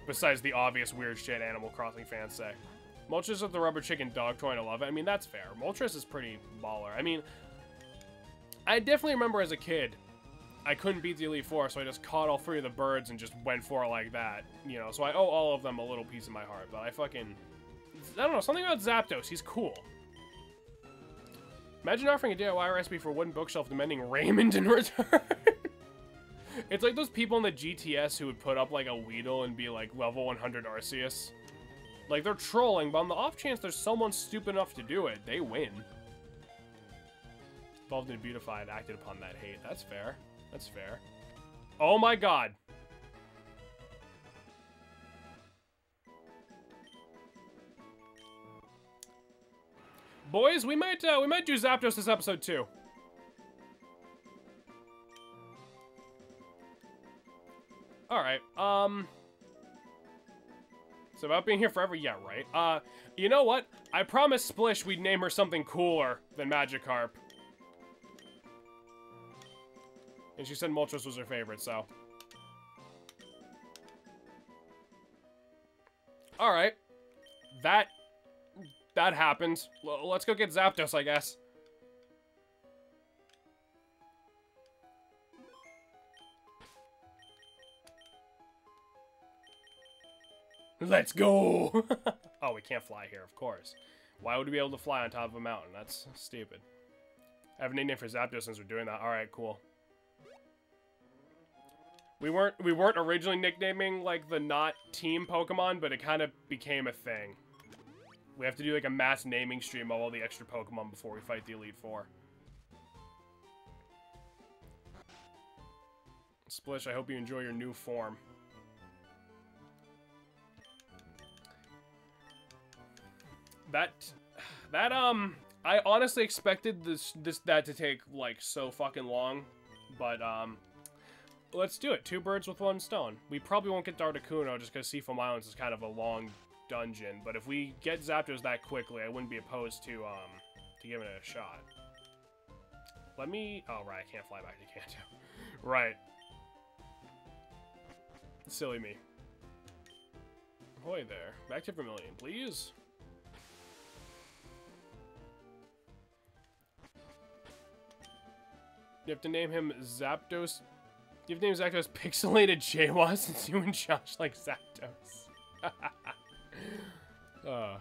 the obvious weird shit Animal Crossing fans say? Moltres with the rubber chicken dog toy, and I love it. I mean, that's fair. Moltres is pretty baller. I mean, I definitely remember as a kid, I couldn't beat the Elite Four, so I just caught all 3 of the birds and just went for it like that. You know, so I owe all of them a little piece of my heart, but I don't know, something about Zapdos, he's cool. Imagine offering a DIY recipe for a wooden bookshelf demanding Raymond in return. It's like those people in the GTS who would put up like a Weedle and be like level 100 Arceus. Like, they're trolling, but on the off chance there's someone stupid enough to do it, they win. Evolved into Beautified, acted upon that hate. That's fair. That's fair. Oh my god. Boys, we might do Zapdos this episode too. Alright, so about being here forever? Yeah, right. You know what? I promised Splish we'd name her something cooler than Magikarp. And she said Moltres was her favorite, so. Alright. That happened. Let's go get Zapdos, I guess. Let's go! Oh, we can't fly here, of course. Why would we be able to fly on top of a mountain? That's stupid. I have a nickname for Zapdos since we're doing that. Alright, cool. We weren't originally nicknaming, like, the not team Pokemon, but it kind of became a thing. We have to do like a mass naming stream of all the extra Pokemon before we fight the Elite Four. Splish, I hope you enjoy your new form. I honestly expected that to take like so fucking long, but let's do it. 2 birds with 1 stone. We probably won't get Articuno just because Seafoam Islands is kind of a long dungeon, but if we get Zapdos that quickly, I wouldn't be opposed to giving it a shot. Let me. Oh right, I can't fly back to Kanto. Right. Silly me. Ahoy there. Back to Vermilion, please. You have to name him Zapdos. You have to name Zapdos Pixelated Jawa since you and Josh like Zapdos. How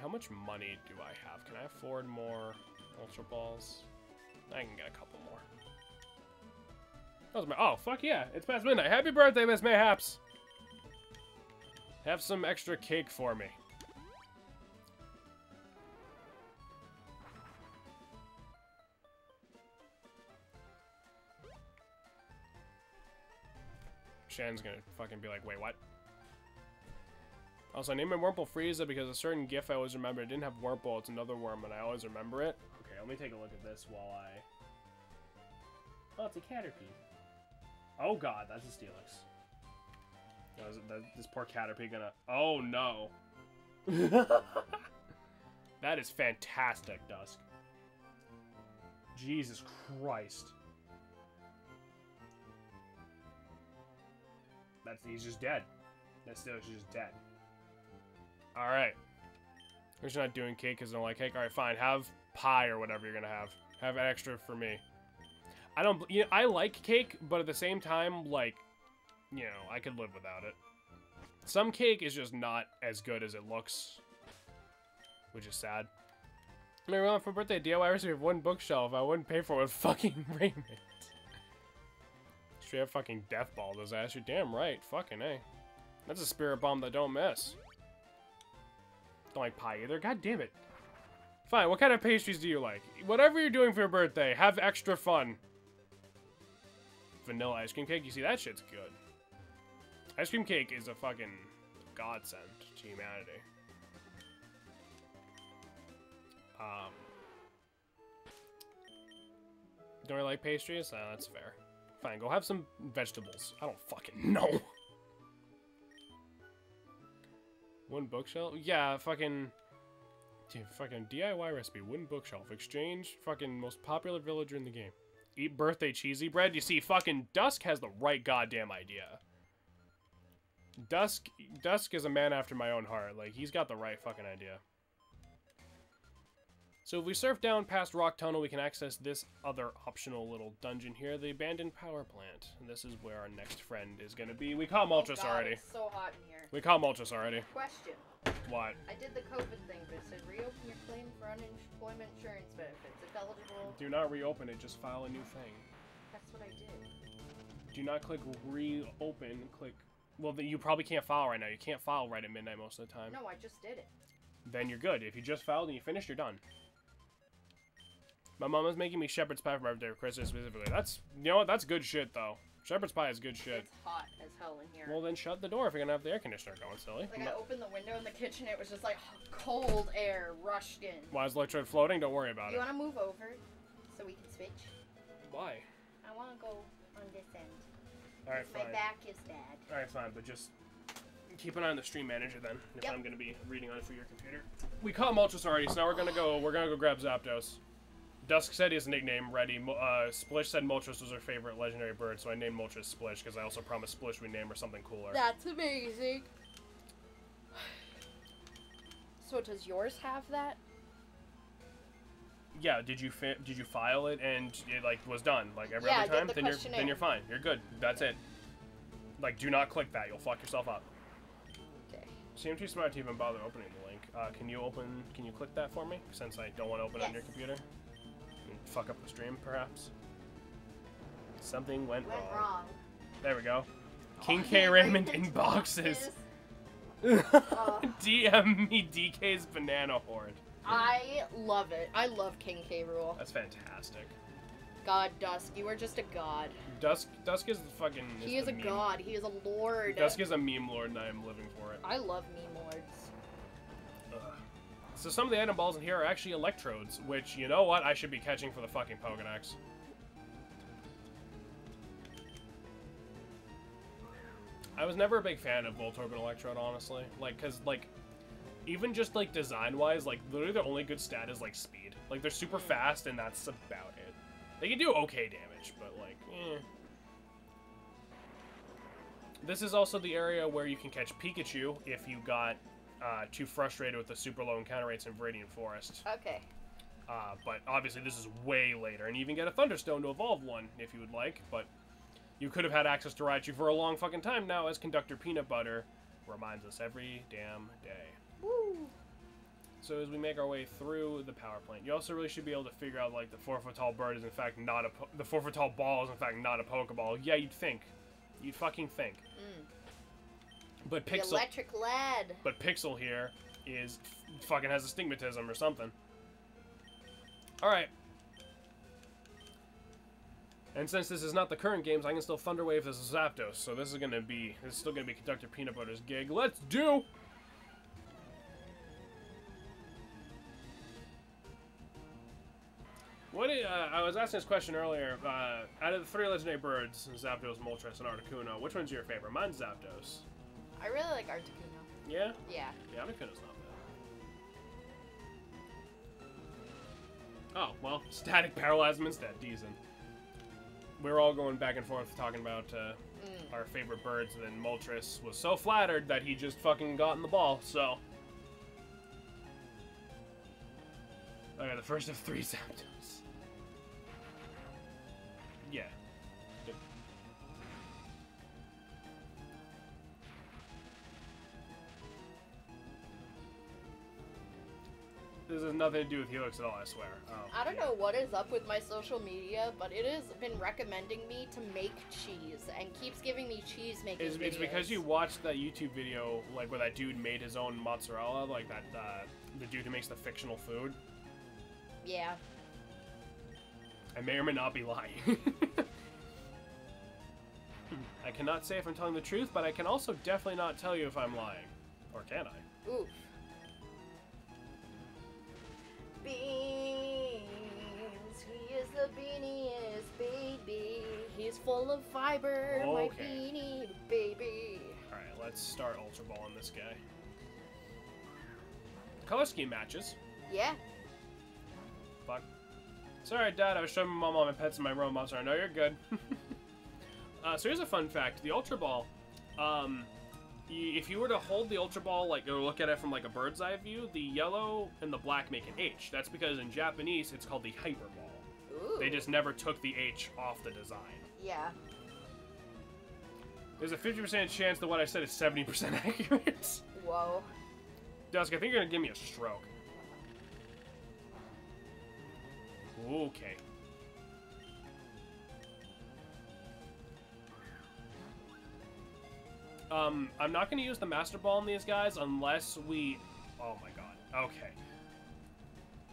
much money do I have? Can I afford more Ultra Balls? I can get a couple more. That was my. Oh, fuck yeah. It's past midnight. Happy birthday, Miss Mayhaps. Have some extra cake for me. Shan's gonna fucking be like, wait, what? Also, I named my Wurmple Frieza because a certain GIF I always remember, it didn't have Wurmple, it's another worm, and I always remember it. Okay, let me take a look at this while I... Oh, it's a Caterpie. Oh god, that's a Steelix. This poor Caterpie gonna... Oh no. That is fantastic, Dusk. Jesus Christ. He's just dead. That Steelix is just dead. Alright. We're just not doing cake because I don't like cake. Alright, fine. Have pie or whatever you're gonna have. Have an extra for me. I don't... You know, I like cake, but at the same time, like... You know, I could live without it. Some cake is just not as good as it looks. Which is sad. I mean, for birthday, DIY recipe of 1 bookshelf. I wouldn't pay for it with fucking raiment. Straight up fucking death ball those ass. You're damn right. Fucking A. That's a spirit bomb that don't miss. Don't like pie either. God damn it. Fine, what kind of pastries do you like? Whatever you're doing for your birthday, have extra fun. Vanilla ice cream cake? You see, that shit's good. Ice cream cake is a fucking godsend to humanity. Don't really like pastries? That's fair. Fine, go have some vegetables. I don't fucking know. 1 bookshelf? Yeah, fucking... Dude, fucking DIY recipe. 1 bookshelf. Exchange. Fucking most popular villager in the game. Eat birthday cheesy bread. You see, fucking Dusk has the right goddamn idea. Dusk is a man after my own heart. Like, he's got the right fucking idea. So if we surf down past Rock Tunnel, we can access this other optional little dungeon here, the abandoned power plant. And this is where our next friend is gonna be. We caught Moltres already. It's so hot in here. We caught Moltres already. Question. What? I did the COVID thing, but it said reopen your claim for unemployment insurance benefits if eligible. Do not reopen it, just file a new thing. That's what I did. Do not click reopen, click... Well, then you probably can't file right now. You can't file right at midnight most of the time. No, I just did it. Then you're good. If you just filed and you finished, you're done. My mom is making me shepherd's pie for my birthday for Christmas specifically. That's, you know what? That's good shit, though. Shepherd's pie is good shit. It's hot as hell in here. Well, then shut the door if you're gonna have the air conditioner going, silly. Like, I opened the window in the kitchen, it was just like cold air rushed in. Why is Electrode floating? Don't worry about it. You want to move over so we can switch? Why? I want to go on this end. Alright, fine. My back is bad. Alright, fine, but just keep an eye on the stream manager then, if Yep. I'm gonna be reading on it for your computer. We caught Moltres already, so now we're gonna go grab Zapdos. Dusk said his nickname ready. Splish said Moltres was her favorite legendary bird, so I named Moltres Splish because I also promised Splish we'd name her something cooler. That's amazing. So does yours have that? Yeah. Did you file it and it like was done like every Yeah, other time? I did the Then you're fine. You're good. That's it. Like, do not click that. You'll fuck yourself up. Okay. Seem too smart to even bother opening the link. Can you click that for me? Since I don't want to open it on your computer. And fuck up the stream, perhaps. Something went wrong. Wrong. There we go. King K Raymond in boxes. DM me DK's banana horde. I love it. I love King K. Rool. That's fantastic. God, Dusk, you are just a god. Dusk is the fucking... He is a god. He is a lord. Dusk is a meme lord, and I am living for it. I love meme lords. So some of the item balls in here are actually electrodes, which, you know what, I should be catching for the fucking Pokedex. I was never a big fan of Voltorb and Electrode, honestly. Like, cause, like, even just, like, design-wise, like, literally their only good stat is, like, speed. Like, they're super fast, and that's about it. They can do okay damage, but, like, eh. This is also the area where you can catch Pikachu if you got too frustrated with the super low encounter rates in Viridian Forest. Okay. But obviously this is way later, and you even get a Thunderstone to evolve one if you would like, but you could have had access to Raichu for a long fucking time now, as Conductor Peanut Butter reminds us every damn day. Woo! So as we make our way through the power plant, you also really should be able to figure out, like, the 4-foot-tall bird is in fact not the 4-foot-tall ball is in fact not a Pokeball. Yeah, you'd think. You'd fucking think. But Pixel... The electric lad. But Pixel here is... fucking has astigmatism or something. Alright. And since this is not the current games, I can still Thunder Wave this as Zapdos. So this is still gonna be Conductor Peanut Butter's gig. Let's do... I was asking this question earlier. Out of the 3 legendary birds, Zapdos, Moltres, and Articuno, which one's your favorite? Mine's Zapdos. I really like Articuno. Yeah? Yeah. Yeah, Articuno's not bad. Oh, well, Static Paralyze him instead. Decent. We were all going back and forth talking about our favorite birds, and then Moltres was so flattered that he just fucking got in the ball, so... Okay, the first of 3 Zapdos. Yeah. Good. This has nothing to do with Helix at all, I swear. Oh, I don't know what is up with my social media, but it has been recommending me to make cheese and keeps giving me cheese making videos. It's because you watched that YouTube video, like, where that dude made his own mozzarella, like that, the dude who makes the fictional food. Yeah. I may or may not be lying. I cannot say if I'm telling the truth, but I can also definitely not tell you if I'm lying. Or can I? Oof. Beans, he is the beaniest baby. He's full of fiber, my beanie baby. Alright, let's start Ultra Ball on this guy. Color scheme matches. Yeah. Fuck. Sorry, Dad, I was showing my mom all my pets in my room. I'm sorry, no, you're good. So here's a fun fact. The Ultra Ball, if you were to hold the Ultra Ball, like, or look at it from, like, a bird's eye view, the yellow and the black make an H. That's because in Japanese, it's called the Hyper Ball. Ooh. They just never took the H off the design. Yeah. There's a 50% chance that what I said is 70% accurate. Whoa. Dusk, I think you're gonna give me a stroke. Okay. I'm not gonna use the Master Ball on these guys unless we... Oh my god. Okay.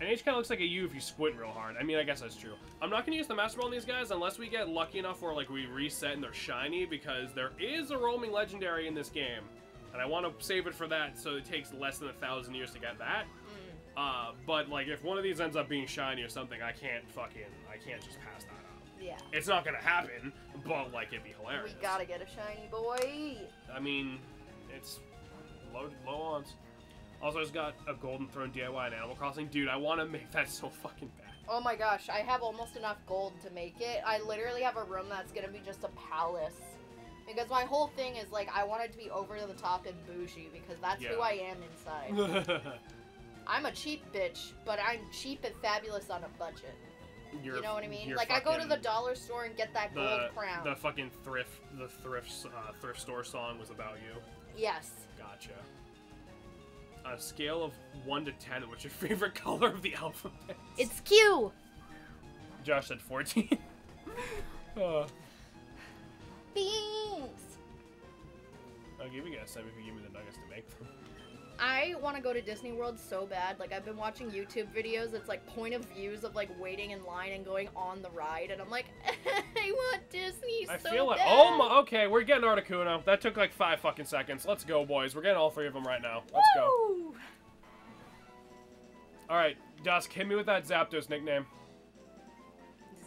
And H kind of looks like a U if you squint real hard. I mean, I guess that's true. I'm not gonna use the Master Ball on these guys unless we get lucky enough where, like, we reset and they're shiny, because there is a roaming legendary in this game. And I want to save it for that, so it takes less than 1,000 years to get that. But, like, if one of these ends up being shiny or something, I can't just pass that up. Yeah. It's not gonna happen, but, like, it'd be hilarious. We gotta get a shiny boy. I mean, it's low ons. Also, it's got a Golden Throne DIY in Animal Crossing. Dude, I want to make that so fucking bad. Oh my gosh, I have almost enough gold to make it. I literally have a room that's gonna be just a palace. Because my whole thing is, like, I want it to be over the top and bougie, because that's who I am inside. I'm a cheap bitch, but I'm cheap and fabulous on a budget. You know what I mean? Like, I go to the dollar store and get that gold crown. The fucking thrift store song was about you. Yes. Gotcha. On a scale of 1 to 10, what's your favorite color of the alphabet? It's Q! Josh said 14. Beans! I'll give you guys some if you give me the nuggets to make them. I want to go to Disney World so bad. Like, I've been watching YouTube videos. It's like point of views of like waiting in line and going on the ride, and I'm like, I want Disney so bad. I feel like, oh my, okay, we're getting Articuno. That took like 5 fucking seconds. Let's go, boys. We're getting all 3 of them right now. Let's go. All right, Dusk, hit me with that Zapdos nickname.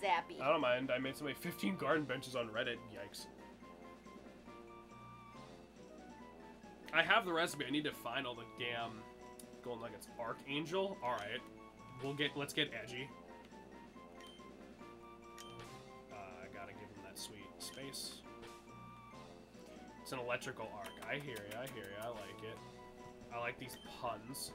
Zappy. I don't mind. I made somebody 15 garden benches on Reddit. Yikes. I have the recipe. I need to find all the damn golden nuggets. Archangel. All right, let's get edgy. I gotta give him that sweet space. It's an electrical arc. I hear you. I hear you. I like it. I like these puns.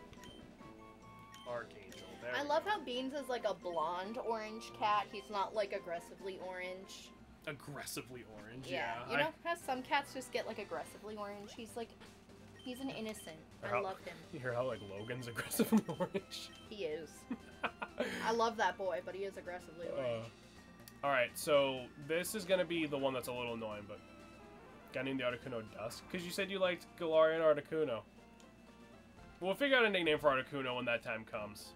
Archangel. There I love how Beans is like a blonde orange cat. He's not like aggressively orange. Aggressively orange. Yeah. You know how some cats just get like aggressively orange? He's an innocent. I love him. You hear how, like, Logan's aggressively orange? He is. I love that boy, but he is aggressively orange. Alright, so this is going to be the one that's a little annoying, but getting the Articuno Dusk? Because you said you liked Galarian Articuno. We'll figure out a nickname for Articuno when that time comes.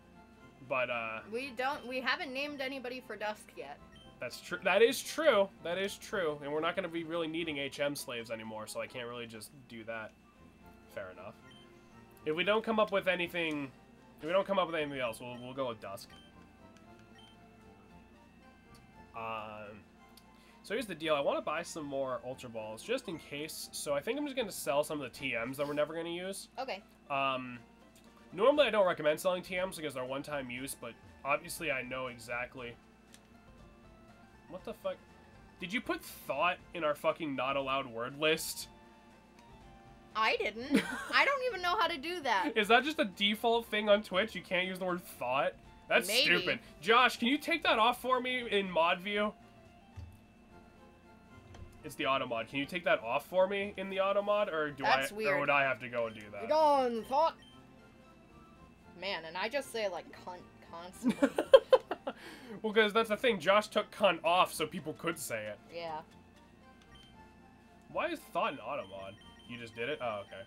But, we haven't named anybody for Dusk yet. That's true. That is true. That is true. And we're not going to be really needing HM slaves anymore, so I can't really just do that. Fair enough. If we don't come up with anything, else, we'll go with Dusk. So here's the deal. I want to buy some more Ultra Balls just in case. So I think I'm just going to sell some of the TMs that we're never going to use. Okay. Normally I don't recommend selling TMs because they're one-time use, but obviously I know exactly. What the fuck? Did you put thought in our fucking not allowed word list? I didn't. I don't even know how to do that. Is that just a default thing on Twitch? You can't use the word thought? That's Maybe. stupid. Josh, can you take that off for me in mod view? It's the auto mod. Can you take that off for me in the auto mod, or That's weird. Or would I have to go and do that? You're going thought. Man, and I just say like cunt constantly. Well, because that's the thing. Josh took cunt off so people could say it. Yeah. Why is thought an auto mod? You just did it? Oh, okay.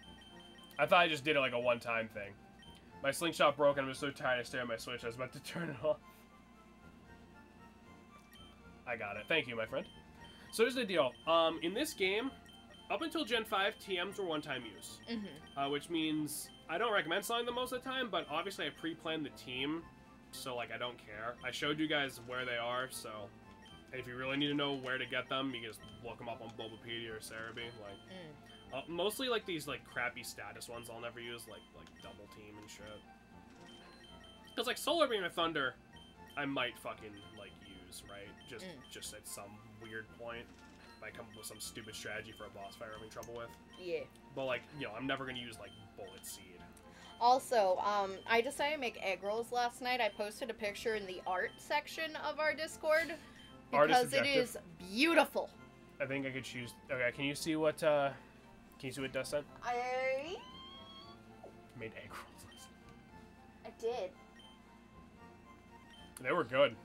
I thought I just did it like a one-time thing. My slingshot broke and I'm just so tired I stare at my Switch I was about to turn it off. I got it. Thank you, my friend. So here's the deal. In this game, up until Gen 5, TMs were one-time use. Which means I don't recommend selling them most of the time, but obviously I pre-planned the team, so like I don't care. I showed you guys where they are, so if you really need to know where to get them, you can just look them up on Bulbapedia or Cerebi. Like, mostly like these like crappy status ones I'll never use, like Double Team and shit. Because like Solar Beam and Thunder, I might fucking like use, right? Just at some weird point, if I come up with some stupid strategy for a boss fight I'm having trouble with. Yeah. But like, you know, I'm never gonna use like Bullet Seed. Also, I decided to make egg rolls last night. I posted a picture in the art section of our Discord because it is beautiful. I think I could choose. Okay, can you see what Dust sent? I Made egg rolls last night. I did. They were good.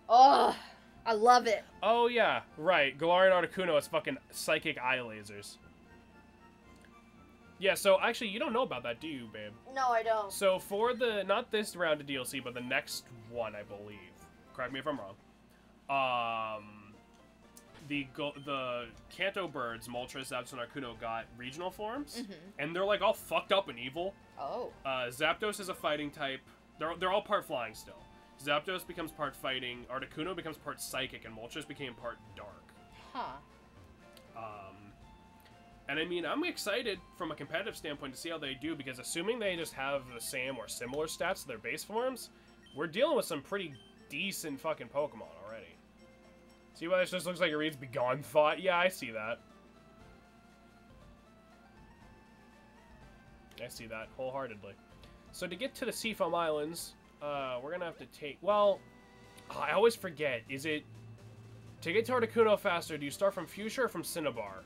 Oh, I love it. Oh yeah, right. Galarian Articuno has fucking psychic eye lasers. Yeah, so actually you don't know about that, do you, babe? No, I don't. So for the, not this round of DLC, but the next one, I believe. Correct me if I'm wrong. The Kanto birds, Moltres, Zapdos, and Articuno got regional forms, and they're like all fucked up and evil. Oh. Zapdos is a fighting type. They're all part flying still. Zapdos becomes part fighting, Articuno becomes part psychic, and Moltres became part dark. Huh. And I mean, I'm excited from a competitive standpoint to see how they do, because assuming they just have the same or similar stats to their base forms, we're dealing with some pretty decent fucking Pokemon already. See why this just looks like it reads Begone Thought? Yeah, I see that. I see that wholeheartedly. So to get to the Seafoam Islands, we're gonna have to take... Well, I always forget. Is it... To get to Articuno faster, do you start from Fuchsia or from Cinnabar?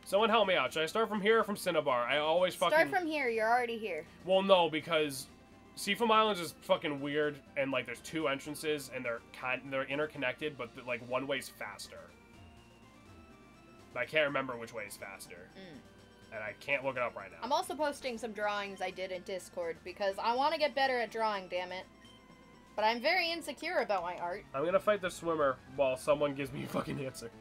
Someone help me out. Should I start from here or from Cinnabar? I always fucking... Start from here. You're already here. Well, no, because Seafoam Islands is fucking weird, and like there's two entrances, and they're interconnected, but like one way's faster. But I can't remember which way is faster. And I can't look it up right now. I'm also posting some drawings I did in Discord because I want to get better at drawing, damn it. But I'm very insecure about my art. I'm gonna fight the swimmer while someone gives me a fucking answer.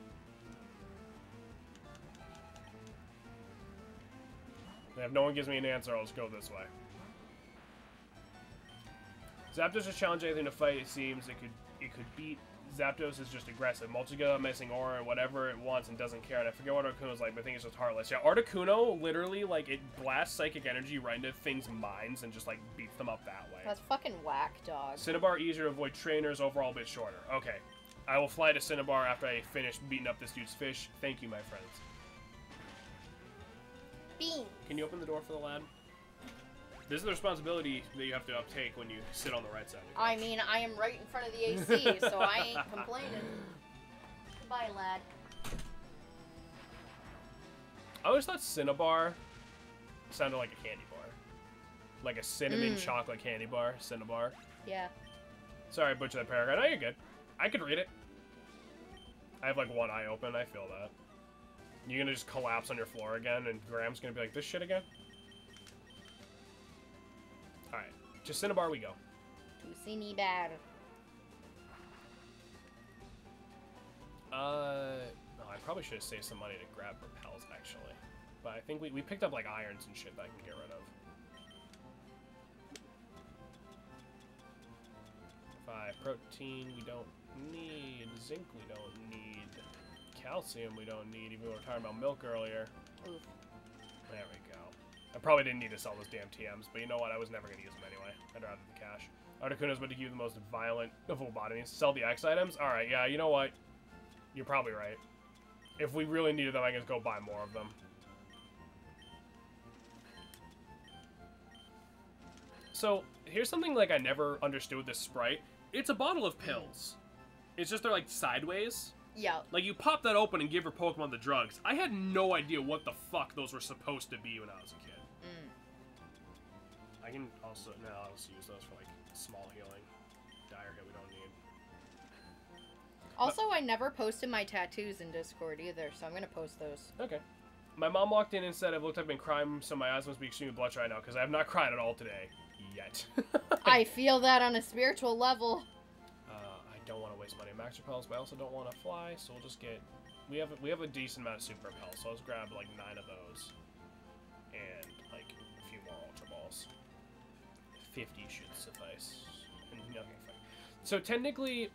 And if no one gives me an answer, I'll just go this way. Zapdos is challenge anything to fight, it seems. It could beat. Zapdos is just aggressive. Multiga, missing aura, and whatever it wants and doesn't care. And I forget what Articuno's like, but I think it's just heartless. Yeah, Articuno, literally, like, it blasts psychic energy right into things' minds and just, like, beats them up that way. That's fucking whack, dog. Cinnabar, easier to avoid trainers, overall a bit shorter. Okay. I will fly to Cinnabar after I finish beating up this dude's fish. Thank you, my friends. Beans. Can you open the door for the lad? This is the responsibility that you have to uptake when you sit on the right side. I mean, I am right in front of the AC, so I ain't complaining. Goodbye, lad. I always thought Cinnabar sounded like a candy bar. Like a cinnamon chocolate candy bar. Cinnabar. Yeah. Sorry, I butchered that paragraph. No, you're good. I could read it. I have like one eye open. I feel that. You're gonna just collapse on your floor again, and Graham's gonna be like, this shit again? Alright. To Cinnabar we go. To Cinnabar. No, I probably should have saved some money to grab repels, actually. But I think we picked up, like, irons and shit that I can get rid of. 5. Protein, we don't need. Zinc, we don't need. Calcium, we don't need, even though we were talking about milk earlier. Oof. There we go. I probably didn't need to sell those damn TMs, but you know what? I was never going to use them anyway. I'd rather the cash. Articuno's about to give you the most violent of lobotomies. Sell the X items? Alright, yeah, you know what? You're probably right. If we really needed them, I can just go buy more of them. So, here's something like I never understood with this Sprite. It's a bottle of pills. It's just they're like sideways. Yeah. Like you pop that open and give your Pokemon the drugs. I had no idea what the fuck those were supposed to be when I was a kid. I can also use those for like small healing. Dire hit we don't need. Also, I never posted my tattoos in Discord either, so I'm gonna post those. Okay. My mom walked in and said, "I've looked like I've been crying, so my eyes must be extremely bloodshot right now because I have not cried at all today yet." I feel that on a spiritual level. I don't want to waste money on Max Repels, but I also don't want to fly, so we'll just get. We have a decent amount of Super Repels, so let's grab like 9 of those, and like a few more Ultra Balls. 50 should suffice. Okay, fine. So technically,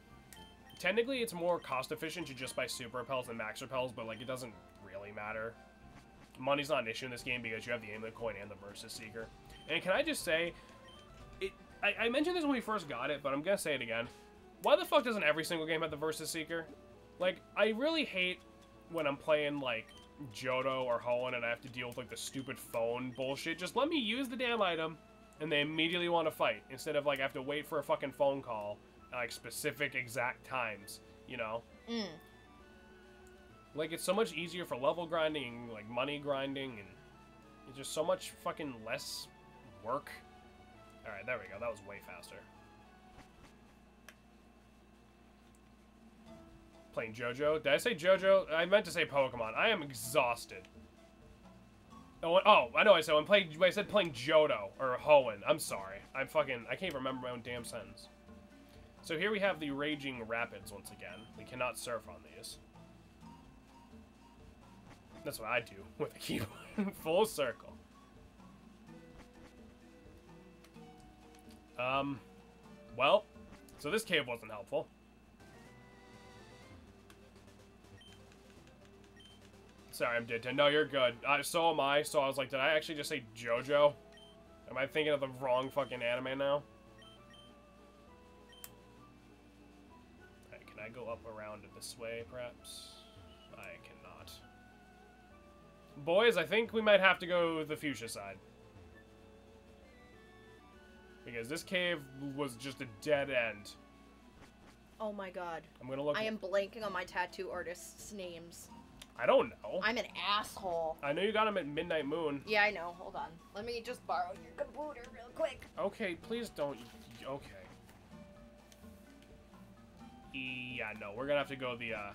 it's more cost efficient to just buy Super Repels than Max Repels, but like it doesn't really matter. Money's not an issue in this game because you have the Amulet Coin and the Versus Seeker. And can I just say, I mentioned this when we first got it, but I'm gonna say it again. Why the fuck doesn't every single game have the Versus Seeker? Like, I really hate when I'm playing like Johto or Hoenn and I have to deal with like the stupid phone bullshit. Just let me use the damn item, and they immediately want to fight instead of like I have to wait for a fucking phone call at like specific exact times, you know? Like, it's so much easier for level grinding, like money grinding, and it's just so much fucking less work. Alright, there we go. That was way faster. Playing JoJo? Did I say JoJo? I meant to say Pokemon. I am exhausted. Oh, I know I said I said playing Johto or Hoenn. I'm sorry. I can't even remember my own damn sentence. So here we have the Raging Rapids once again. We cannot surf on these. That's what I do with a keyboard. Full circle. Well, so this cave wasn't helpful. Sorry, I'm dead. No, you're good. So am I. So I was like, did I actually just say JoJo? Am I thinking of the wrong fucking anime now? Alright, can I go up around it this way, perhaps? I cannot. Boys, I think we might have to go the fuchsia side. Because this cave was just a dead end. Oh my god. I'm gonna look. I am blanking on my tattoo artists' names. I don't know. I'm an asshole. I know you got him at Midnight Moon. Yeah, I know. Hold on. Let me just borrow your computer real quick. Okay, please don't. Okay. Yeah, no. We're gonna have to go the, I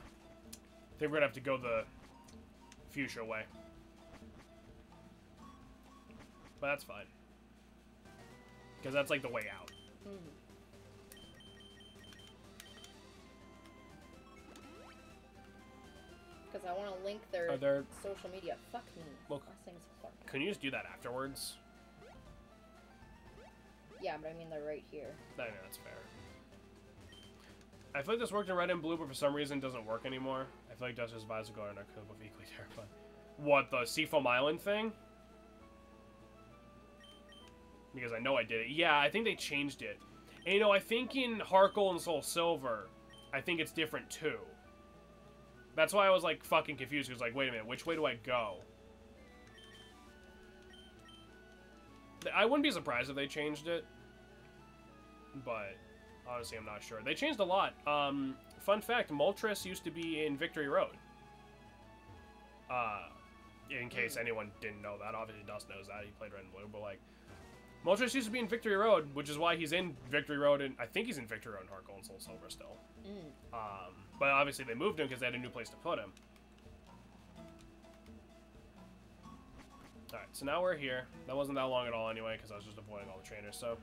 think we're gonna have to go the fuchsia way. But that's fine. Because that's like the way out. Because I want to link their social media. Fuck me. Well, last name is fuck. Can you just do that afterwards? Yeah, but I mean they're right here. No, that's fair. I feel like this worked in red and blue, but for some reason it doesn't work anymore. I feel like Duster's bicycle and Narcoon both equally terrifying. What, the Seafoam Island thing? Because I know I did it. Yeah, I think they changed it. And you know, I think in Heart Gold and Soul Silver, I think it's different too. That's why I was like fucking confused. Because like, wait a minute, which way do I go? I wouldn't be surprised if they changed it. But honestly, I'm not sure. They changed a lot. Fun fact, Moltres used to be in Victory Road. In case anyone didn't know that. Obviously, Dust knows that. He played Red and Blue. But like, Moltres used to be in Victory Road, which is why he's in Victory Road. And I think he's in Victory Road in Heart Gold and Soul Silver still. But obviously, they moved him because they had a new place to put him. Alright, so now we're here. That wasn't that long at all anyway, because I was just avoiding all the trainers, so...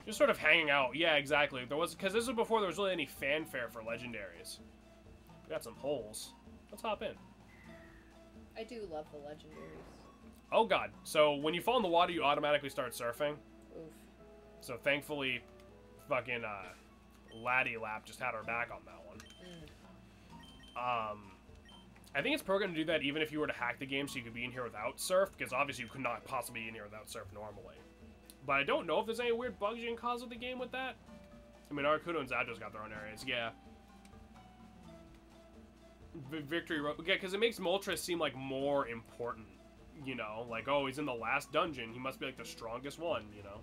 Just sort of hanging out. Yeah, exactly. There was... Because this was before there was really any fanfare for legendaries. We got some holes. Let's hop in. I do love the legendaries. Oh god. So, when you fall in the water, you automatically start surfing. Oof. So, thankfully, fucking, Laddie Lap just had our back on that one. I think it's programmed to do that even if you were to hack the game so you could be in here without surf, because obviously you could not possibly be in here without surf normally. But I don't know if there's any weird bugs you can cause with the game with that. I mean, Arcuno and Zapdos got their own areas, yeah. Victory Road, yeah, because it makes Moltres seem like more important, you know? Like, oh, he's in the last dungeon, he must be like the strongest one, you know?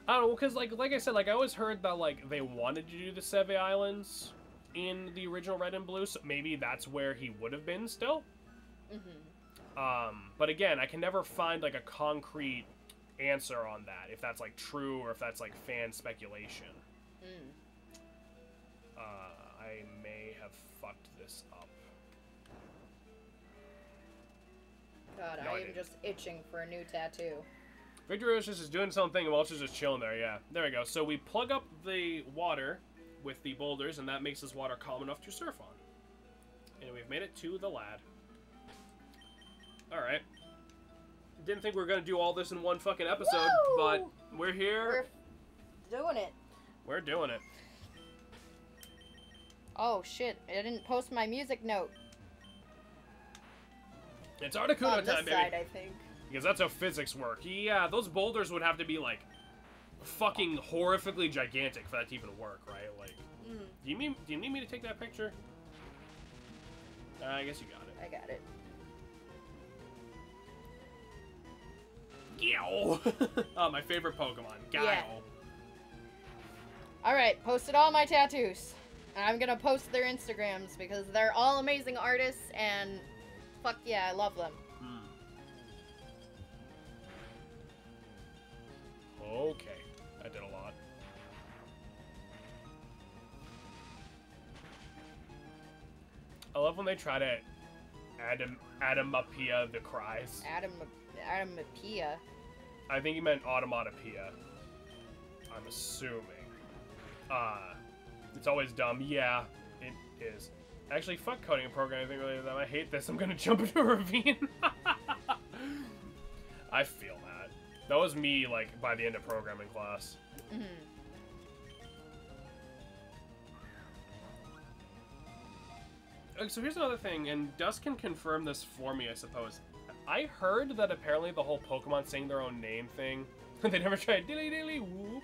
I don't know, because like I said, like I always heard that like they wanted to do the Seve Islands in the original Red and Blue, so maybe that's where he would have been still. But again, I can never find like a concrete answer on that, if that's like true or if that's like fan speculation. I may have fucked this up. God, No, I am just itching for a new tattoo. Victory Road is doing something and Welch is just chilling there, yeah. There we go. So we plug up the water with the boulders, and that makes this water calm enough to surf on. And we've made it to the lad. Alright. Didn't think we were going to do all this in one fucking episode, but we're here. We're doing it. We're doing it. Oh, shit. I didn't post my music note. It's Articuno on this time, baby. side, I think. Because that's how physics work. Yeah, those boulders would have to be, like, fucking horrifically gigantic for that to even work, right? Like, do you need me to take that picture? I guess you got it. I got it. Gale! Oh, my favorite Pokemon. Gale. Yeah. Alright, posted all my tattoos. And I'm gonna post their Instagrams because they're all amazing artists and fuck yeah, I love them. Okay. That did a lot. I love when they try to Adamapia the cries. Adamapia. I think he meant automatopoeia. I'm assuming. It's always dumb. Yeah, it is. Actually, fuck coding and programming. I think related to that. I hate this. I'm gonna jump into a ravine. I feel that. That was me, like, by the end of programming class. Okay, so here's another thing, and Dust can confirm this for me, I suppose. I heard that apparently the whole Pokemon saying their own name thing, they never tried dilly dilly whoop.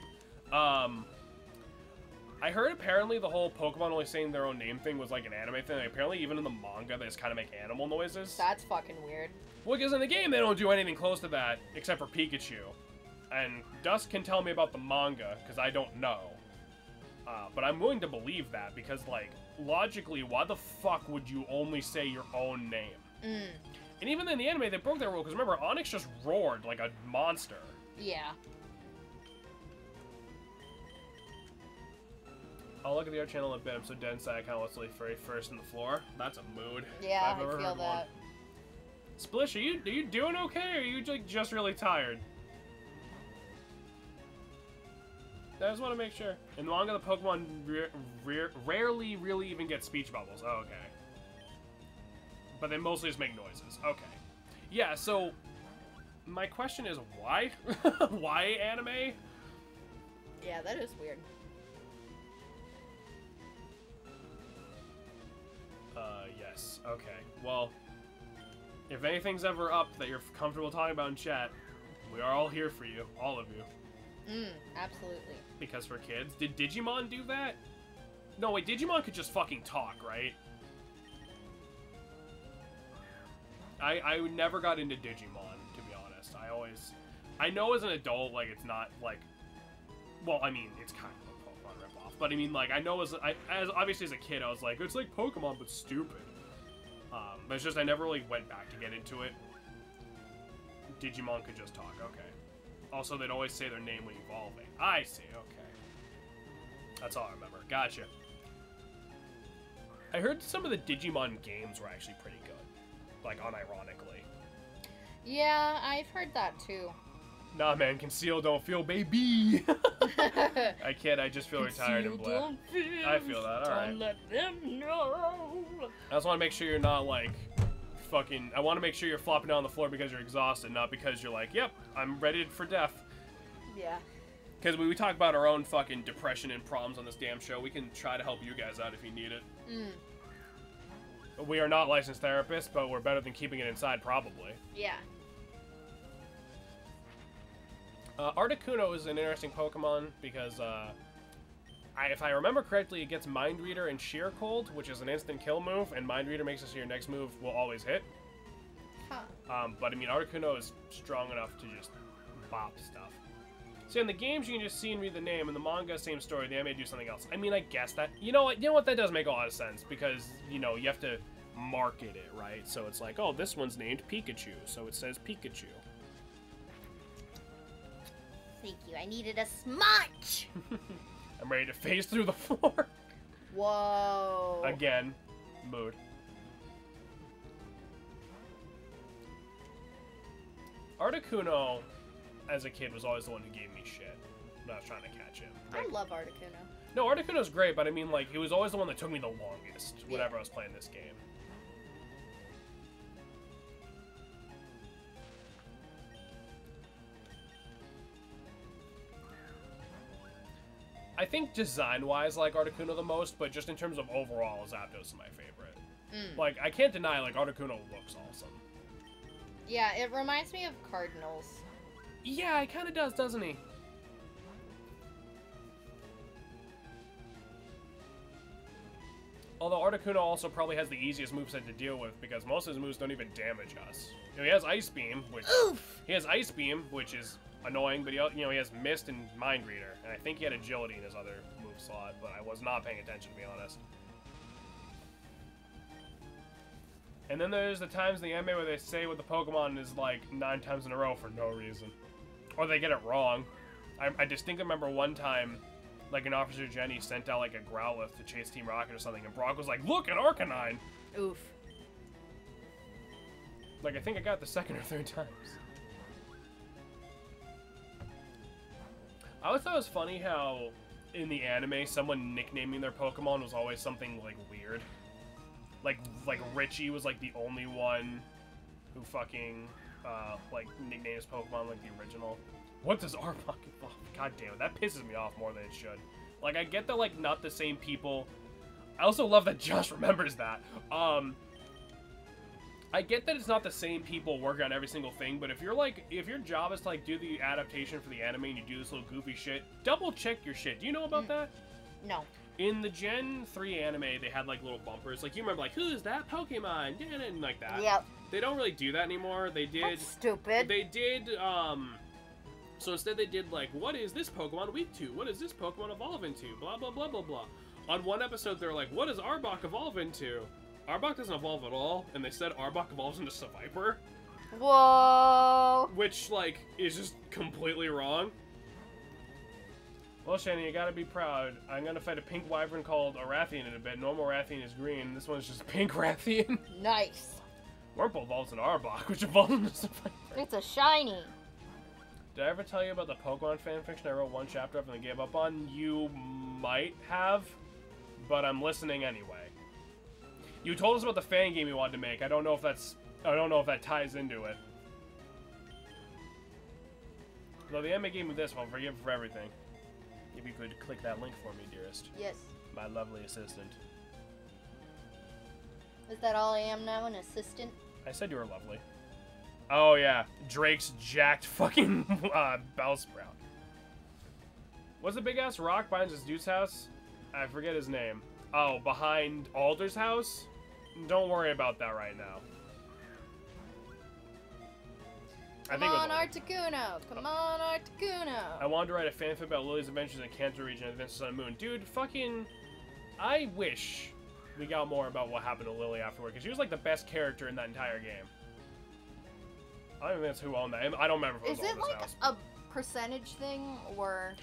I heard apparently the whole Pokemon only saying their own name thing was like an anime thing. Like, apparently even in the manga they just kind of make animal noises. That's fucking weird. Well, because in the game they don't do anything close to that except for Pikachu. And Dust can tell me about the manga, because I don't know. But I'm willing to believe that, because, like, logically, why the fuck would you only say your own name? And even in the anime, they broke that rule, because remember, Onix just roared like a monster. Yeah. I'll look at the art channel in a bit. I'm so dead inside I kind of want to sleep very first in the floor. That's a mood. Yeah, I've ever I feel heard that. one. Splish, are you doing okay, or are you like just really tired? I just want to make sure. In the manga, the Pokemon rarely really even get speech bubbles. Oh, okay. But they mostly just make noises. Okay. Yeah, so my question is why? Why anime? Yeah, that is weird. Yes. Okay. Well, if anything's ever up that you're comfortable talking about in chat, we are all here for you. All of you. Absolutely. Because for kids, did Digimon do that? No, wait, Digimon could just fucking talk, right? I never got into Digimon, to be honest. I know as an adult, like, it's not, like, well, I mean, it's kind of a Pokemon ripoff, but I mean, like, I know as obviously as a kid, I was like, it's like Pokemon, but stupid. But it's just, I never really went back to get into it. Digimon could just talk, okay. Also, they'd always say their name when evolving. I see, okay. That's all I remember. Gotcha. I heard some of the Digimon games were actually pretty good. Like, unironically. Yeah, I've heard that too. Nah, man, conceal, don't feel, baby! I can't, I just feel retired and blah. I feel that, alright. Don't let them know. I just want to make sure you're not, like, fucking... I want to make sure you're flopping down on the floor because you're exhausted, not because you're like, yep, I'm ready for death. Yeah. Because we talk about our own fucking depression and problems on this damn show. We can try to help you guys out if you need it. We are not licensed therapists, but we're better than keeping it inside, probably. Yeah. Articuno is an interesting Pokemon because, if I remember correctly, it gets Mind Reader and Sheer Cold, which is an instant kill move, and Mind Reader makes it so your next move will always hit. Huh. But I mean, Articuno is strong enough to just bop stuff. So in the games, you can just see and read the name. In the manga, same story. The anime do something else. I mean, I guess that... You know what? That does make a lot of sense, because, you know, you have to market it, right? So it's like, oh, this one's named Pikachu, so it says Pikachu. Thank you. I needed a smudge. I'm ready to phase through the floor. Whoa. Again, mood. Articuno, as a kid, was always the one who gave me shit when I was trying to catch him. I love Articuno. No, Articuno's great, but I mean, like, he was always the one that took me the longest whenever I was playing this game. I think design-wise, I like Articuno the most, but just in terms of overall, Zapdos is my favorite. Like, I can't deny, like, Articuno looks awesome. Yeah, it reminds me of Cardinals. Yeah, it kind of does, doesn't he? Although Articuno also probably has the easiest moveset to deal with, because most of his moves don't even damage us. You know, he has Ice Beam, which... Oof! He has Ice Beam, which is annoying, but he has Mist and Mind Reader, and I think he had Agility in his other move slot, but I was not paying attention, to be honest. And then there's the times in the anime where they say what the Pokemon is like 9 times in a row for no reason. Or they get it wrong. I distinctly remember one time, like, an Officer Jenny sent out, like, a Growlithe to chase Team Rocket or something, and Brock was like, look, an Arcanine! Oof. Like, I think I got it the second or third times. I always thought it was funny how, in the anime, someone nicknaming their Pokemon was always something, like, weird. Like Richie was, like, the only one who fucking, like, nicknamed his Pokemon, like, the original. What does Arbok involve? God damn it, that pisses me off more than it should. Like, I get that, like, not the same people. I also love that Josh remembers that. I get that it's not the same people working on every single thing, but if you're, like, if your job is to, like, do the adaptation for the anime and you do this little goofy shit, double check your shit. Do you know about that? No. In the Gen 3 anime, they had, like, little bumpers. Like, you remember, like, who's that Pokemon? And like that. Yep. They don't really do that anymore. They did... That's stupid. They did, so instead they did, like, what is this Pokemon weak to? What does this Pokemon evolve into? Blah, blah, blah, blah, blah. On one episode, they're like, what does Arbok evolve into? Arbok doesn't evolve at all, and they said Arbok evolves into Seviper. Whoa. Which, like, is just completely wrong. Well, Shannon, you gotta be proud. I'm gonna fight a pink wyvern called a Rathian in a bit. Normal Rathian is green. This one's just pink Rathian. Nice. Wurmple evolves an Arbok, which evolves into something. It's a shiny. Did I ever tell you about the Pokemon fanfiction I wrote one chapter of and then gave up on? You might have, but I'm listening anyway. You told us about the fan game you wanted to make. I don't know if that ties into it. Though the anime gave me this one, forgive for everything. If you could click that link for me, dearest. Yes. My lovely assistant. Is that all I am now, an assistant? I said you were lovely. Oh yeah, Drake's jacked fucking Bellsprout. What's the big ass rock behind this dude's house? I forget his name. Oh, behind Alder's house? Don't worry about that right now. Come on, Articuno! Come on, Articuno! I wanted to write a fanfic about Lily's adventures in Kanto region and Adventures on the Moon. Dude, fucking... I wish we got more about what happened to Lily afterward, because she was like the best character in that entire game. I don't think that's who owned that. I don't remember if it was Is it like house. a percentage thing, or...?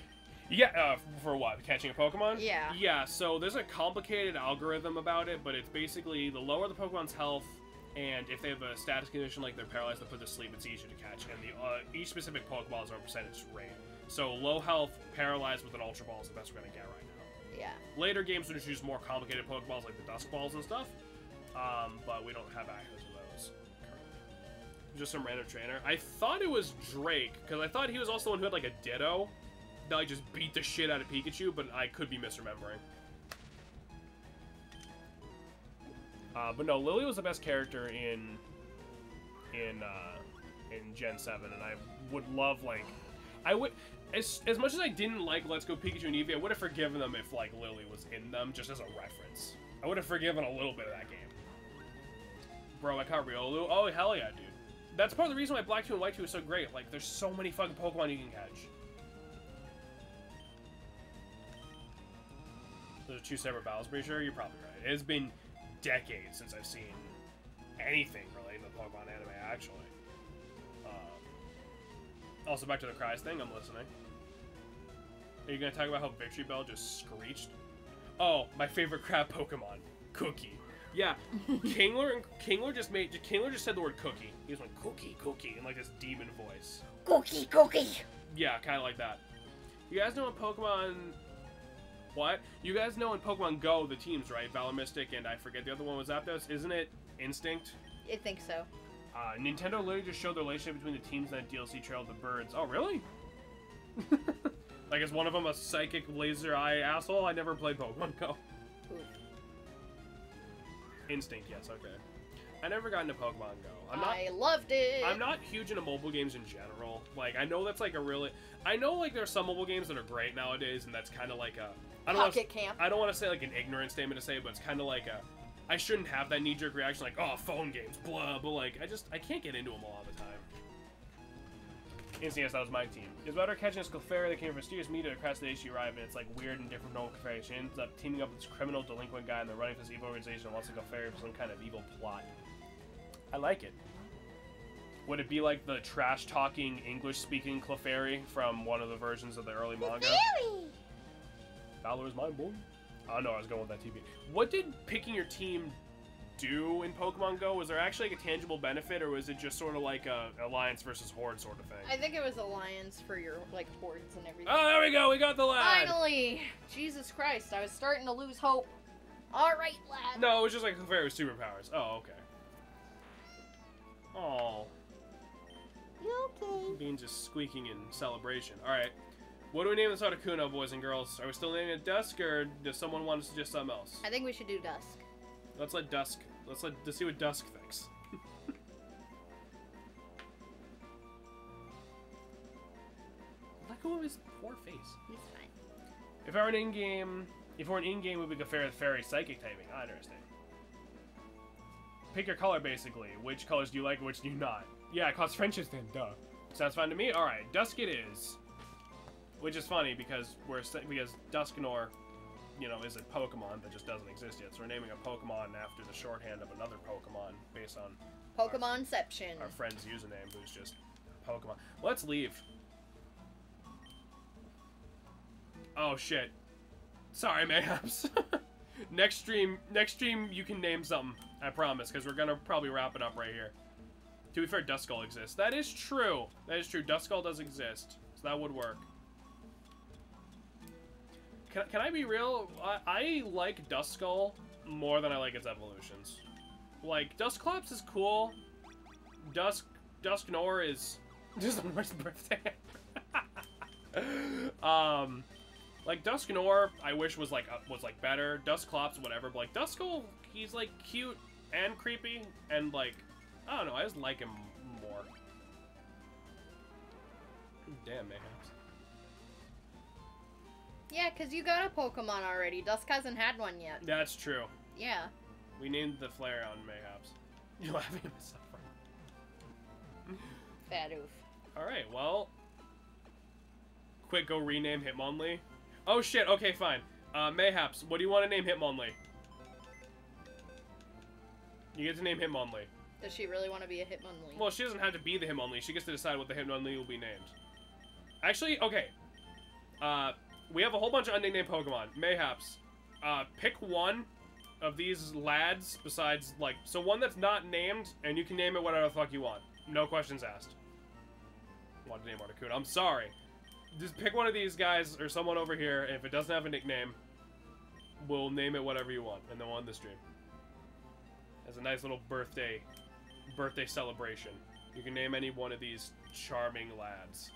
Yeah, for what? Catching a Pokemon? Yeah. Yeah, so there's a complicated algorithm about it, but it's basically the lower the Pokemon's health, and if they have a status condition like they're paralyzed to put to sleep, it's easier to catch. And each specific Pokeball is a percentage rate. So low health, paralyzed with an Ultra Ball is the best we're going to get right now. Yeah. Later games would introduce more complicated Pokeballs like the Dusk Balls and stuff, but we don't have access to those currently. Just some random trainer. I thought it was Drake, because I thought he was also the one who had like a Ditto that like just beat the shit out of Pikachu, but I could be misremembering. But no, Lily was the best character in Gen 7, and I would love, like, I would, as much as I didn't like Let's Go Pikachu and Eevee, I would have forgiven them if, like, Lily was in them, just as a reference. I would have forgiven a little bit of that game. Bro, I caught Riolu. Oh, hell yeah, dude. That's part of the reason why Black 2 and White 2 is so great. Like, there's so many fucking Pokemon you can catch. Those are two separate battles, pretty sure? You're probably right. It's been decades since I've seen anything related to the Pokemon anime, actually. Also, back to the cries thing, I'm listening. Are you gonna talk about how Victory Bell just screeched? Oh, my favorite crab Pokemon, Cookie. Yeah, Kingler just said the word cookie. He just went cookie in like this demon voice. Cookie. Yeah, kind of like that. You guys know in Pokemon... What? You guys know in Pokemon Go, the teams, right? Valor Mystic and I forget the other one was Zapdos. Isn't it Instinct? I think so. Nintendo literally just showed the relationship between the teams in that DLC Trail of the Birds. Oh, really? Like, is one of them a psychic laser eye asshole? I never played Pokemon Go. Ooh. Instinct, yes, okay. I never got into Pokemon Go. I loved it! I'm not huge into mobile games in general. Like, I know that's like a really... I know, like, there's some mobile games that are great nowadays, and that's kind of like a... Pocket camp. I don't want to say, like, an ignorant statement to say, but it's kind of like a... I shouldn't have that knee-jerk reaction, like, oh, phone games, blah, but, like, I can't get into them all the time. Instinct, yes, that was my team. It's about her catching a Clefairy that came from mysterious meteor to crash the day she arrived, and it's, like, weird and different from normal Clefairy. She ends up teaming up with this criminal, delinquent guy, and they're running for this evil organization and wants to Clefairy for some kind of evil plot. I like it. Would it be like the trash-talking, English-speaking Clefairy from one of the versions of the early manga? Clefairy! Valor is mine, boy. Oh, no, I was going with that TV. What did picking your team do in Pokemon Go? Was there actually like a tangible benefit, or was it just sort of like a Alliance versus Horde sort of thing? I think it was Alliance for your, like, hordes and everything. Oh, there we go! We got the lad! Finally! Jesus Christ, I was starting to lose hope. Alright, lad. No, it was just like Clefairy with superpowers. Oh, okay. Oh. You okay? Being just squeaking in celebration. Alright. What do we name this Articuno, boys and girls? Are we still naming it Dusk, or does someone want to suggest something else? I think we should do Dusk. Let's see what Dusk thinks. Let go of his poor face. He's fine. If we're an in-game, we'd be a fairy psychic typing. Ah, interesting. Pick your color, basically. Which colors do you like, which do you not? Yeah, it costs friendships then, duh. Sounds fine to me. All right, Dusk it is. Which is funny because Dusknor, you know, is a Pokemon that just doesn't exist yet. So we're naming a Pokemon after the shorthand of another Pokemon based on Pokemonception. our friend's username, who's just Pokemon. Let's leave. Oh, shit. Sorry, Mayhaps. Next stream, you can name something. I promise, because we're gonna probably wrap it up right here. To be fair, Duskull exists. That is true. That is true. Duskull does exist, so that would work. Can I be real? I like Duskull more than I like its evolutions. Like, Dusclops is cool. Dusknoir is just on my birthday. Like Dusknoir, I wish was like better. Dusclops, whatever. But like Duskull, he's like cute and creepy, and like I don't know. I just like him more. Damn, Mayhaps. Yeah, because you got a Pokemon already. Dusk hasn't had one yet. That's true. Yeah. We named the flare on Mayhaps. You're laughing at myself. Fat oof. Alright, well. Quick, go rename Hitmonlee. Oh shit, okay, fine. Mayhaps, what do you want to name Hitmonlee? You get to name Hitmonlee. Does she really want to be a Hitmonlee? Well, she doesn't have to be the Hitmonlee. She gets to decide what the Hitmonlee will be named. Actually, okay. We have a whole bunch of unnamed Pokemon. Mayhaps, pick one of these lads besides, like, so one that's not named, and you can name it whatever the fuck you want. No questions asked. Want to name Articuno. I'm sorry. Just pick one of these guys or someone over here, and if it doesn't have a nickname, we'll name it whatever you want, and then we'll end the stream. As a nice little birthday celebration. You can name any one of these charming lads.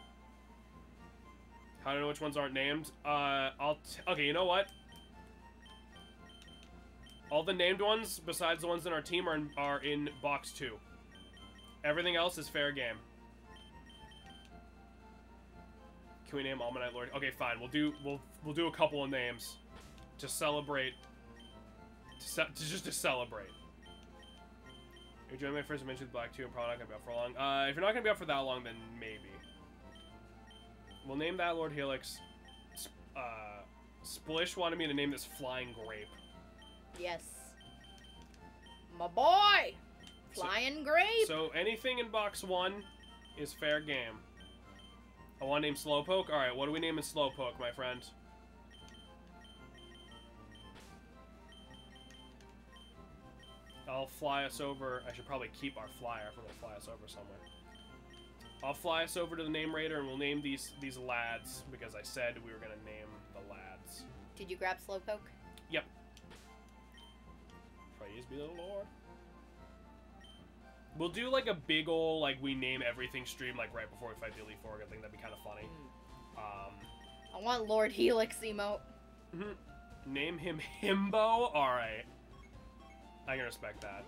How do I know which ones aren't named? Okay, you know what? All the named ones, besides the ones in our team, are in box 2. Everything else is fair game. Can we name Almanite Lord? Okay, fine. We'll do a couple of names to celebrate. Just to celebrate. You're doing my first mention of Black 2 and probably not gonna be out for long. If you're not gonna be out for that long, then maybe. We'll name that Lord Helix. Splish wanted me to name this Flying Grape. Yes. My boy! Flying Grape! So anything in box 1 is fair game. I want to name Slowpoke? Alright, what do we name in Slowpoke, my friend? I'll fly us over. I should probably keep our flyer if we're going to fly us over somewhere. I'll fly us over to the name raider and we'll name these lads because I said we were going to name the lads. Did you grab Slowpoke? Yep. Praise be the Lord. We'll do like a big ol' like we name everything stream like right before we fight the Elite Four. I think that'd be kind of funny. I want Lord Helix emote. Name him Himbo? Alright. I can respect that.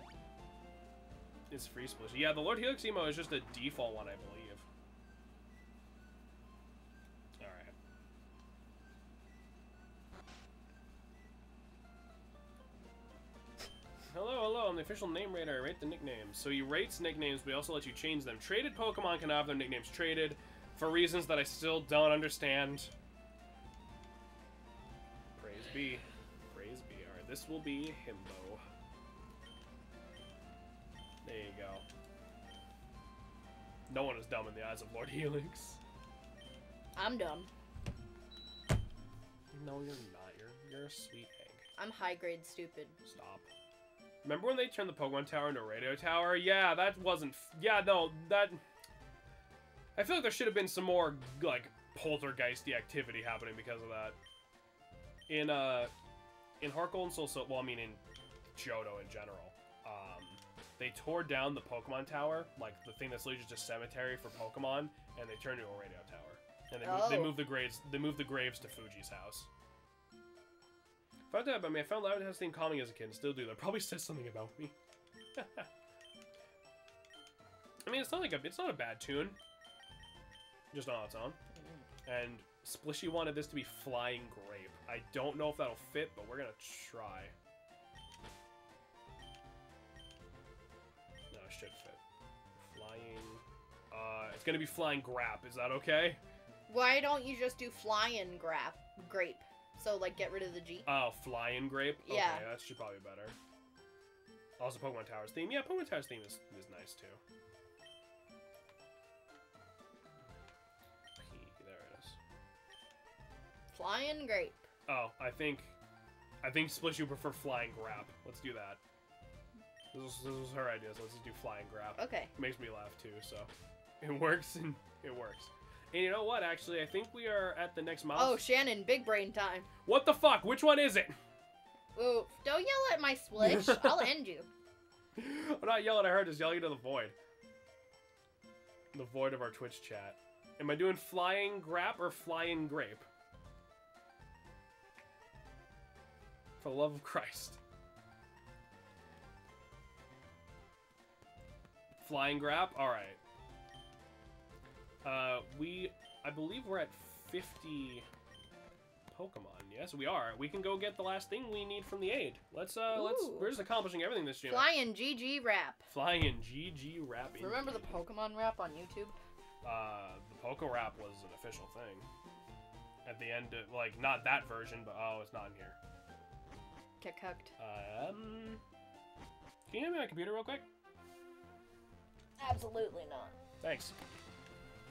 It's free splish. Yeah, the Lord Helix emo is just a default one, I believe. Alright. Hello, I'm the official name rater. I rate the nicknames. So he rates nicknames, but he also lets you change them. Traded Pokemon can have their nicknames traded for reasons that I still don't understand. Praise be. Praise be. Alright, this will be Himbo. There you go. No one is dumb in the eyes of Lord Helix. I'm dumb. No, you're not. You're a sweet egg. I'm high grade stupid. Stop. Remember when they turned the Pokemon Tower into a radio tower? Yeah, that wasn't... Yeah, no, that... I feel like there should have been some more, like, poltergeisty activity happening because of that. In Heart Gold and Soul Silver... Well, I mean, in Johto in general. They tore down the Pokemon Tower, like, the thing that's literally just a cemetery for Pokemon, and they turned it into a radio tower. And they moved the graves to Fuji's house. Found out about me. I found Loud House theme calming as a kid and still do. That probably says something about me. I mean, it's not a bad tune. Just on its own. And Splishy wanted this to be Flying Grape. I don't know if that'll fit, but we're gonna try. No, it should fit. Flying... it's gonna be Flying Grap. Is that okay? Why don't you just do Flying Grape? So, like, get rid of the G. Oh, Flying Grape? Okay, yeah. That should probably be better. Also, Pokemon Tower's theme. Yeah, Pokemon Tower's theme is nice, too. There it is. Flying grape. Oh, I think Split, you prefer flying grab. Let's do that. This was her idea, so let's just do flying grab. Okay. Makes me laugh too, so it works and it works. And you know what? Actually, I think we are at the next milestone. Oh, Shannon, big brain time. What the fuck? Which one is it? Ooh, don't yell at my Splish. I'll end you. I'm not yelling at her, just yelling into the void. The void of our Twitch chat. Am I doing flying grap or flying grape? For the love of Christ. Flying grap? Alright. I believe we're at 50 Pokemon. Yes, we are. We can go get the last thing we need from the aid. We're just accomplishing everything this stream. Flying GG rap. Flying GG rap. Remember the Pokemon rap on YouTube? The Poke Rap was an official thing. At the end, like, not that version, but oh, it's not in here. Get cucked. Can you hand me my computer real quick? Absolutely not. Thanks.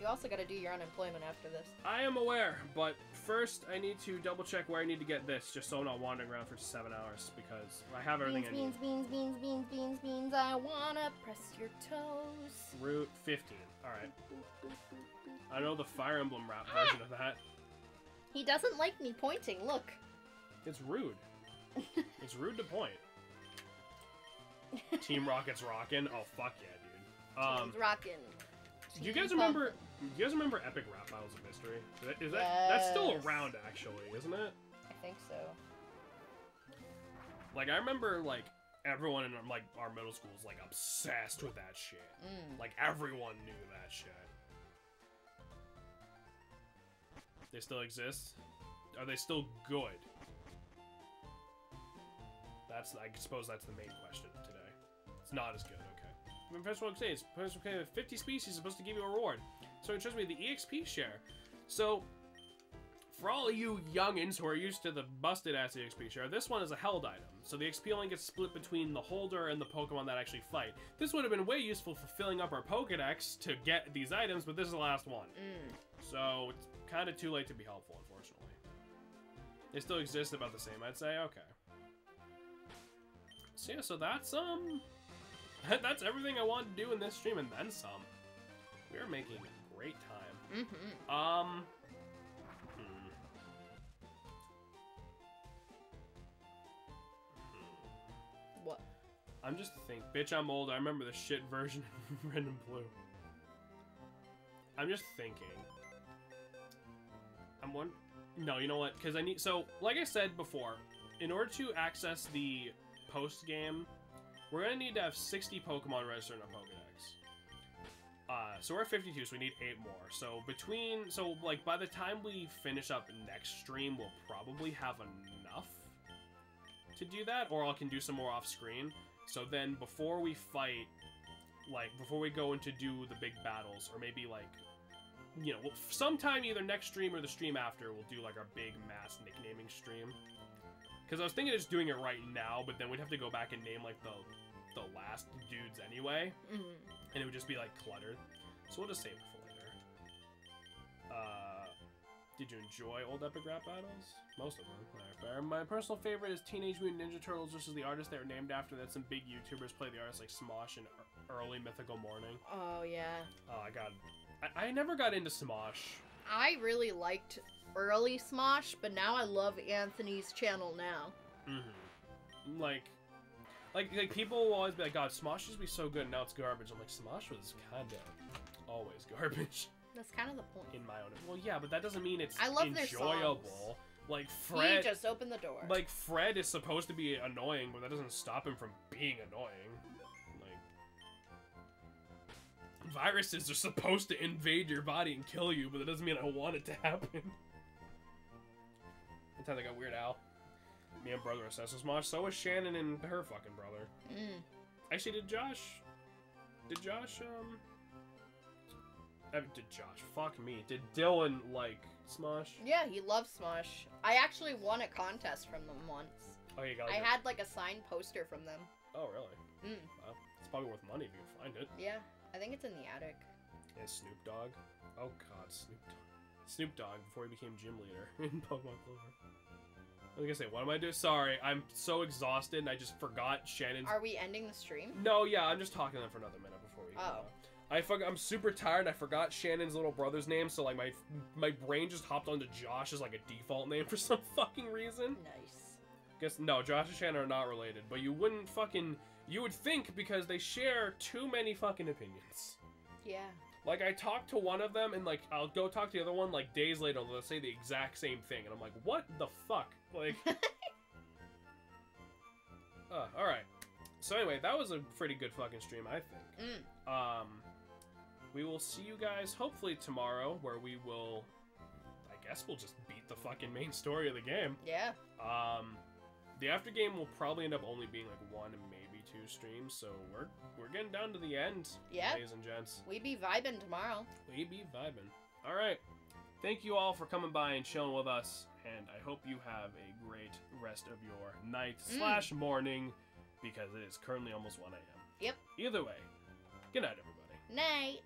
You also gotta do your unemployment after this. I am aware, but first I need to double check where I need to get this, just so I'm not wandering around for 7 hours, because I have everything I need. Beans, I wanna press your toes. Route 15. Alright. I know the Fire Emblem rap version of that. He doesn't like me pointing, look. It's rude. It's rude to point. Team Rocket's rockin'. Oh, fuck yeah, dude. Team's rockin'. Do you guys remember Epic Rap Battles of Mystery? That's still around, actually, isn't it? I think so. Like, I remember, like, everyone in, like, our middle school was, like, obsessed with that shit. Like, everyone knew that shit. They still exist? Are they still good? I suppose that's the main question today. It's not as good, okay. When Professor Oak says, 50 species is supposed to give you a reward. So it shows me the EXP share. So, for all of you youngins who are used to the busted-ass EXP share, this one is a held item. So the XP only gets split between the holder and the Pokemon that actually fight. This would have been way useful for filling up our Pokedex to get these items, but this is the last one. So it's kind of too late to be helpful, unfortunately. They still exist about the same, I'd say. Okay. So yeah, so that's that's everything I wanted to do in this stream, and then some. We are making a great time. What? I'm just thinking, bitch, I'm old. I remember the shit version of Red and Blue. I'm just thinking. No, you know what? Because I need. So, like I said before, in order to access the post game, we're gonna need to have 60 Pokemon registered in our Pokedex. So we're at 52, so we need 8 more. So like by the time we finish up next stream, we'll probably have enough to do that, or I can do some more off screen. So then before we fight, like before we go into do the big battles, or maybe like, you know, sometime either next stream or the stream after, we'll do like our big mass nicknaming stream. Because I was thinking of just doing it right now, but then we'd have to go back and name like the last dudes anyway, and it would just be like cluttered. So we'll just save it for later. Did you enjoy old Epic Rap battles? Most of them. Fair. My personal favorite is Teenage Mutant Ninja Turtles, just as the artist they were named after. That some big YouTubers play the artists like Smosh and early Mythical Morning. Oh yeah. Oh, I never got into Smosh. I really liked early Smosh, but now I love Anthony's channel now. Like people will always be like, God, Smosh used to be so good, and now it's garbage. I'm like, Smosh was kind of always garbage. That's kind of the point. In my own. Well, yeah, but that doesn't mean it's I love enjoyable. Their songs. Like Fred. He just opened the door. Like Fred is supposed to be annoying, but that doesn't stop him from being annoying. Like viruses are supposed to invade your body and kill you, but that doesn't mean I want it to happen. One time I got Weird Al. Me and brother obsessed with Smosh. So was Shannon and her fucking brother. Actually, did Josh? Fuck me. Did Dylan like Smosh? Yeah, he loves Smosh. I actually won a contest from them once. Oh, you got it. I had like a signed poster from them. Oh, really? Well, it's probably worth money if you can find it. Yeah, I think it's in the attic. And Snoop Dogg. Oh God, Snoop Dogg. Snoop Dogg before he became gym leader in Pokemon Clover. I was gonna say, what am I doing? Sorry, I'm so exhausted and I just forgot Shannon's... Are we ending the stream? No, yeah, I'm just talking to them for another minute before we... I'm super tired and I forgot Shannon's little brother's name, so like my brain just hopped onto Josh as like a default name for some fucking reason. Nice. Guess, no, Josh and Shannon are not related, but you wouldn't fucking... You would think because they share too many fucking opinions. Yeah. Like, I talked to one of them, and, like, I'll go talk to the other one, like, days later, and they'll say the exact same thing, and I'm like, what the fuck? Like... alright. So anyway, that was a pretty good fucking stream, I think. We will see you guys, hopefully, tomorrow, where we will... I guess we'll just beat the fucking main story of the game. Yeah. The after game will probably end up only being, like, 1 and maybe 2 streams, so we're getting down to the end, ladies and gents. We be vibing tomorrow. We be vibing. Alright. Thank you all for coming by and chilling with us, and I hope you have a great rest of your night / morning, because it is currently almost 1 a.m. Yep. Either way, good night, everybody. Night.